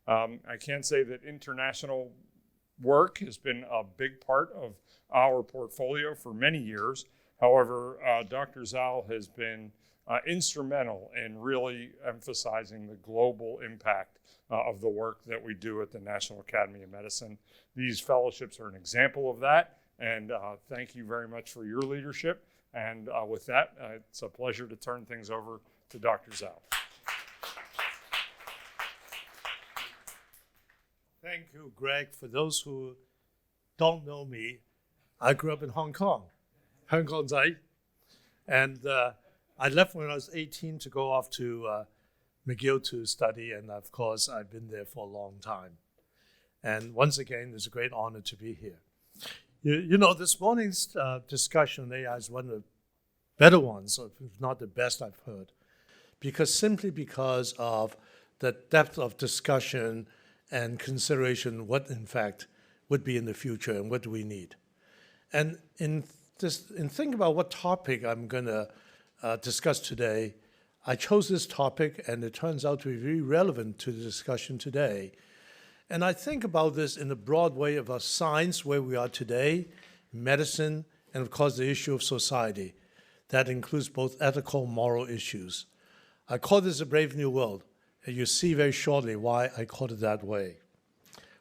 I can say that international work has been a big part of our portfolio for many years. However, Dr. Zhao has been instrumental in really emphasizing the global impact of the work that we do at the National Academy of Medicine. These fellowships are an example of that. And thank you very much for your leadership. And with that, it's a pleasure to turn things over to Dr. Zhao. Thank you, Greg. For those who don't know me, I grew up in Hong Kong, Hong Kong Zai. And I left when I was 18 to go off to McGill to study. And of course, I've been there for a long time. And once again, it's a great honor to be here. You know, this morning's discussion on AI is one of the better ones, if not the best I've heard, simply because of the depth of discussion and consideration what, in fact, would be in the future and what do we need. And in thinking about what topic I'm going to discuss today, I chose this topic, and it turns out to be very relevant to the discussion today. And I think about this in the broad way of our science, where we are today, medicine, and of course the issue of society. That includes both ethical and moral issues. I call this a brave new world, and you'll see very shortly why I call it that way.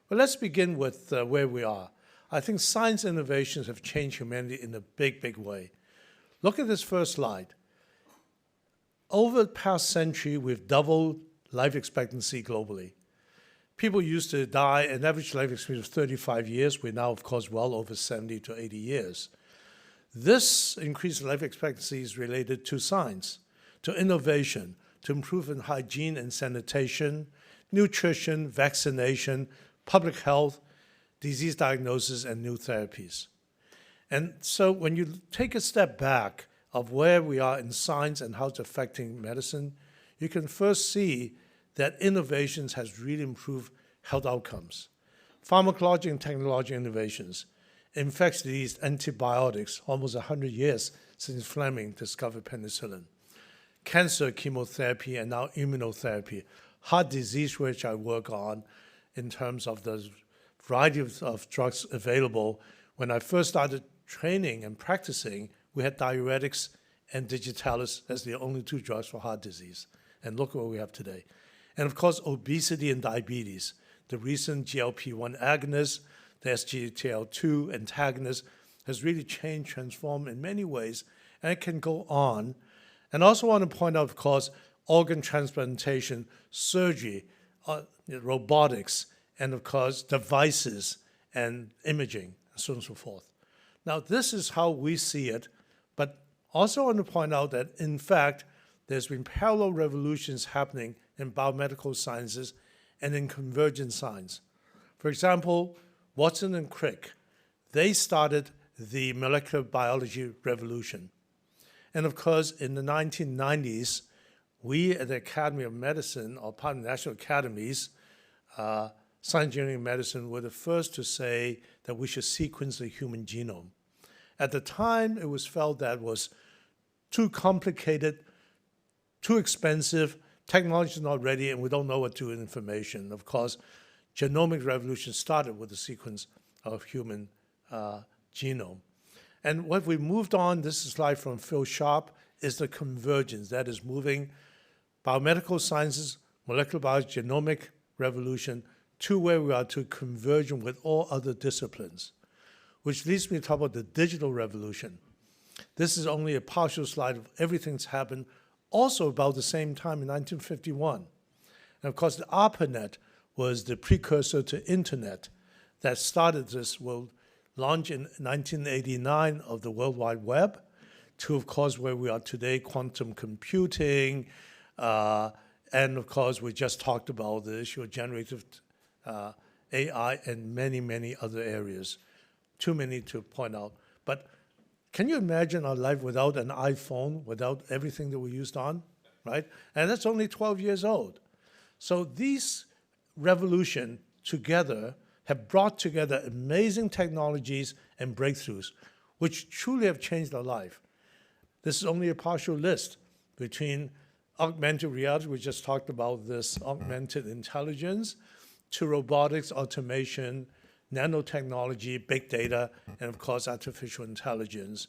Well, let's begin with where we are. I think science innovations have changed humanity in a big, big way. Look at this first slide. Over the past century, we've doubled life expectancy globally. People used to die, an average life expectancy was 35 years. We're now, of course, well over 70 to 80 years. This increased life expectancy is related to science, to innovation, to improvement in hygiene and sanitation, nutrition, vaccination, public health, disease diagnosis, and new therapies. And so when you take a step back of where we are in science and how it's affecting medicine, you can first see that innovations has really improved health outcomes. Pharmacologic and technological innovations, infectious disease, antibiotics, almost 100 years since Fleming discovered penicillin. Cancer, chemotherapy, and now immunotherapy. Heart disease, which I work on in terms of the variety of drugs available. When I first started training and practicing, we had diuretics and digitalis as the only two drugs for heart disease. And look what we have today. And of course, obesity and diabetes. The recent GLP-1 agonist, the SGLT2 antagonist, has really changed, transformed in many ways, and it can go on. And I also want to point out, of course, organ transplantation, surgery, robotics, and of course, devices and imaging, and so on and so forth. Now, this is how we see it, but also want to point out that, in fact, there's been parallel revolutions happening in biomedical sciences and in convergent science. For example, Watson and Crick, they started the molecular biology revolution. And of course, in the 1990s, we at the Academy of Medicine, or part of the National Academies, Science, Engineering, and Medicine were the first to say that we should sequence the human genome. At the time, it was felt that was too complicated, too expensive, technology is not ready, and we don't know what to do with information. Of course, genomic revolution started with the sequence of human genome. And what we moved on, this is a slide from Phil Sharp, is the convergence. That is moving biomedical sciences, molecular biology, genomic revolution, to where we are to convergence with all other disciplines, which leads me to talk about the digital revolution. This is only a partial slide of everything that's happened, also about the same time in 1951. And of course, the ARPANET was the precursor to internet that started this world launch in 1989 of the World Wide Web to, of course, where we are today, quantum computing, and of course, we just talked about the issue of generative AI and many, many other areas. Too many to point out. But can you imagine our life without an iPhone, without everything that we used on, right? And that's only 12 years old. So these revolutions together have brought together amazing technologies and breakthroughs, which truly have changed our life. This is only a partial list between augmented reality, we just talked about this augmented intelligence, to robotics, automation, nanotechnology, big data, and of course, artificial intelligence.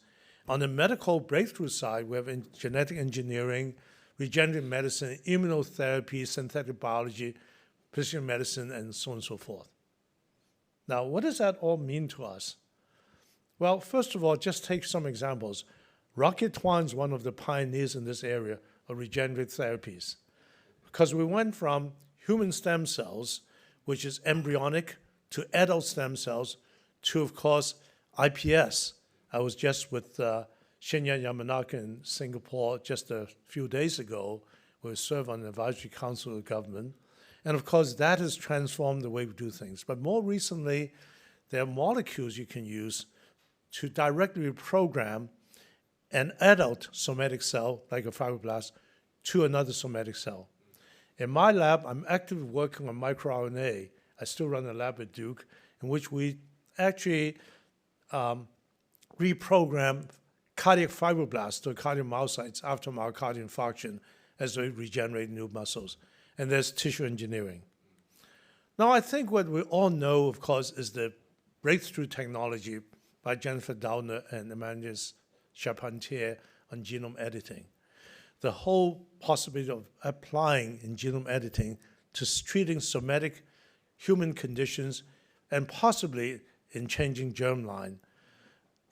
On the medical breakthrough side, we have genetic engineering, regenerative medicine, immunotherapy, synthetic biology, precision medicine, and so on and so forth. Now, what does that all mean to us? Well, first of all, just take some examples. Rocket Tuan is one of the pioneers in this area of regenerative therapies, because we went from human stem cells, which is embryonic, to adult stem cells, to, of course, iPS. I was just with Shinya Yamanaka in Singapore just a few days ago. We serve on the advisory council of the government. And of course, that has transformed the way we do things. But more recently, there are molecules you can use to directly reprogram an adult somatic cell, like a fibroblast, to another somatic cell. In my lab, I'm actively working on microRNA. I still run a lab at Duke, in which we actually reprogram cardiac fibroblasts to cardiomyocytes after myocardial infarction as they regenerate new muscles. And there's tissue engineering. Now, I think what we all know, of course, is the breakthrough technology by Jennifer Doudna and Emmanuel Charpentier on genome editing. The whole possibility of applying in genome editing to treating somatic human conditions and possibly in changing germline.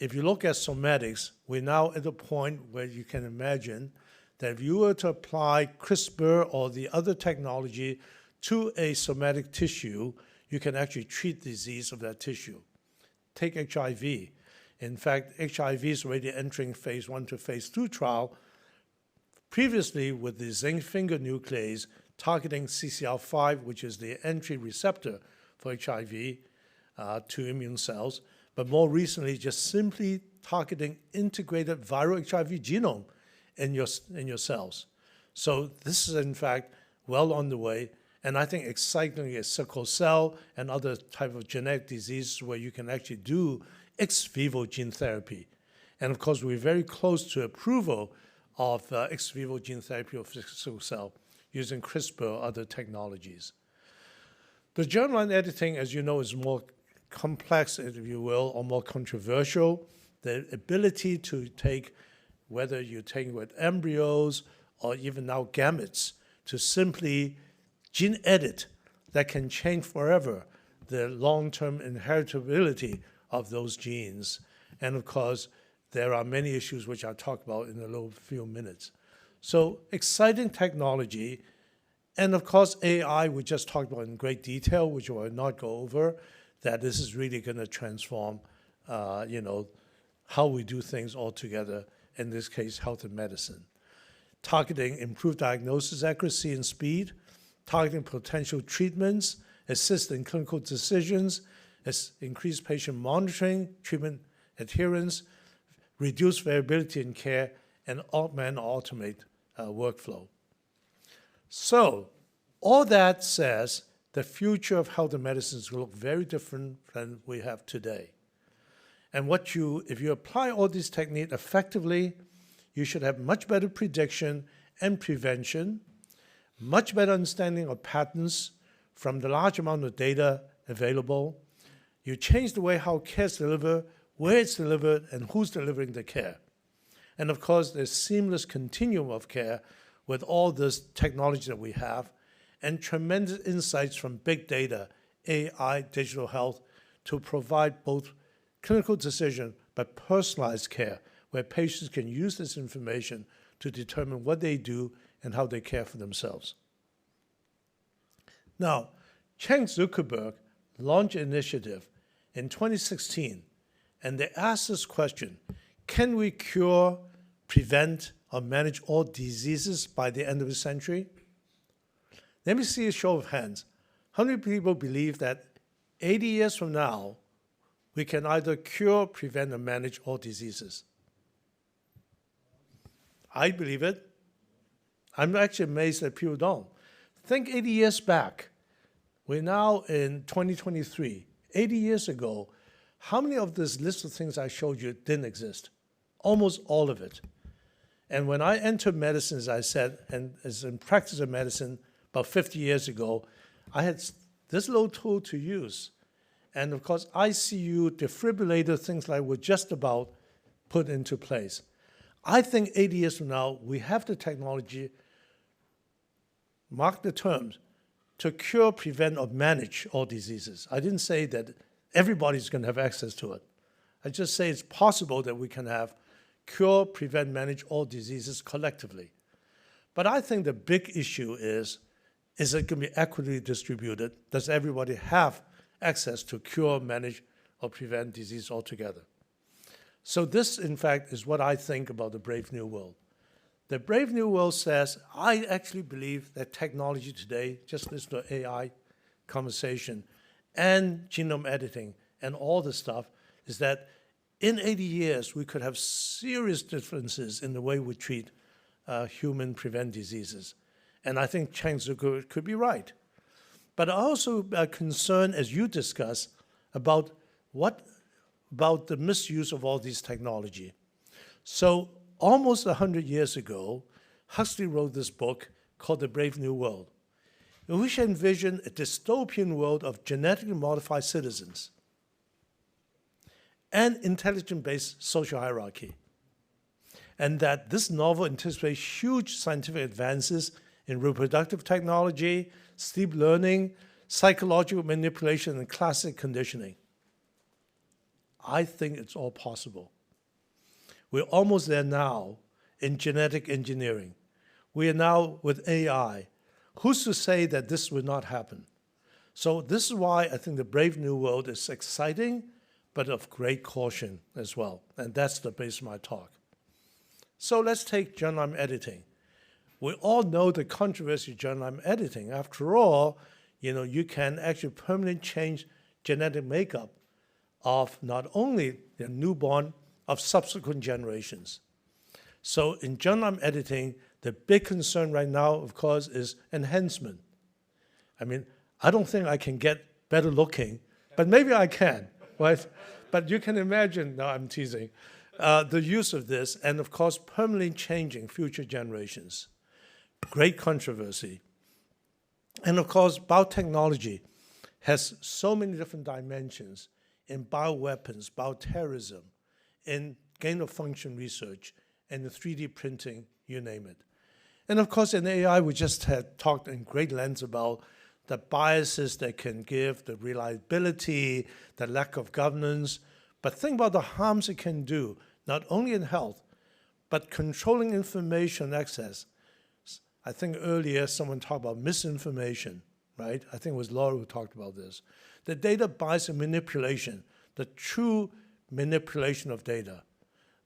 If you look at somatics, we're now at a point where you can imagine that if you were to apply CRISPR or the other technology to a somatic tissue, you can actually treat disease of that tissue. Take HIV. In fact, HIV is already entering phase 1 to phase 2 trial, previously with the zinc finger nuclease targeting CCR5, which is the entry receptor for HIV to immune cells, but more recently just simply targeting integrated viral HIV genome in your cells. So this is, in fact, well on the way. And I think excitingly is sickle cell and other type of genetic diseases where you can actually do ex vivo gene therapy. And of course, we're very close to approval of ex vivo gene therapy of sickle cell using CRISPR or other technologies. The germline editing, as you know, is more complex, if you will, or more controversial. The ability to take, whether you're taking with embryos or even now gametes, to simply gene edit that can change forever the long-term inheritability of those genes. And of course, there are many issues which I'll talk about in a little few minutes. So exciting technology. And of course, AI, we just talked about in great detail, which I will not go over, that this is really going to transform, how we do things altogether, in this case, health and medicine. Targeting improved diagnosis accuracy and speed, targeting potential treatments, assist in clinical decisions, increase patient monitoring, treatment adherence, reduce variability in care, and augment or automate workflow. So all that says the future of health and medicine will look very different than we have today. And if you apply all these techniques effectively, you should have much better prediction and prevention, much better understanding of patterns from the large amount of data available. You change the way how care is delivered, where it's delivered, and who's delivering the care. And of course, there's seamless continuum of care with all this technology that we have, and tremendous insights from big data, AI, digital health, to provide both clinical decision but personalized care, where patients can use this information to determine what they do and how they care for themselves. Now, Chang Zuckerberg launched an initiative in 2016, and they asked this question: can we cure, prevent, or manage all diseases by the end of the century? Let me see a show of hands. How many people believe that 80 years from now, we can either cure, prevent, or manage all diseases? I believe it. I'm actually amazed that people don't. Think 80 years back. We're now in 2023. 80 years ago, how many of this list of things I showed you didn't exist? Almost all of it. And when I entered medicine, as I said, and as in practice of medicine about 50 years ago, I had this little tool to use. And of course, ICU, defibrillator, things like were just about put into place. I think 80 years from now, we have the technology, mark the terms, to cure, prevent, or manage all diseases. I didn't say that everybody's going to have access to it. I just say it's possible that we can have cure, prevent, manage all diseases collectively. But I think the big issue is it going to be equitably distributed? Does everybody have access to cure, manage, or prevent disease altogether? So this, in fact, is what I think about the Brave New World. The Brave New World says, I actually believe that technology today, just listen to AI conversation and genome editing and all the stuff, is that in 80 years, we could have serious differences in the way we treat human prevent diseases. And I think Chang Tzu could be right. But I also concerned, as you discussed, about about the misuse of all these technology. So almost 100 years ago, Huxley wrote this book called The Brave New World. We should envision a dystopian world of genetically modified citizens and intelligence-based social hierarchy. And that this novel anticipates huge scientific advances in reproductive technology, sleep learning, psychological manipulation, and classic conditioning. I think it's all possible. We're almost there now in genetic engineering. We are now with AI. Who's to say that this will not happen? So this is why I think the Brave New World is exciting, but of great caution as well. And that's the base of my talk. So let's take genome editing. We all know the controversy of genome editing. After all, you can actually permanently change genetic makeup of not only the newborn, of subsequent generations. So in genome editing, the big concern right now, of course, is enhancement. I mean, I don't think I can get better looking, but maybe I can, right? But you can imagine, no, I'm teasing, the use of this, and of course, permanently changing future generations. Great controversy. And of course, biotechnology has so many different dimensions in bioweapons, bioterrorism, in gain-of-function research, and in 3D printing, you name it. And of course, in AI, we just had talked in great lengths about the biases they can give, the reliability, the lack of governance. But think about the harms it can do, not only in health, but controlling information access. I think earlier someone talked about misinformation, right? I think it was Laura who talked about this. The data bias and manipulation, the true manipulation of data,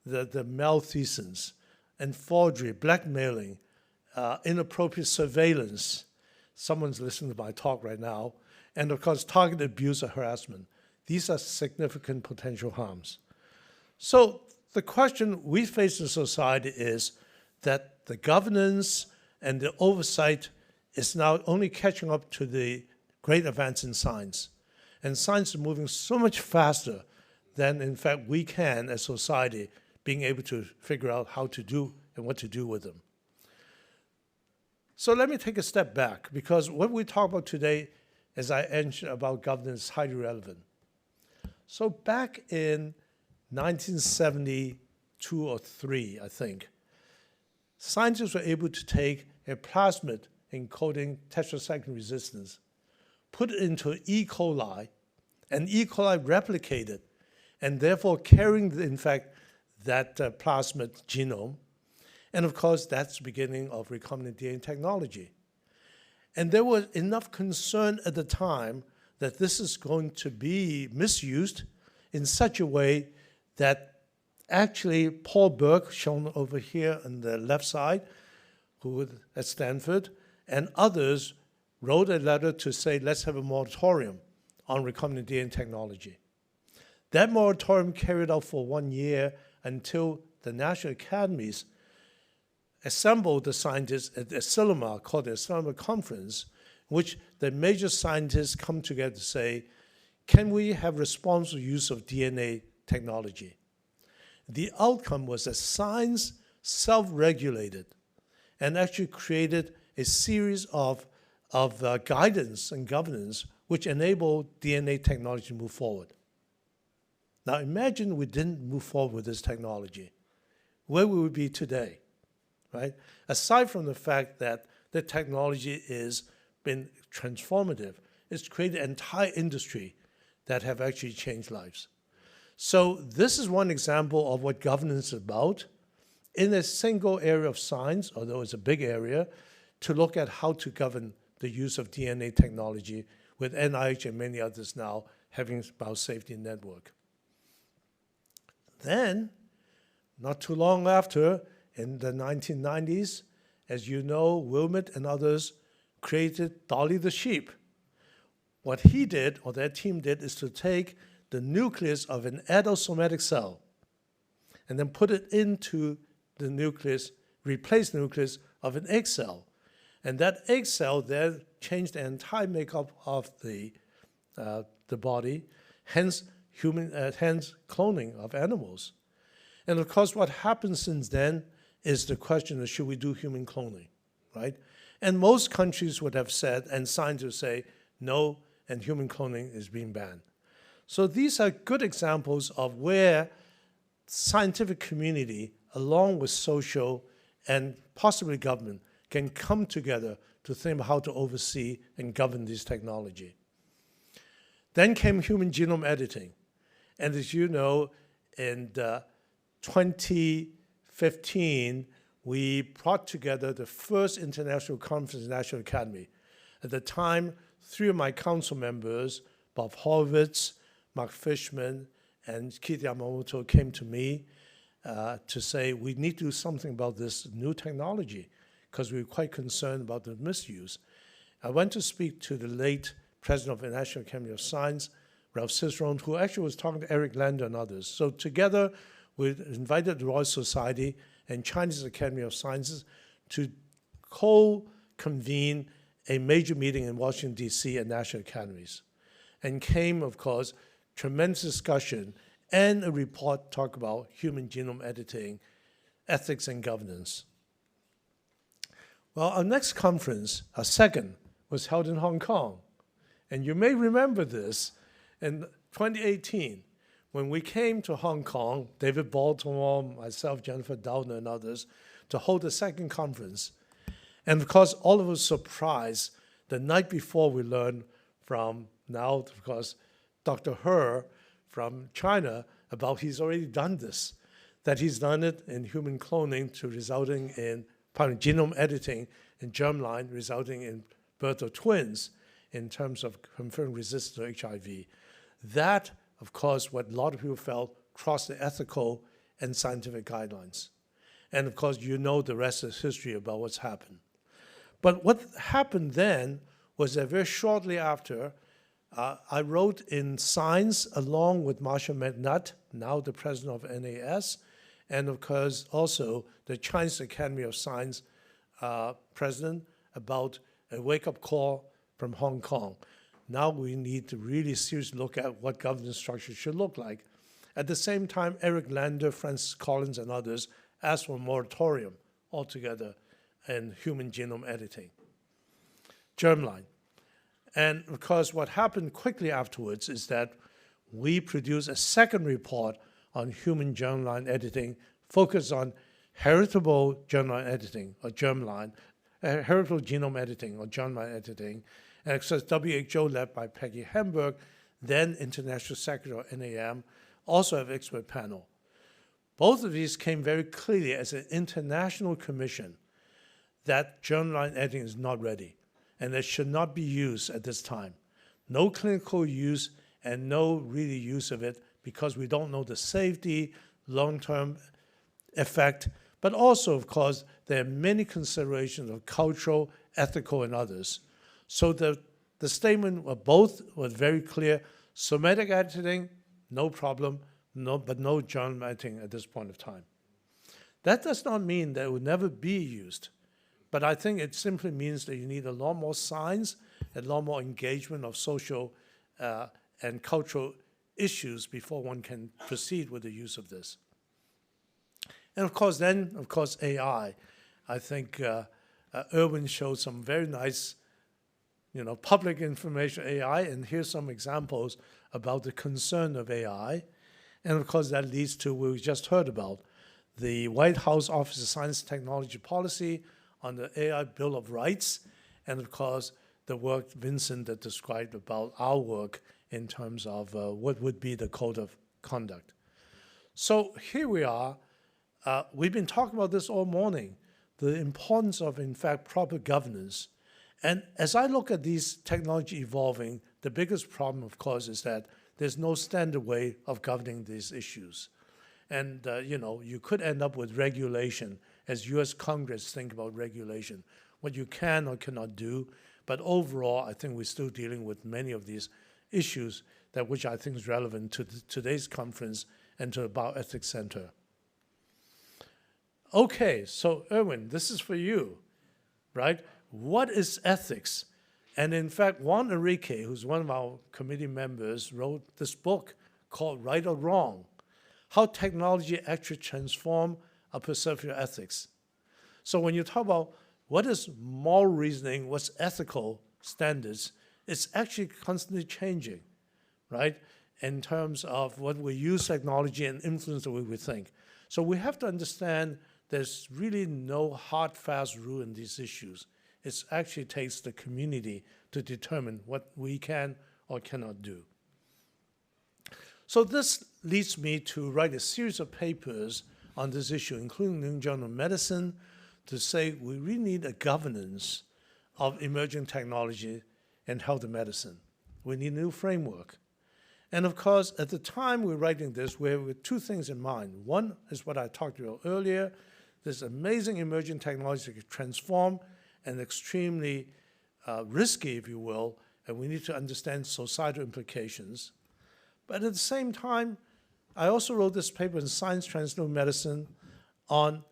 the malfeasance and forgery, blackmailing, inappropriate surveillance. Someone's listening to my talk right now. And of course, targeted abuse or harassment. These are significant potential harms. So the question we face in society is that the governance and the oversight is now only catching up to the great advance in science. And science is moving so much faster than, in fact, we can, as society, being able to figure out how to do and what to do with them. So let me take a step back, because what we talk about today, as I mentioned about governance, is highly relevant. So back in 1972 or 3, I think, scientists were able to take a plasmid encoding tetracycline resistance, put it into E. coli, and E. coli replicated, and therefore carrying, in fact, that plasmid genome. And of course, that's the beginning of recombinant DNA technology. And there was enough concern at the time that this is going to be misused in such a way that actually Paul Burke, shown over here on the left side, who was at Stanford, and others wrote a letter to say, let's have a moratorium on recombinant DNA technology. That moratorium carried out for 1 year until the National Academies assembled the scientists at Asilomar, called the Asilomar Conference, in which the major scientists come together to say, can we have responsible use of DNA technology? The outcome was that science self-regulated and actually created a series of guidance and governance which enabled DNA technology to move forward. Now imagine we didn't move forward with this technology. Where would we be today, right? Aside from the fact that the technology has been transformative, it's created an entire industry that have actually changed lives. So this is one example of what governance is about in a single area of science, although it's a big area, to look at how to govern the use of DNA technology with NIH and many others now having biosafety network. Then, not too long after, in the 1990s, as you know, Wilmot and others created Dolly the sheep. What he did, or their team did, is to take the nucleus of an adult somatic cell and then put it into the nucleus, replace the nucleus of an egg cell. And that egg cell then changed the entire makeup of the body, hence cloning of animals. And of course, what happened since then is the question of should we do human cloning, right? And most countries would have said, and scientists say, no, and human cloning is being banned. So these are good examples of where scientific community, along with social and possibly government, can come together to think about how to oversee and govern this technology. Then came human genome editing. And as you know, in 2015, we brought together the first international conference in the National Academy. At the time, 3 of my council members, Bob Horowitz, Mark Fishman, and Keith Yamamoto, came to me to say we need to do something about this new technology because we were quite concerned about the misuse. I went to speak to the late president of the National Academy of Science, Ralph Cicerone, who actually was talking to Eric Lander and others. So together, we invited the Royal Society and Chinese Academy of Sciences to co-convene a major meeting in Washington, D.C. at National Academies. And came, of course, tremendous discussion and a report talk about human genome editing, ethics and governance. Well, our next conference, our second, was held in Hong Kong. And you may remember this in 2018, when we came to Hong Kong, David Baltimore, myself, Jennifer Doudna, and others, to hold a second conference. And of course, all of us surprised the night before we learned from now, of course, Dr. He from China about he's already done this, that he's done it in human cloning to resulting in genome editing in germline, resulting in birth of twins in terms of conferring resistance to HIV. That, of course, what a lot of people felt crossed the ethical and scientific guidelines. And of course, you know the rest is history about what's happened. But what happened then was that very shortly after, I wrote in Science along with Marshall McNutt, now the president of NAS, and of course also the Chinese Academy of Science president about a wake-up call from Hong Kong. Now we need to really seriously look at what governance structure should look like. At the same time, Eric Lander, Francis Collins, and others asked for a moratorium altogether in human genome editing, germline. And of course, what happened quickly afterwards is that we produced a second report on human germline editing, focused on heritable germline editing, or germline, heritable genome editing, or germline editing, and of course, WHO, led by Peggy Hamburg, then International Secretary of NAM, also have expert panel. Both of these came very clearly as an international commission that germline editing is not ready, and it should not be used at this time. No clinical use and no really use of it because we don't know the safety, long-term effect, but also, of course, there are many considerations of cultural, ethical, and others. So the statement of both was very clear. Somatic editing, no problem, but no germline editing at this point of time. That does not mean that it would never be used. But I think it simply means that you need a lot more science, a lot more engagement of social and cultural issues before one can proceed with the use of this. And of course, then, of course, AI. I think Erwin showed some very nice, public information AI, and here's some examples about the concern of AI. And of course, that leads to what we just heard about, the White House Office of Science and Technology Policy on the AI Bill of Rights, and of course, the work Vincent that described about our work in terms of what would be the code of conduct. So here we are. We've been talking about this all morning, the importance of, in fact, proper governance. And as I look at these technology evolving, the biggest problem, of course, is that there's no standard way of governing these issues. And, you could end up with regulation as U.S. Congress think about regulation, what you can or cannot do. But overall, I think we're still dealing with many of these issues which I think is relevant to today's conference and to the Bioethics Center. Okay, so Erwin, this is for you, right? What is ethics? And in fact, Juan Enrique, who's one of our committee members, wrote this book called Right or Wrong, How Technology Actually Transforms Our Perception of Ethics. So when you talk about what is moral reasoning, what's ethical standards, it's actually constantly changing, right? In terms of what we use technology and influence the way we think. So we have to understand there's really no hard, fast rule in these issues. It actually takes the community to determine what we can or cannot do. So this leads me to write a series of papers on this issue, including the New England Journal of Medicine, to say we really need a governance of emerging technology in health and medicine. We need a new framework. And of course, at the time we're writing this, we have two things in mind. One is what I talked about earlier, this amazing emerging technology that can transform and extremely risky, if you will, and we need to understand societal implications. But at the same time, I also wrote this paper in Science Translational Medicine on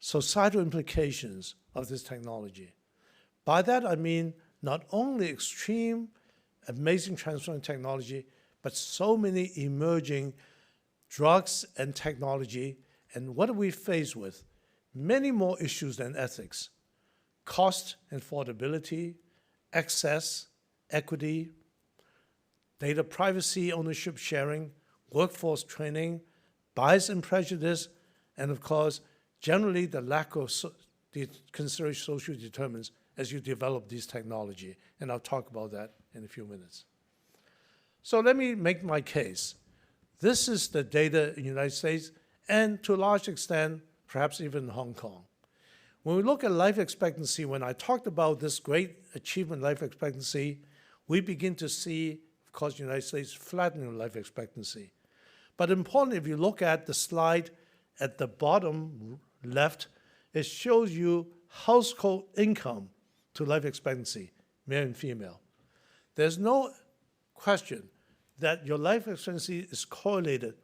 societal implications of this technology. By that, I mean not only extreme, amazing transforming technology, but so many emerging drugs and technology. And what are we faced with? Many more issues than ethics. Cost and affordability, access, equity, data privacy, ownership sharing, workforce training, bias and prejudice, and of course, generally the lack of consideration social determinants as you develop these technology. And I'll talk about that in a few minutes. So let me make my case. This is the data in the United States, and to a large extent, perhaps even in Hong Kong. When we look at life expectancy, when I talked about this great achievement life expectancy, we begin to see, of course, the United States flattening life expectancy. But importantly, if you look at the slide at the bottom left, it shows you household income to life expectancy, male and female. There's no question that your life expectancy is correlated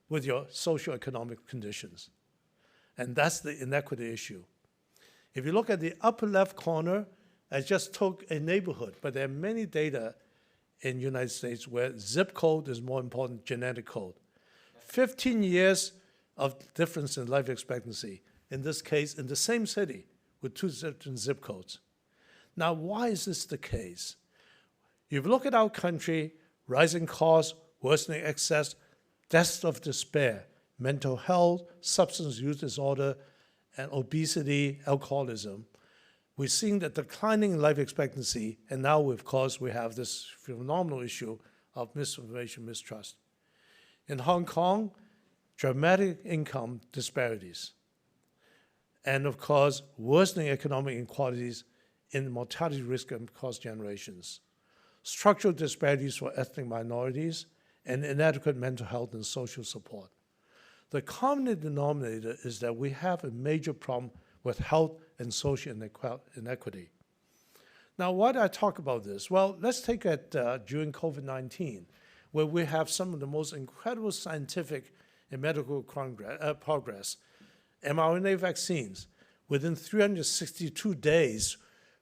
with your socioeconomic conditions. And that's the inequity issue. If you look at the upper left corner, I just took a neighborhood, but there are many data in the United States where zip code is more important than genetic code. 15 years of difference in life expectancy, in this case, in the same city with two different zip codes. Now, why is this the case? If you look at our country, rising costs, worsening access, deaths of despair, mental health, substance use disorder, and obesity, alcoholism, we're seeing that declining life expectancy, and now, of course, we have this phenomenal issue of misinformation, mistrust. In Hong Kong, dramatic income disparities, and of course, worsening economic inequalities in mortality risk across generations, structural disparities for ethnic minorities, and inadequate mental health and social support. The common denominator is that we have a major problem with health and social inequity. Now, why do I talk about this? Well, let's take it during COVID-19, where we have some of the most incredible scientific and medical progress. mRNA vaccines, within 362 days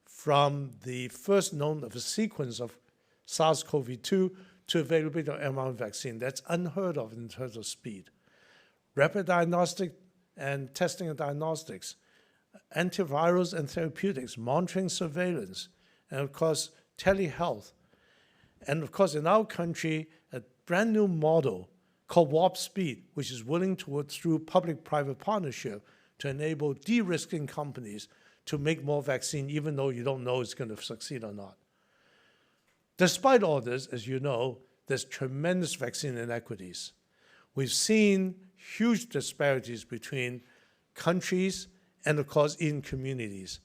from the first known of a sequence of SARS-CoV-2 to availability of mRNA vaccine. That's unheard of in terms of speed. Rapid diagnostic and testing and diagnostics, antivirals and therapeutics, monitoring, surveillance, and of course, telehealth. And of course, in our country, a brand new model called Warp Speed, which is willing to work through public-private partnership to enable de-risking companies to make more vaccine, even though you don't know it's going to succeed or not. Despite all this, as you know, there's tremendous vaccine inequities. We've seen huge disparities between countries and, of course, in communities.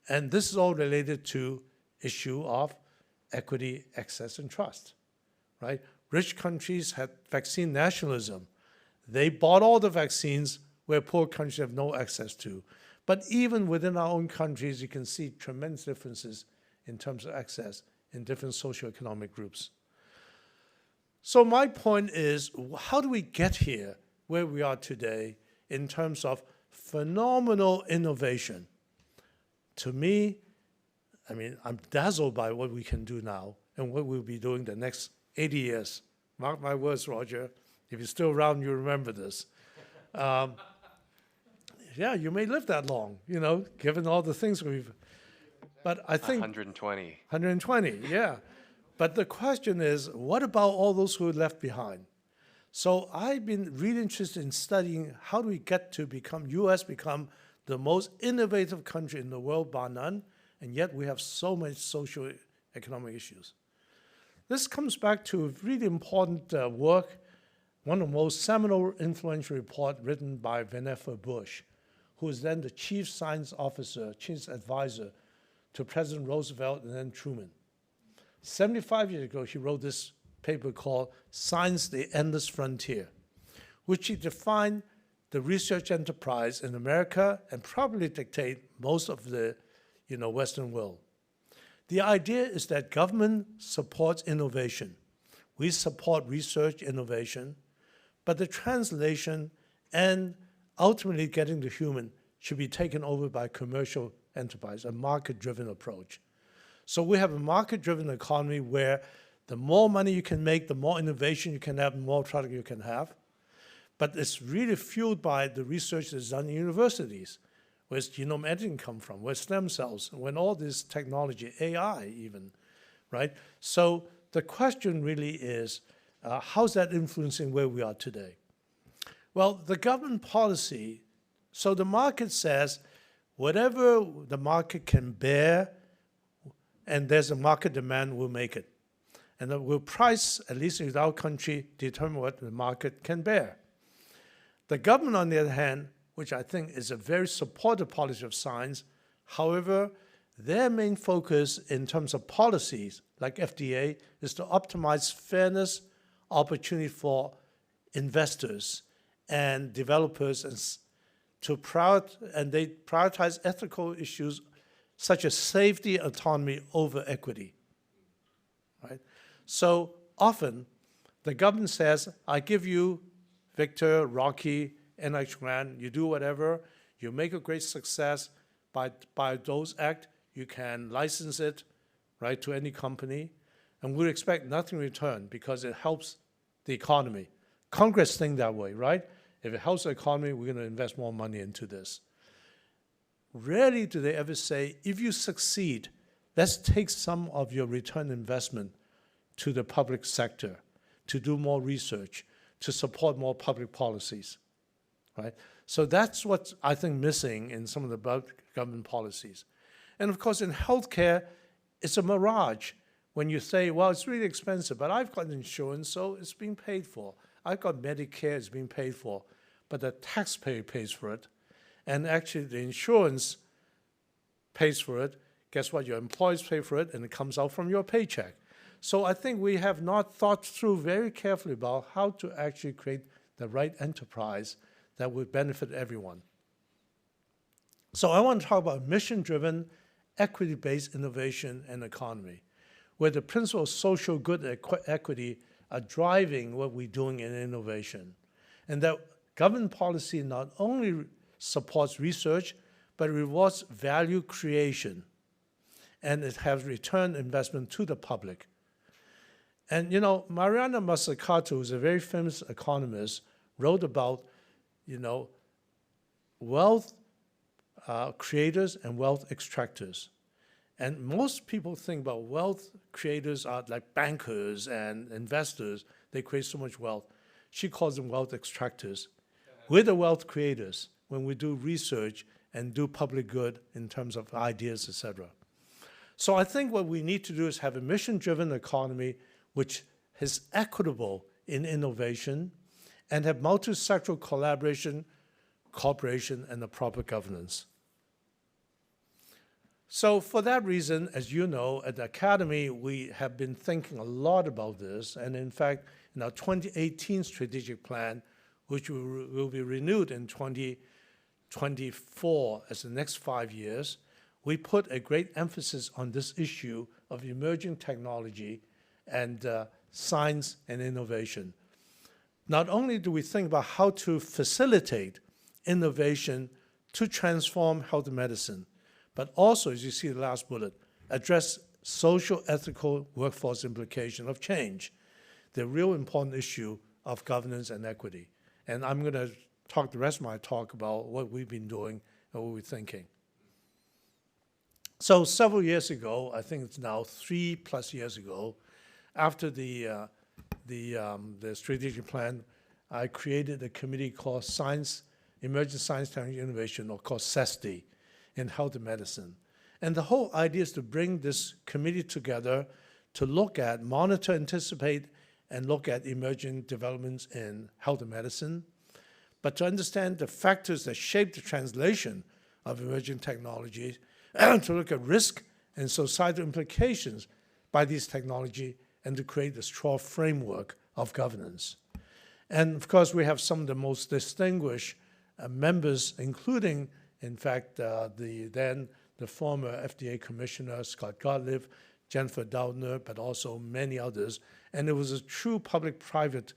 And this is all related to issue of equity, access, and trust, right? Rich countries had vaccine nationalism. They bought all the vaccines where poor countries have no access to. But even within our own countries, you can see tremendous differences in terms of access in different socioeconomic groups. So my point is, how do we get here where we are today in terms of phenomenal innovation? To me, I mean, I'm dazzled by what we can do now and what we'll be doing the next 80 years. Mark my words, Roger. If you're still around, you remember this. Yeah, you may live that long, you know, given all the things we've. But I think 120. 120, yeah. But the question is, what about all those who are left behind? So I've been really interested in studying how do we get to become, U.S. become the most innovative country in the world, bar none, and yet we have so many socio-economic issues. This comes back to a really important work, one of the most seminal, influential report written by Vannevar Bush, who was then the chief science officer, chief advisor to President Roosevelt and then Truman. 75 years ago, he wrote this paper called Science, the Endless Frontier, which he defined the research enterprise in America and probably dictate most of the Western world. The idea is that government supports innovation. We support research innovation, but the translation and ultimately getting the human should be taken over by commercial enterprise, a market-driven approach. So we have a market-driven economy where the more money you can make, the more innovation you can have, the more product you can have. But it's really fueled by the research that's done in universities. Where's genome editing come from? Where's stem cells? When all this technology, AI even, right? So the question really is, how's that influencing where we are today? Well, the government policy, so the market says, whatever the market can bear, and there's a market demand, we'll make it. And then we'll price, at least in our country, determine what the market can bear. The government, on the other hand, which I think is a very supportive policy of science, however, their main focus in terms of policies, like FDA, is to optimize fairness, opportunity for investors and developers, and they prioritize ethical issues such as safety, autonomy over equity, right? So often, the government says, I give you Victor, Rocky, NIH grant, you do whatever, you make a great success, by those act, you can license it, right, to any company, and we expect nothing in return because it helps the economy. Congress think that way, right? If it helps the economy, we're going to invest more money into this. Rarely do they ever say, if you succeed, let's take some of your return investment to the public sector, to do more research, to support more public policies, right? So that's what's, I think, missing in some of the government policies. And of course, in healthcare, it's a mirage when you say, well, it's really expensive, but I've got insurance, so it's being paid for. I've got Medicare, it's being paid for, but the taxpayer pays for it. And actually, the insurance pays for it. Guess what? Your employees pay for it, and it comes out from your paycheck. So I think we have not thought through very carefully about how to actually create the right enterprise that would benefit everyone. So I want to talk about mission-driven, equity-based innovation and economy, where the principle of social good and equity are driving what we're doing in innovation. And that government policy not only supports research, but rewards value creation. And it has return investment to the public. And you know, Mariana Mazzucato, who's a very famous economist, wrote about, you know, wealth creators and wealth extractors. And most people think about wealth creators are like bankers and investors. They create so much wealth. She calls them wealth extractors. We're the wealth creators when we do research and do public good in terms of ideas, et cetera. So I think what we need to do is have a mission-driven economy which is equitable in innovation and have multi-sectoral collaboration, cooperation, and the proper governance. So for that reason, as you know, at the Academy, we have been thinking a lot about this. And in fact, in our 2018 strategic plan, which will be renewed in 2024 as the next 5 years, we put a great emphasis on this issue of emerging technology and science and innovation. Not only do we think about how to facilitate innovation to transform health and medicine, but also, as you see the last bullet, address social, ethical, workforce implication of change, the real important issue of governance and equity. And I'm going to talk the rest of my talk about what we've been doing and what we're thinking. So several years ago, I think it's now 3+ years ago, after the strategic plan, I created a committee called Emerging Science, Technology, Innovation, or called CESTI, in health and medicine. And the whole idea is to bring this committee together to look at, monitor, anticipate, and look at emerging developments in health and medicine, but to understand the factors that shape the translation of emerging technologies, to look at risk and societal implications by these technology, and to create a strong framework of governance. And of course, we have some of the most distinguished members, including, in fact, the former FDA Commissioner, Scott Gottlieb, Jennifer Doudna, but also many others. And it was a true public-private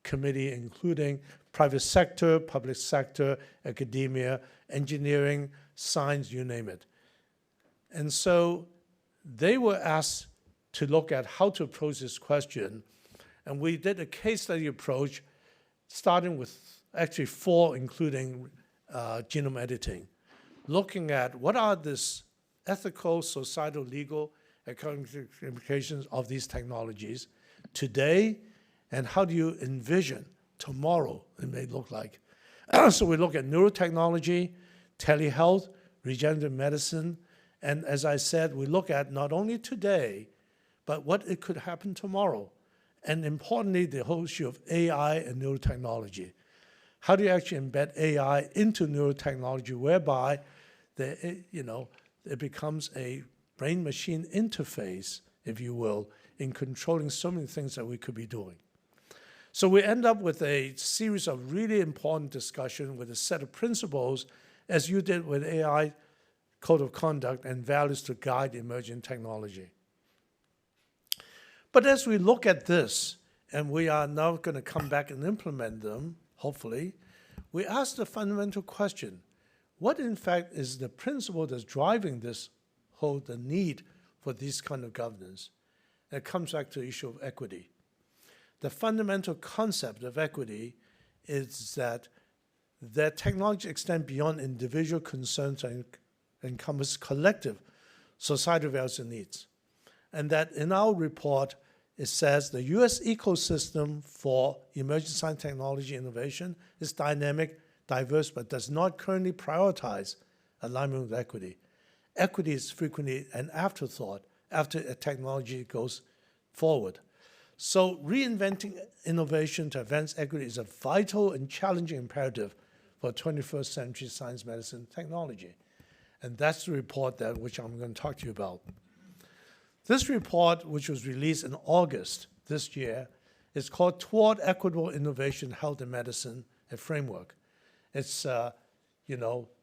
committee, including private sector, public sector, academia, engineering, science, you name it. And so they were asked to look at how to approach this question. And we did a case study approach, starting with actually 4, including genome editing, looking at what are the ethical, societal, legal, economic implications of these technologies today, and how do you envision tomorrow it may look like. So we look at neurotechnology, telehealth, regenerative medicine, and as I said, we look at not only today, but what it could happen tomorrow. And importantly, the whole issue of AI and neurotechnology. How do you actually embed AI into neurotechnology, whereby it becomes a brain-machine interface, if you will, in controlling so many things that we could be doing. So we end up with a series of really important discussion with a set of principles, as you did with AI code of conduct and values to guide emerging technology. But as we look at this, and we are now going to come back and implement them, hopefully, we ask the fundamental question: what in fact is the principle that's driving this the need for this kind of governance? And it comes back to the issue of equity. The fundamental concept of equity is that technology extends beyond individual concerns and encompasses collective societal values and needs. And that in our report, it says the U.S. ecosystem for emerging science, technology, innovation is dynamic, diverse, but does not currently prioritize alignment with equity. Equity is frequently an afterthought after a technology goes forward. So reinventing innovation to advance equity is a vital and challenging imperative for 21st century science, medicine, technology. And that's the report which I'm going to talk to you about. This report, which was released in August this year, is called Toward Equitable Innovation, Health and Medicine, a Framework. It's,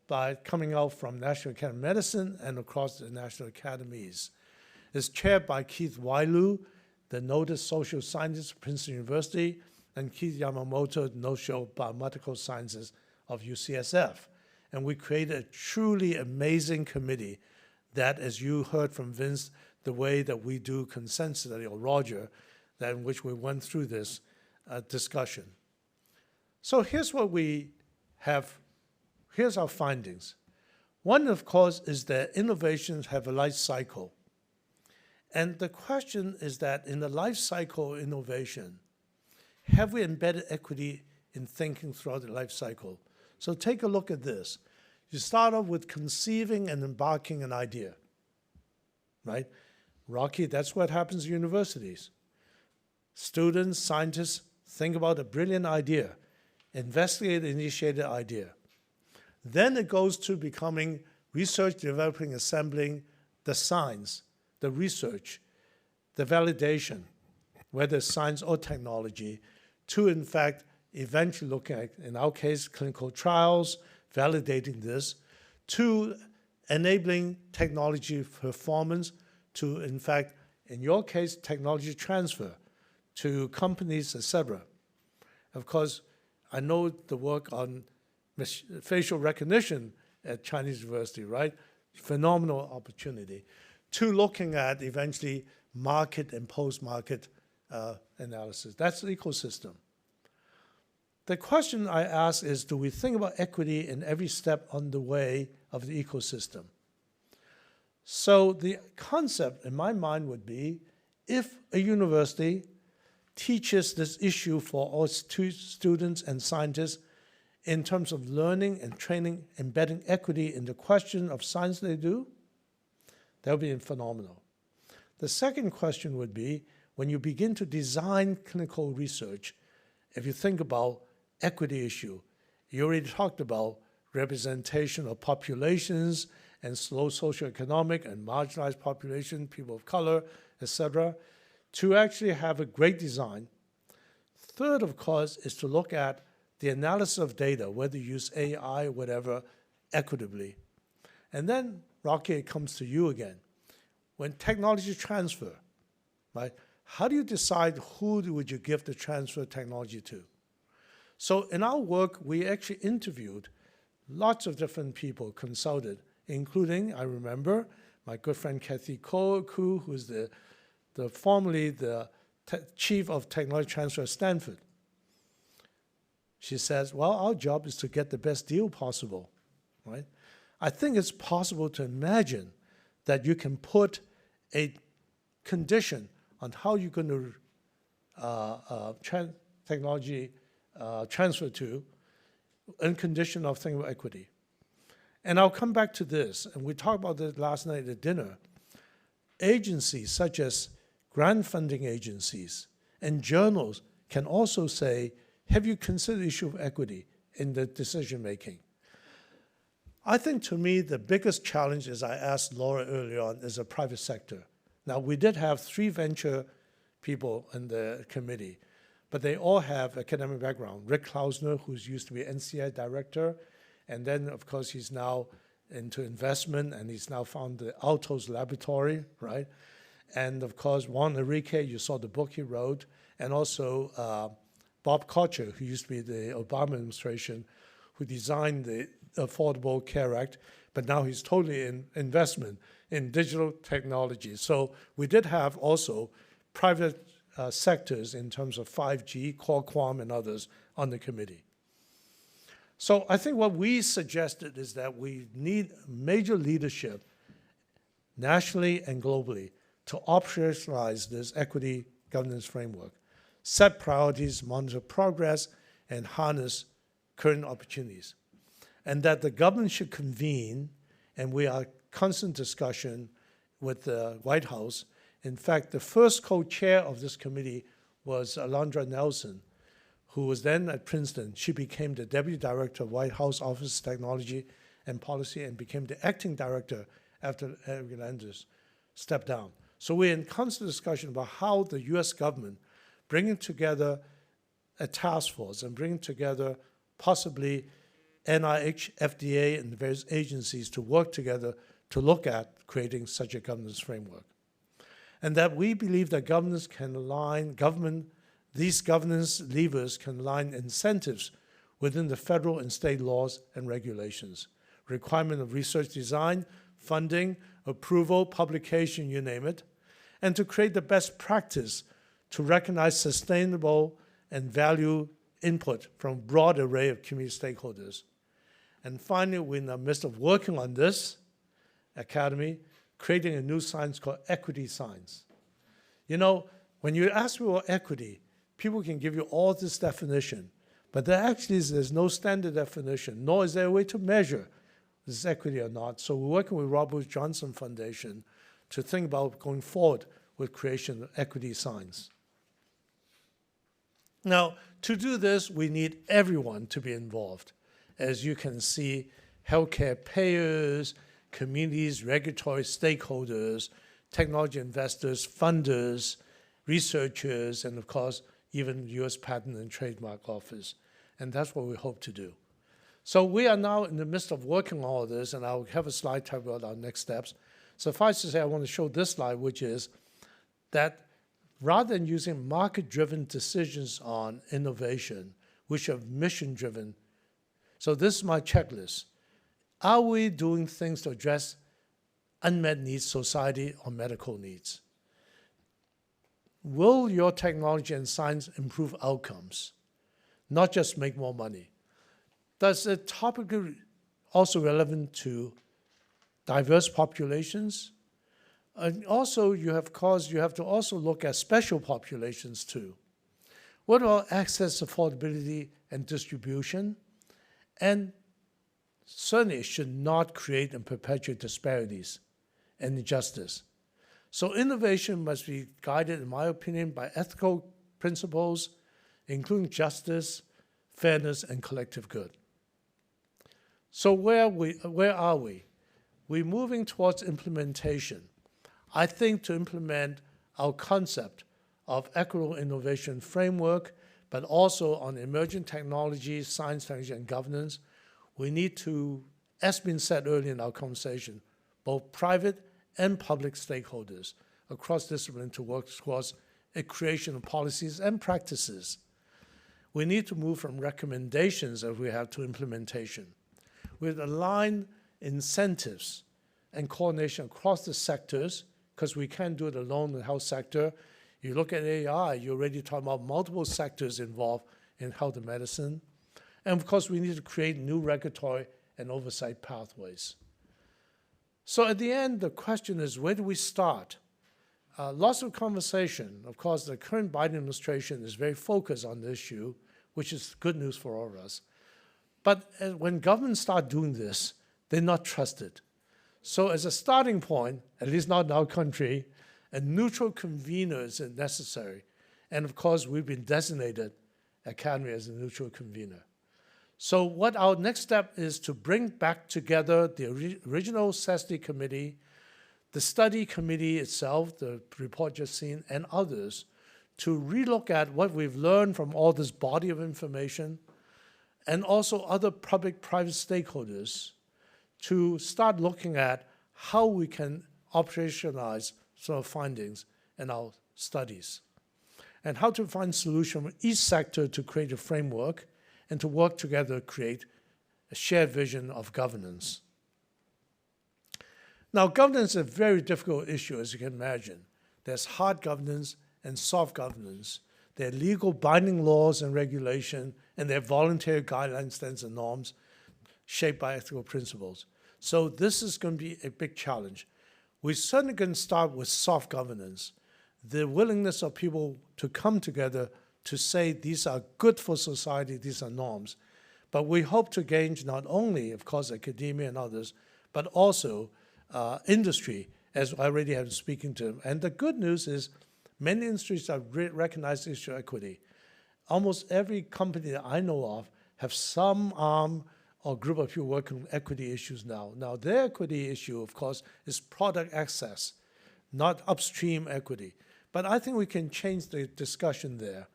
by coming out from National Academy of Medicine and across the national academies. It's chaired by Keith Wailu, the noted social scientist at Princeton University, and Keith Yamamoto, the noted biomedical sciences of UCSF. And we created a truly amazing committee that, as you heard from Vince, the way that we do consensus study, or Roger, that in which we went through this discussion. So here's what we have. Here's our findings. One, of course, is that innovations have a life cycle. And the question is that in the life cycle of innovation, have we embedded equity in thinking throughout the life cycle? So take a look at this. You start off with conceiving and embarking an idea, right? Rocky, that's what happens at universities. Students, scientists think about a brilliant idea, investigator-initiated idea. Then it goes to becoming research, developing, assembling the science, the research, the validation, whether science or technology, to in fact eventually looking at, in our case, clinical trials, validating this, to enabling technology performance, to in fact, in your case, technology transfer to companies, etc. Of course, I know the work on facial recognition at Chinese University, right? Phenomenal opportunity. To looking at eventually market and post-market analysis. That's the ecosystem. The question I ask is, do we think about equity in every step on the way of the ecosystem? So the concept in my mind would be, if a university teaches this issue for all students and scientists in terms of learning and training, embedding equity in the question of science they do, that would be phenomenal. The second question would be, when you begin to design clinical research, if you think about equity issue, you already talked about representation of populations and slow socioeconomic and marginalized population, people of color, etc., to actually have a great design. Third, of course, is to look at the analysis of data, whether you use AI or whatever, equitably. And then, Rocky, it comes to you again. When technology transfer, right, how do you decide who would you give the transfer technology to? So in our work, we actually interviewed lots of different people, consulted, including, I remember, my good friend Kathy Koo, who's formerly the chief of technology transfer at Stanford. She says, well, our job is to get the best deal possible, right? I think it's possible to imagine that you can put a condition on how you're going to technology transfer to, in condition of thinking about equity. And I'll come back to this, and we talked about this last night at dinner. Agencies such as grant funding agencies and journals can also say, have you considered the issue of equity in the decision making? I think to me, the biggest challenge, as I asked Laura earlier on, is the private sector. Now, we did have 3 venture people in the committee, but they all have academic background. Rick Klausner, who's used to be NCI director, and then, of course, he's now into investment, and he's now found the Altos Laboratory, right? And, of course, Juan Enrique, you saw the book he wrote, and also Bob Kocher, who used to be the Obama administration, who designed the Affordable Care Act, but now he's totally in investment in digital technology. So we did have also private sectors in terms of 5G, Qualcomm, and others on the committee. So I think what we suggested is that we need major leadership nationally and globally to operationalize this equity governance framework, set priorities, monitor progress, and harness current opportunities. And that the government should convene, and we are in constant discussion with the White House. In fact, the first co-chair of this committee was Alondra Nelson, who was then at Princeton. She became the deputy director of White House Office of Technology and Policy and became the acting director after Eric Landers stepped down. So we're in constant discussion about how the US government, bringing together a task force and bringing together possibly NIH, FDA, and the various agencies to work together to look at creating such a governance framework. And that we believe that governments can align, these governance levers can align incentives within the federal and state laws and regulations, requirement of research design, funding, approval, publication, you name it, and to create the best practice to recognize sustainable and value input from a broad array of community stakeholders. And finally, we're in the midst of working on this academy, creating a new science called equity science. You know, when you ask me about equity, people can give you all this definition, but there's no standard definition, nor is there a way to measure this equity or not. So we're working with Robert Wood Johnson Foundation to think about going forward with creation of equity science. Now, to do this, we need everyone to be involved. As you can see, healthcare payers, communities, regulatory stakeholders, technology investors, funders, researchers, and of course, even U.S. Patent and Trademark Office. And that's what we hope to do. So we are now in the midst of working on all this, and I'll have a slide talk about our next steps. Suffice to say, I want to show this slide, which is that rather than using market-driven decisions on innovation, which are mission-driven, so this is my checklist. Are we doing things to address unmet needs, society, or medical needs? Will your technology and science improve outcomes, not just make more money? Does the topic also relevant to diverse populations? And also, you have to also look at special populations too. What about access, affordability, and distribution? And certainly it should not create and perpetuate disparities and injustice. So innovation must be guided, in my opinion, by ethical principles, including justice, fairness, and collective good. So where are we? We're moving towards implementation. I think to implement our concept of equitable innovation framework, but also on emerging technologies, science, technology, and governance, we need to, as been said earlier in our conversation, both private and public stakeholders across discipline to work towards a creation of policies and practices. We need to move from recommendations that we have to implementation. With aligned incentives and coordination across the sectors, because we can't do it alone in the health sector. You look at AI, you're already talking about multiple sectors involved in health and medicine. And of course, we need to create new regulatory and oversight pathways. So at the end, the question is, where do we start? Lots of conversation. Of course, the current Biden administration is very focused on the issue, which is good news for all of us. But when governments start doing this, they're not trusted. So as a starting point, at least not in our country, a neutral convener is necessary. And of course, we've been designated Academy as a neutral convener. So what our next step is to bring back together the original SESD committee, the study committee itself, the report just seen, and others, to relook at what we've learned from all this body of information, and also other public-private stakeholders, to start looking at how we can operationalize some of findings in our studies, and how to find solutions for each sector to create a framework and to work together to create a shared vision of governance. Now, governance is a very difficult issue, as you can imagine. There's hard governance and soft governance. There are legal binding laws and regulation, and there are voluntary guidelines, standards, and norms shaped by ethical principles. So this is going to be a big challenge. We're certainly going to start with soft governance, the willingness of people to come together to say these are good for society, these are norms. But we hope to engage not only, of course, academia and others, but also industry, as I already have been speaking to. And the good news is many industries have recognized issue of equity. Almost every company that I know of have some arm or group of people working on equity issues now. Now, their equity issue, of course, is product access, not upstream equity. But I think we can change the discussion there.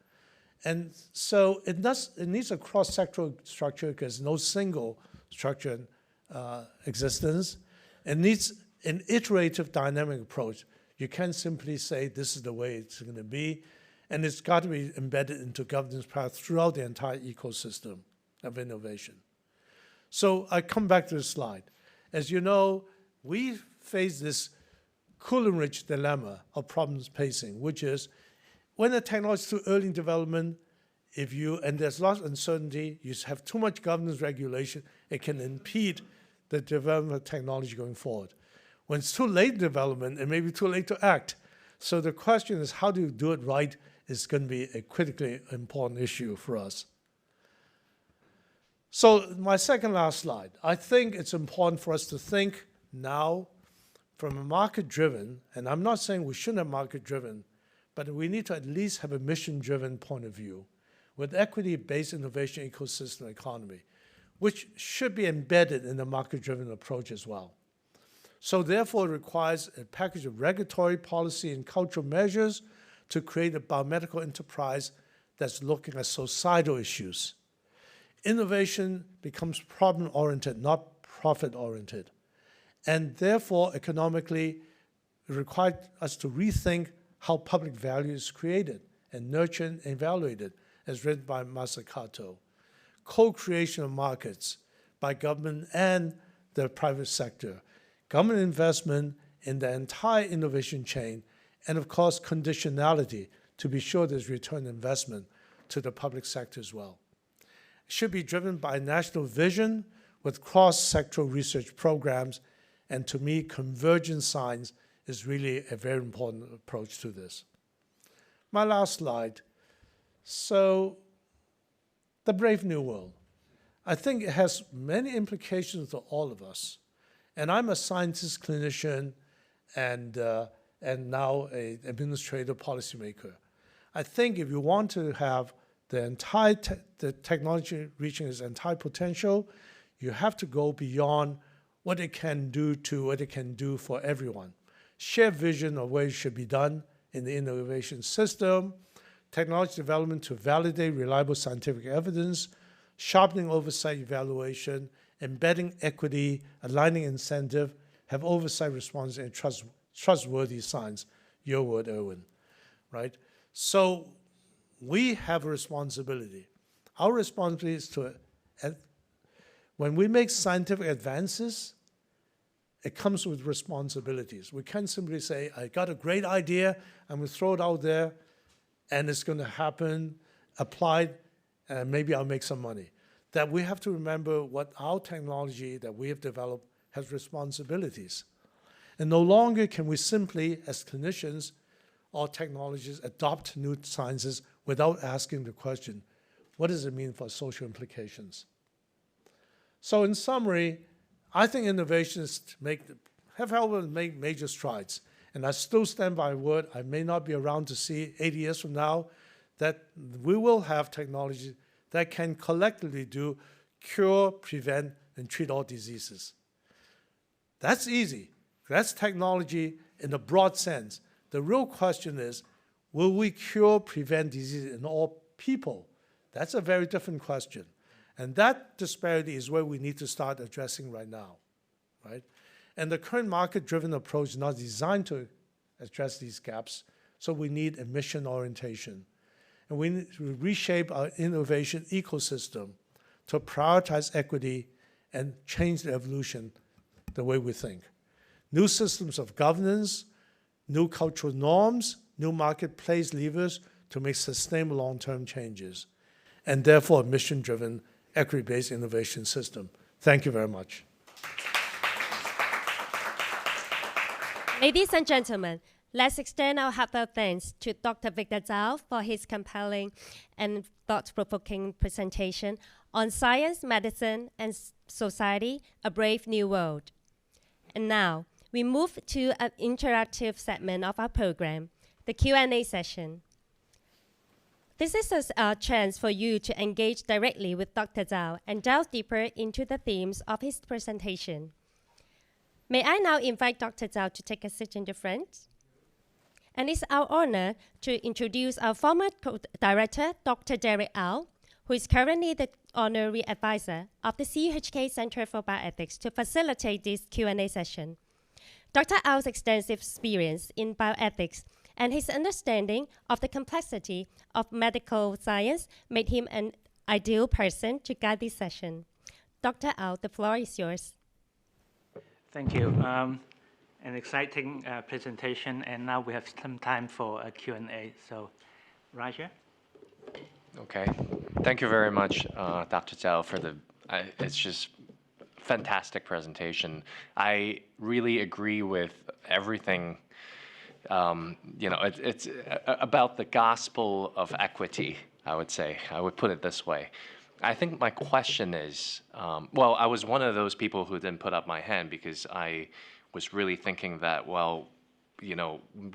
And so it needs a cross-sectoral structure because no single structure existence. It needs an iterative dynamic approach. You can't simply say this is the way it's going to be, and it's got to be embedded into governance path throughout the entire ecosystem of innovation. So I come back to the slide. As you know, we face this Coleridge dilemma of problems facing, which is when the technology is too early in development, and there's lots of uncertainty, you have too much governance regulation, it can impede the development of technology going forward. When it's too late in development, it may be too late to act. So the question is, how do you do it right is going to be a critically important issue for us. So my second last slide. I think it's important for us to think now from a market-driven, and I'm not saying we shouldn't have market-driven, but we need to at least have a mission-driven point of view. with equity-based innovation ecosystem economy, which should be embedded in the market-driven approach as well. So therefore, it requires a package of regulatory policy and cultural measures to create a biomedical enterprise that's looking at societal issues. Innovation becomes problem-oriented, not profit-oriented. And therefore, economically, it requires us to rethink how public value is created and nurtured and evaluated, as written by Masakato. Co-creation of markets by government and the private sector, government investment in the entire innovation chain, and of course, conditionality to be sure there's return investment to the public sector as well. It should be driven by national vision with cross-sectoral research programs, and to me, convergent science is really a very important approach to this. My last slide. So, the Brave New World. I think it has many implications to all of us. And I'm a scientist, clinician, and now an administrative policymaker. I think if you want to have the entire the technology reaching its entire potential, you have to go beyond what it can do to what it can do for everyone. Shared vision of what it should be done in the innovation system, technology development to validate reliable scientific evidence, sharpening oversight evaluation, embedding equity, aligning incentive, have oversight response and trustworthy science. Your word, Erwin, right? So we have a responsibility. Our responsibility is to, when we make scientific advances, it comes with responsibilities. We can't simply say, I got a great idea, I'm going to throw it out there, and it's going to happen, applied, and maybe I'll make some money. That we have to remember what our technology that we have developed has responsibilities. And no longer can we simply, as clinicians or technologists, adopt new sciences without asking the question, what does it mean for social implications? So in summary, I think innovations have helped us make major strides. And I still stand by my word. I may not be around to see 80 years from now that we will have technology that can collectively do cure, prevent, and treat all diseases. That's easy. That's technology in a broad sense. The real question is, will we cure, prevent disease in all people? That's a very different question. And that disparity is where we need to start addressing right now, right? And the current market-driven approach is not designed to address these gaps, so we need a mission orientation. And we need to reshape our innovation ecosystem to prioritize equity and change the evolution the way we think. New systems of governance, new cultural norms, new marketplace levers to make sustainable long-term changes, and therefore a mission-driven, equity-based innovation system. Thank you very much. Ladies and gentlemen, let's extend our heartfelt thanks to Dr. Victor Zhao for his compelling and thought-provoking presentation on Science, Medicine, and Society, A Brave New World. And now, we move to an interactive segment of our program, the Q&A session. This is a chance for you to engage directly with Dr. Zhao and delve deeper into the themes of his presentation. May I now invite Dr. Zhao to take a seat in the front? And it's our honor to introduce our former co-director, Dr. Derek Au, who is currently the honorary advisor of the CUHK Center for Bioethics to facilitate this Q&A session. Dr. Au's extensive experience in bioethics and his understanding of the complexity of medical science made him an ideal person to guide this session. Dr. Au, the floor is yours. Thank you. An exciting presentation, and now we have some time for a Q&A. So, Roger? Okay. Thank you very much, Dr. Zhao, for it's just fantastic presentation. I really agree with everything. It's about the gospel of equity, I would say. I would put it this way. I think my question is, well, I was one of those people who didn't put up my hand because I was really thinking that, well,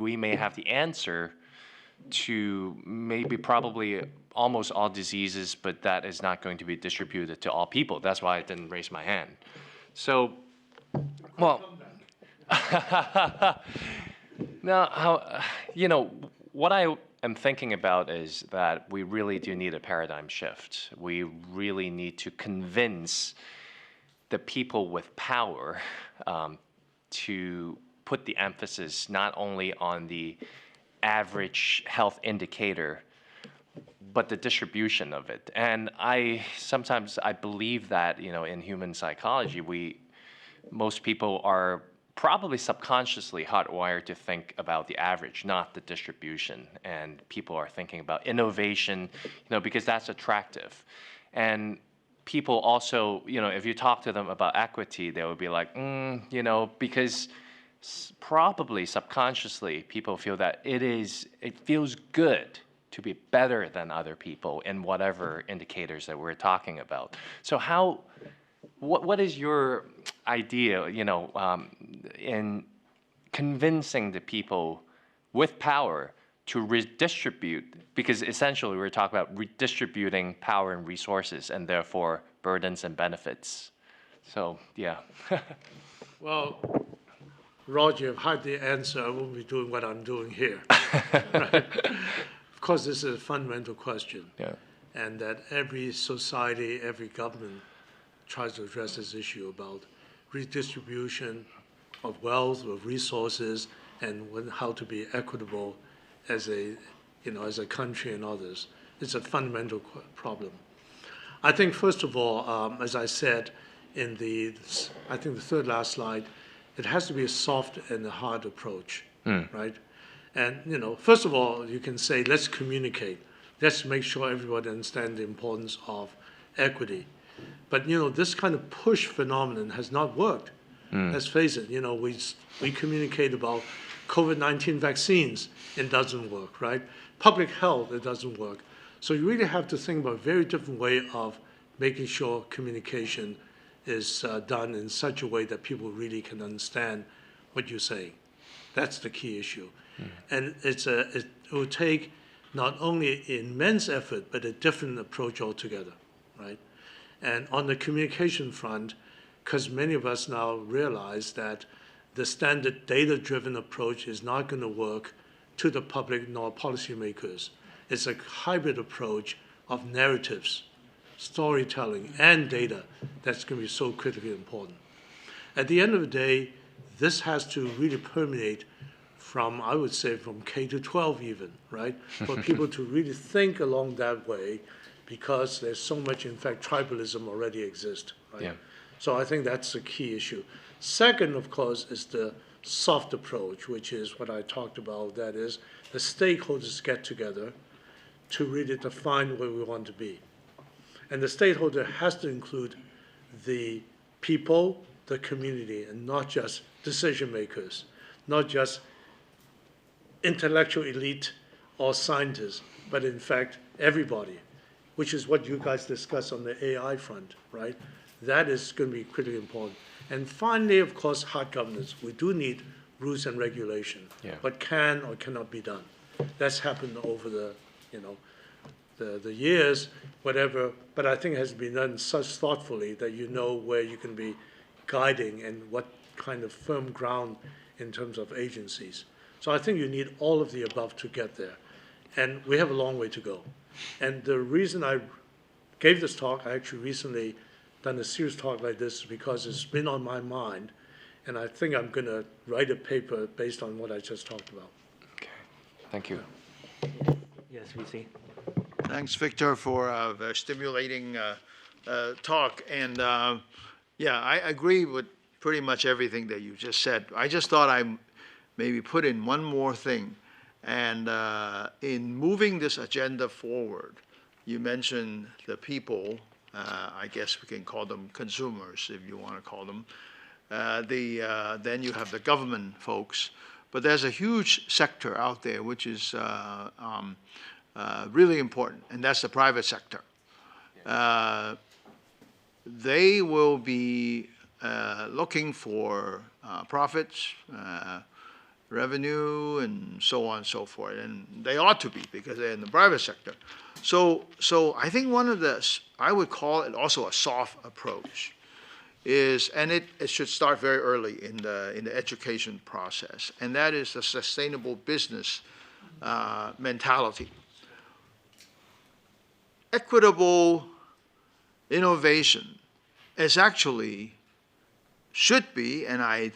we may have the answer to maybe probably almost all diseases, but that is not going to be distributed to all people. That's why I didn't raise my hand. So, well, now, what I am thinking about is that we really do need a paradigm shift. We really need to convince the people with power to put the emphasis not only on the average health indicator, but the distribution of it. And sometimes I believe that, in human psychology, most people are probably subconsciously hardwired to think about the average, not the distribution. And people are thinking about innovation, because that's attractive. And people also, if you talk to them about equity, they would be like, because probably subconsciously people feel that it feels good to be better than other people in whatever indicators that we're talking about. So what is your idea, in convincing the people with power to redistribute, because essentially we're talking about redistributing power and resources and therefore burdens and benefits. So, yeah. Well, Roger, if I had the answer, I wouldn't be doing what I'm doing here. Right? Of course, this is a fundamental question. Yeah. And that every society, every government tries to address this issue about redistribution of wealth, of resources, and how to be equitable as a country and others. It's a fundamental problem. I think, first of all, as I said in the third last slide, it has to be a soft and a hard approach, right? And, first of all, you can say, let's communicate. Let's make sure everybody understands the importance of equity. But, this kind of push phenomenon has not worked. Let's face it, we communicate about COVID-19 vaccines, it doesn't work, right? Public health, it doesn't work. So you really have to think about a very different way of making sure communication is done in such a way that people really can understand what you're saying. That's the key issue. And it will take not only immense effort, but a different approach altogether, right? And on the communication front, because many of us now realize that the standard data-driven approach is not going to work to the public nor policymakers. It's a hybrid approach of narratives, storytelling, and data that's going to be so critically important. At the end of the day, this has to really permeate from, I would say, from K to 12 even, right? For people to really think along that way, because there's so much, in fact, tribalism already exists, right? Yeah. So I think that's the key issue. Second, of course, is the soft approach, which is what I talked about. That is, the stakeholders get together to really define where we want to be. And the stakeholder has to include the people, the community, and not just decision makers, not just intellectual elite or scientists, but in fact, everybody, which is what you guys discussed on the AI front, right? That is going to be critically important. And finally, of course, hard governance. We do need rules and regulation. Yeah. What can or cannot be done. That's happened over the years, whatever, but I think it has been done such thoughtfully that you know where you can be guiding and what kind of firm ground in terms of agencies. So I think you need all of the above to get there. And we have a long way to go. And the reason I gave this talk, I actually recently done a serious talk like this because it's been on my mind, and I think I'm going to write a paper based on what I just talked about. Okay, thank you. Yes, we see. Thanks, Victor, for a very stimulating talk. And yeah, I agree with pretty much everything that you just said. I just thought I'd maybe put in one more thing. And in moving this agenda forward, you mentioned the people, I guess we can call them consumers, if you want to call them. Then you have the government folks. But there's a huge sector out there which is really important, and that's the private sector. They will be looking for profits, revenue and so on and so forth. And they ought to be because they're in the private sector. So I think one of the, I would call it also a soft approach, is, and it should start very early in the education process, and that is a sustainable business mentality. Equitable innovation is actually, should be, and I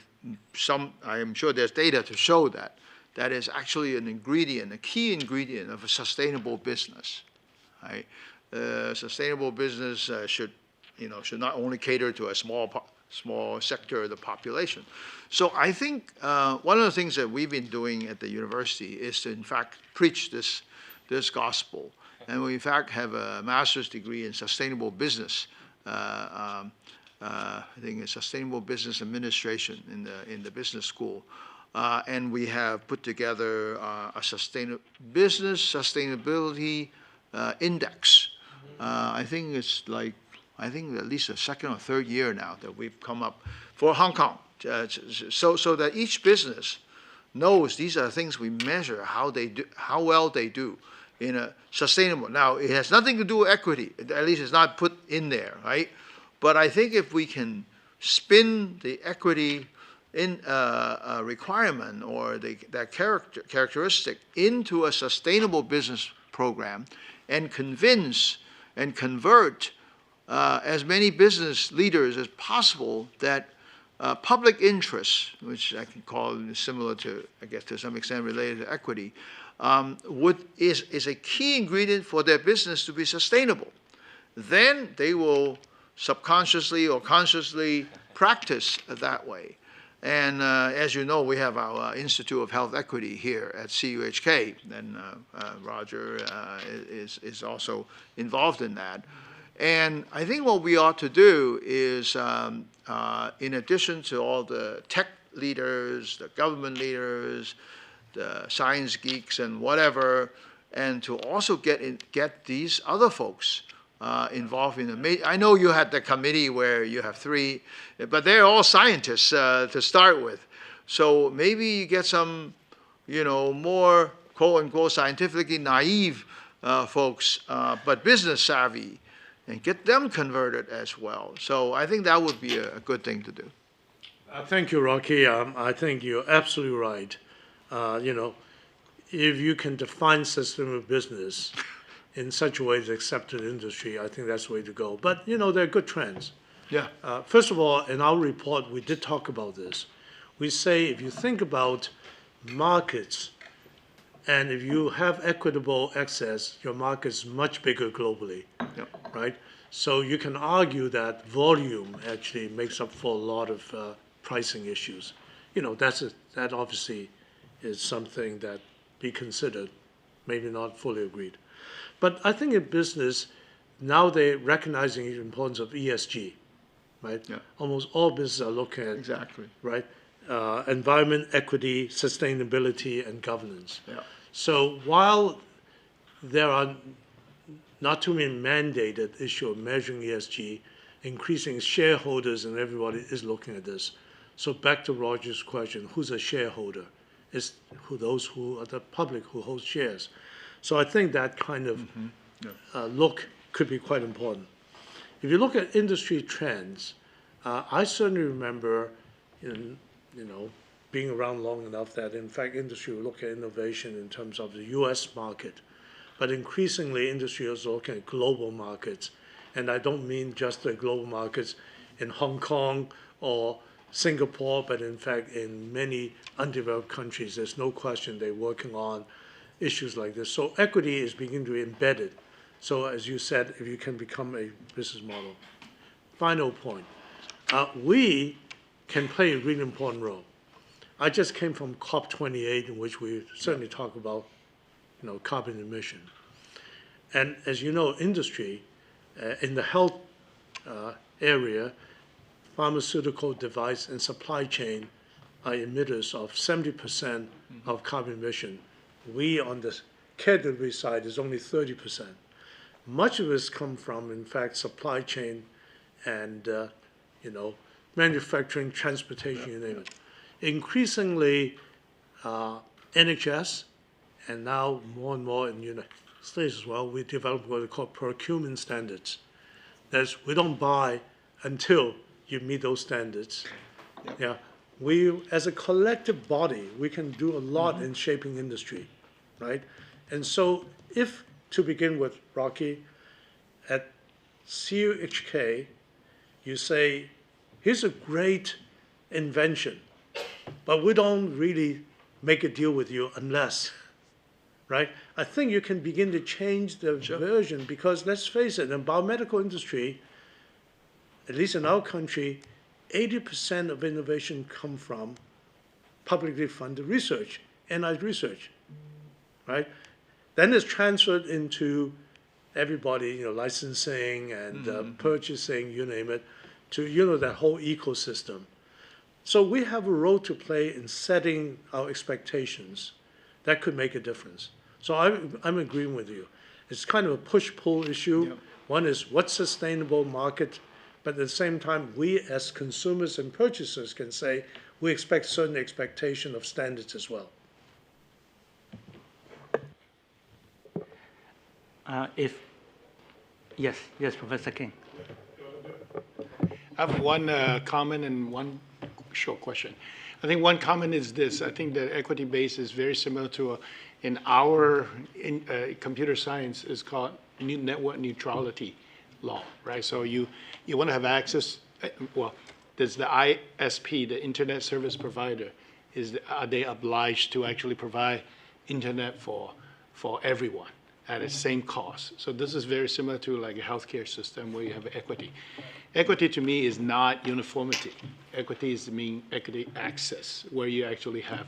am sure there's data to show that, that is actually an ingredient, a key ingredient of a sustainable business. Right? Sustainable business should not only cater to a small sector of the population. So I think one of the things that we've been doing at the university is to, in fact, preach this gospel. And we, in fact, have a master's degree in sustainable business. I think it's sustainable business administration in the business school. And we have put together a business sustainability index. I think it's like, at least the second or third year now that we've come up for Hong Kong. So that each business knows these are things we measure how well they do in a sustainable. Now, it has nothing to do with equity. At least it's not put in there, right? But I think if we can spin the equity in requirement or that characteristic into a sustainable business program and convince and convert as many business leaders as possible that public interest, which I can call similar to, I guess to some extent related to equity, is a key ingredient for their business to be sustainable. Then they will subconsciously or consciously practice that way. And as you know, we have our Institute of Health Equity here at CUHK, and Roger is also involved in that. And I think what we ought to do is, in addition to all the tech leaders, the government leaders, the science geeks and whatever, and to also get these other folks involved in the. I know you had the committee where you have 3, but they're all scientists to start with. So maybe you get some, more quote unquote scientifically naive folks, but business savvy, and get them converted as well. So I think that would be a good thing to do. Thank you, Rocky. I think you're absolutely right. If you can define sustainable business in such a way as accepted industry, I think that's the way to go. But, there are good trends. Yeah. First of all, in our report, we did talk about this. We say if you think about markets, and if you have equitable access, your market's much bigger globally, right? So you can argue that volume actually makes up for a lot of pricing issues. That obviously is something that be considered, maybe not fully agreed. But I think in business, now they're recognizing the importance of ESG, right? Yeah. Almost all businesses are looking at, exactly, right? Environment, equity, sustainability, and governance. Yeah. So while there are not too many mandated issue of measuring ESG, increasing shareholders and everybody is looking at this. So back to Roger's question, who's a shareholder? It's those who are the public who hold shares. So I think that kind of look could be quite important. If you look at industry trends, I certainly remember, being around long enough that, in fact, industry will look at innovation in terms of the U.S. market. But increasingly, industry is looking at global markets. And I don't mean just the global markets in Hong Kong or Singapore, but in fact, in many undeveloped countries, there's no question they're working on issues like this. So equity is beginning to be embedded. So as you said, if you can become a business model. Final point, we can play a really important role. I just came from COP28, in which we certainly talk about, carbon emission. And as you know, industry in the health area, pharmaceutical device and supply chain are emitters of 70% of carbon emission. We on the care delivery side is only 30%. Much of this comes from, in fact, supply chain and manufacturing, transportation, you name it. Increasingly, NHS, and now more and more in the United States as well, we develop what we call procurement standards. That's, we don't buy until you meet those standards. Yeah, we, as a collective body, we can do a lot in shaping industry, right? And so if, to begin with, Rocky, at CUHK, you say, here's a great invention, but we don't really make a deal with you unless, right? I think you can begin to change the version because let's face it, in the biomedical industry, at least in our country, 80% of innovation come from publicly funded research, NIH research, right? Then it's transferred into everybody, you know, licensing and purchasing, you name it, to, you know, that whole ecosystem. So we have a role to play in setting our expectations. That could make a difference. So I'm agreeing with you. It's kind of a push-pull issue. Yep. One is what's sustainable market, but at the same time, we as consumers and purchasers can say we expect certain expectation of standards as well. Yes, Professor King. I have one comment and one short question. I think one comment is this. I think that equity base is very similar to in our computer science is called network neutrality law, right? So you want to have access, well, there's the ISP, the Internet Service Provider, are they obliged to actually provide internet for everyone at the same cost? So this is very similar to like a healthcare system where you have equity. Equity to me is not uniformity. Equity is mean equity access, where you actually have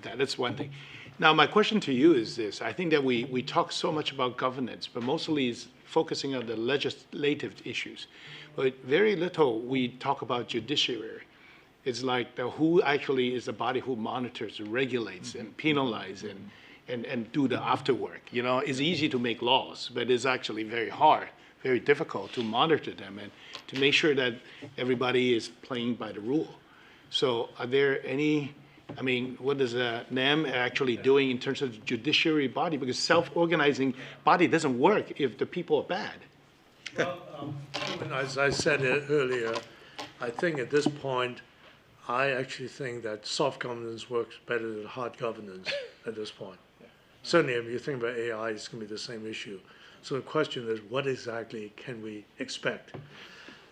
that. That's one thing. Now, my question to you is this. I think that we talk so much about governance, but mostly is focusing on the legislative issues. But very little we talk about judiciary. It's like who actually is the body who monitors, regulates, and penalizes, and do the after work. You know, it's easy to make laws, but it's actually very hard, very difficult to monitor them and to make sure that everybody is playing by the rule. So are there any, I mean, what is NAM actually doing in terms of the judiciary body? Because self-organizing body doesn't work if the people are bad. Well, as I said earlier, I think at this point, I actually think that soft governance works better than hard governance at this point. Certainly, if you think about AI, it's going to be the same issue. So the question is, what exactly can we expect?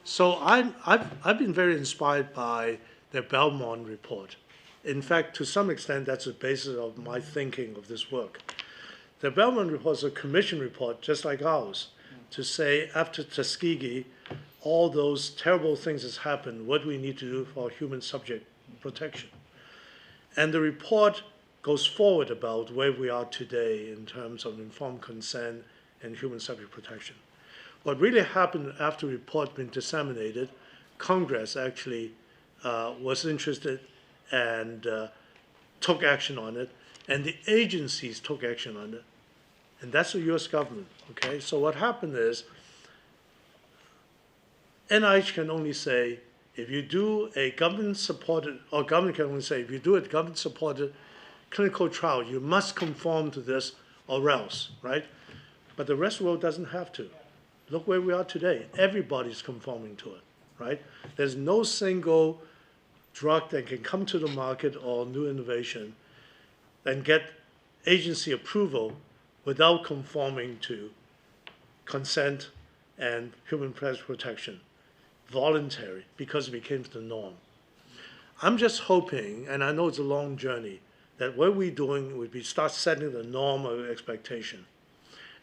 So I've been very inspired by the Belmont report. In fact, to some extent, that's the basis of my thinking of this work. The Belmont report is a commission report, just like ours, to say after Tuskegee, all those terrible things has happened, what do we need to do for human subject protection? And the report goes forward about where we are today in terms of informed consent and human subject protection. What really happened after the report been disseminated, Congress actually was interested and took action on it, and the agencies took action on it, and that's the US government, okay? So what happened is, NIH can only say, if you do a government-supported, or government can only say, if you do a government-supported clinical trial, you must conform to this or else, right? But the rest of the world doesn't have to. Look where we are today. Everybody's conforming to it, right? There's no single drug that can come to the market or new innovation and get agency approval without conforming to consent and human protection, voluntary, because it became the norm. I'm just hoping, and I know it's a long journey, that what we're doing would be start setting the norm of expectation,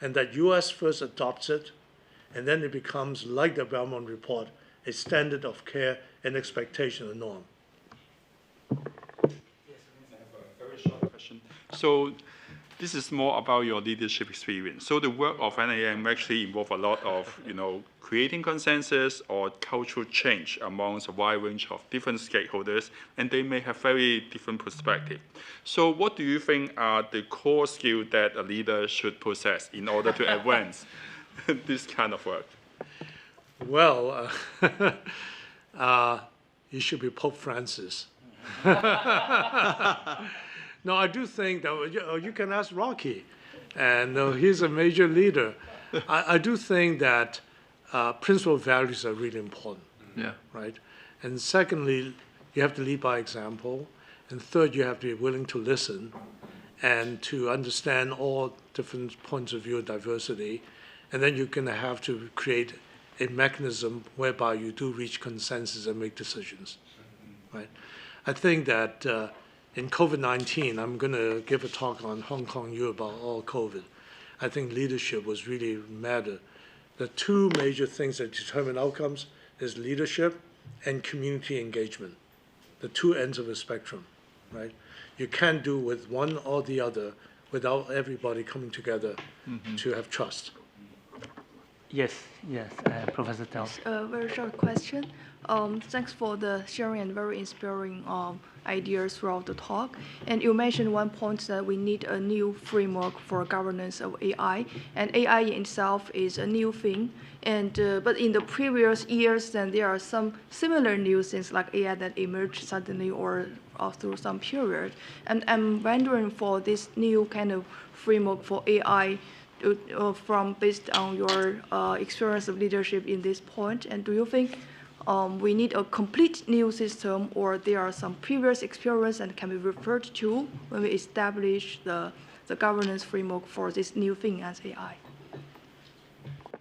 and that US first adopts it, and then it becomes, like the Belmont report, a standard of care and expectation, a norm. Yes, I have a very short question. So this is more about your leadership experience. So the work of NAM actually involves a lot of, creating consensus or cultural change amongst a wide range of different stakeholders, and they may have very different perspectives. So what do you think are the core skills that a leader should possess in order to advance this kind of work? Well, you should be Pope Francis. No, I do think that you can ask Rocky, and he's a major leader. I do think that principal values are really important. Yeah. Right? And secondly, you have to lead by example. And third, you have to be willing to listen and to understand all different points of view and diversity. And then you're going to have to create a mechanism whereby you do reach consensus and make decisions. Right? I think that in COVID-19, I'm going to give a talk on Hong Kong U about all COVID. I think leadership was really matter. The two major things that determine outcomes is leadership and community engagement, the two ends of the spectrum, right? You can't do with one or the other without everybody coming together to have trust. Yes, Professor Tao. A very short question. Thanks for the sharing and very inspiring ideas throughout the talk. And you mentioned one point that we need a new framework for governance of AI. And AI in itself is a new thing. And but in the previous years, then there are some similar new things like AI that emerged suddenly or through some period. And I'm wondering for this new kind of framework for AI, from based on your experience of leadership in this point, and do you think we need a complete new system, or there are some previous experience and can be referred to when we establish the governance framework for this new thing as AI?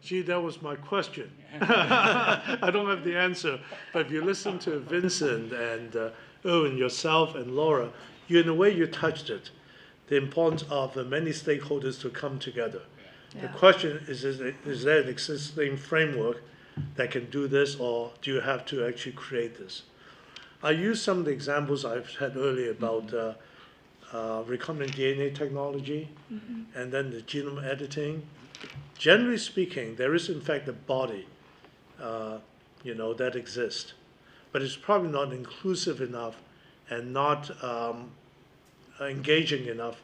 Gee, that was my question. I don't have the answer, but if you listen to Vincent and Erwin, yourself and Laura, in a way you touched it. The importance of many stakeholders to come together. Yeah. The question is there an existing framework that can do this, or do you have to actually create this? I use some of the examples I've had earlier about recombinant DNA technology and then the genome editing. Generally speaking, there is in fact a body that exists, but it's probably not inclusive enough and not engaging enough.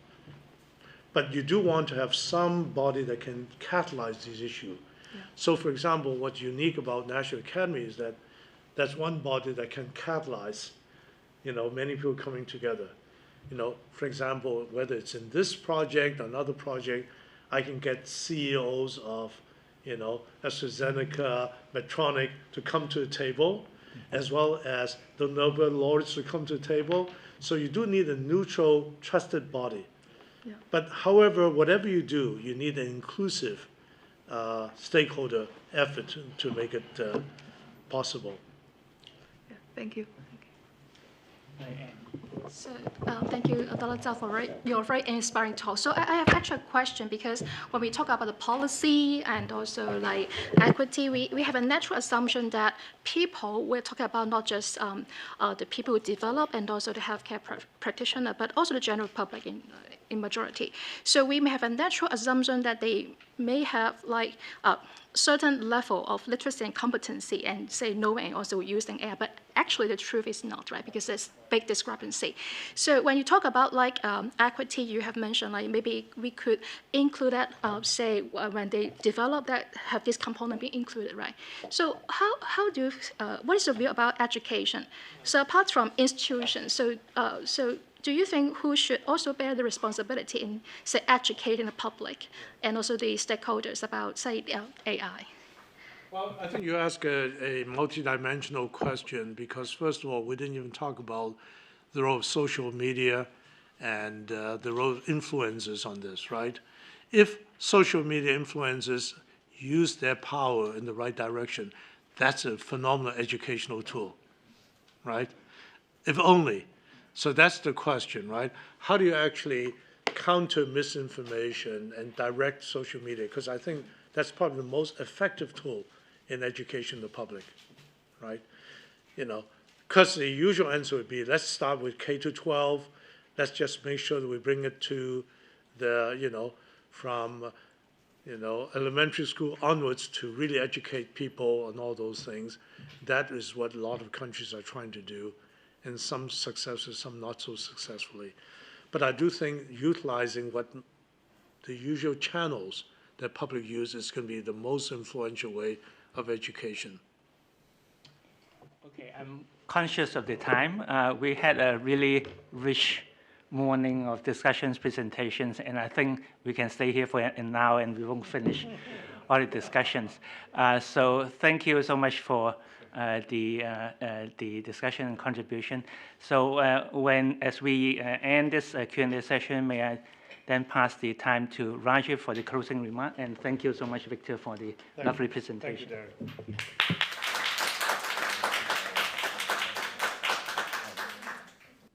But you do want to have some body that can catalyze these issues. Yeah. So, for example, what's unique about National Academy is that that's one body that can catalyze, many people coming together. For example, whether it's in this project or another project, I can get CEOs of, AstraZeneca, Medtronic to come to the table, as well as the Nobel laureates to come to the table. So you do need a neutral, trusted body. Yeah. But however, whatever you do, you need an inclusive stakeholder effort to make it possible. Yeah, thank you. So thank you, Dr. Zhao, for your very inspiring talk. So I have actually a question, because when we talk about the policy and also like equity, we have a natural assumption that people, we're talking about not just the people who develop and also the healthcare practitioner, but also the general public in majority. So we may have a natural assumption that they may have like a certain level of literacy and competency and say knowing and also using AI, but actually the truth is not, right? Because there's big discrepancy. So when you talk about like equity, you have mentioned like maybe we could include that, say when they develop that, have this component be included, right? So how do you, what is your view about education? So apart from institutions, so do you think who should also bear the responsibility in, say, educating the public and also the stakeholders about, say, AI? Well, I think you ask a multidimensional question, because first of all, we didn't even talk about the role of social media and the role of influencers on this, right? If social media influencers use their power in the right direction, that's a phenomenal educational tool, right? If only. So that's the question, right? How do you actually counter misinformation and direct social media? Because I think that's probably the most effective tool in education of the public, right? Because the usual answer would be, let's start with K-12. Let's just make sure that we bring it to the, from, elementary school onwards to really educate people and all those things. That is what a lot of countries are trying to do. And some successfully, some not so successfully. But I do think utilizing what the usual channels that public use is going to be the most influential way of education. Okay, I'm conscious of the time. We had a really rich morning of discussions, presentations, and I think we can stay here for an hour and we won't finish all the discussions. So thank you so much for the discussion and contribution. So as we end this Q&A session, may I then pass the time to Rajiv for the closing remark. And thank you so much, Victor, for the lovely presentation. Thank you, Darren.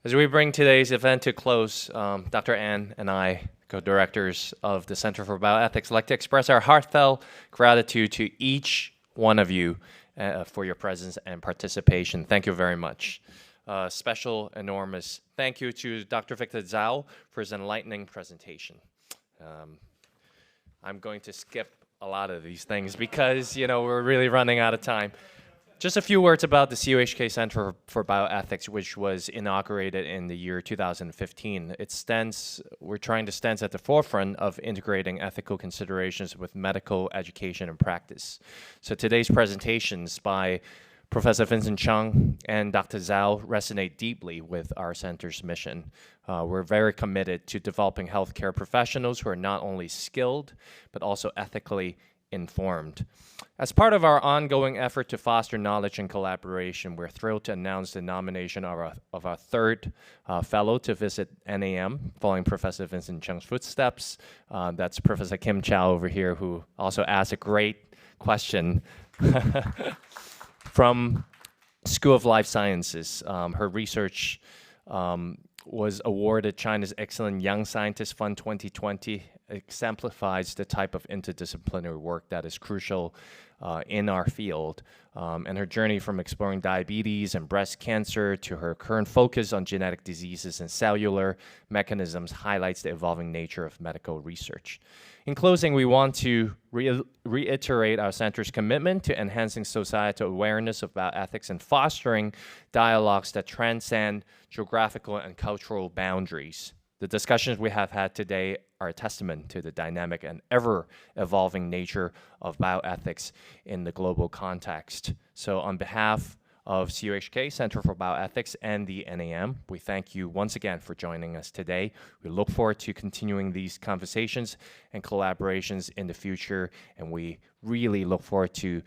As we bring today's event to close, Dr. An and I, co-directors of the Center for Bioethics, like to express our heartfelt gratitude to each one of you for your presence and participation. Thank you very much. Special, enormous thank you to Dr. Victor Zhao for his enlightening presentation. I'm going to skip a lot of these things because, we're really running out of time. Just a few words about the CUHK Center for Bioethics, which was inaugurated in the year 2015. We're trying to stand at the forefront of integrating ethical considerations with medical education and practice. So today's presentations by Professor Vincent Chung and Dr. Zhao resonate deeply with our center's mission. We're very committed to developing healthcare professionals who are not only skilled, but also ethically informed. As part of our ongoing effort to foster knowledge and collaboration, we're thrilled to announce the nomination of our third fellow to visit NAM, following Professor Vincent Chung's footsteps. That's Professor Kim Chow over here, who also asked a great question from School of Life Sciences. Her research was awarded China's Excellent Young Scientist Fund 2020, exemplifies the type of interdisciplinary work that is crucial in our field. And her journey from exploring diabetes and breast cancer to her current focus on genetic diseases and cellular mechanisms highlights the evolving nature of medical research. In closing, we want to reiterate our center's commitment to enhancing societal awareness about ethics and fostering dialogues that transcend geographical and cultural boundaries. The discussions we have had today are a testament to the dynamic and ever-evolving nature of bioethics in the global context. So on behalf of CUHK, Center for Bioethics, and the NAM, we thank you once again for joining us today. We look forward to continuing these conversations and collaborations in the future, and we really look forward to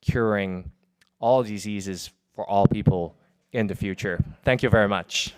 curing all diseases for all people in the future. Thank you very much.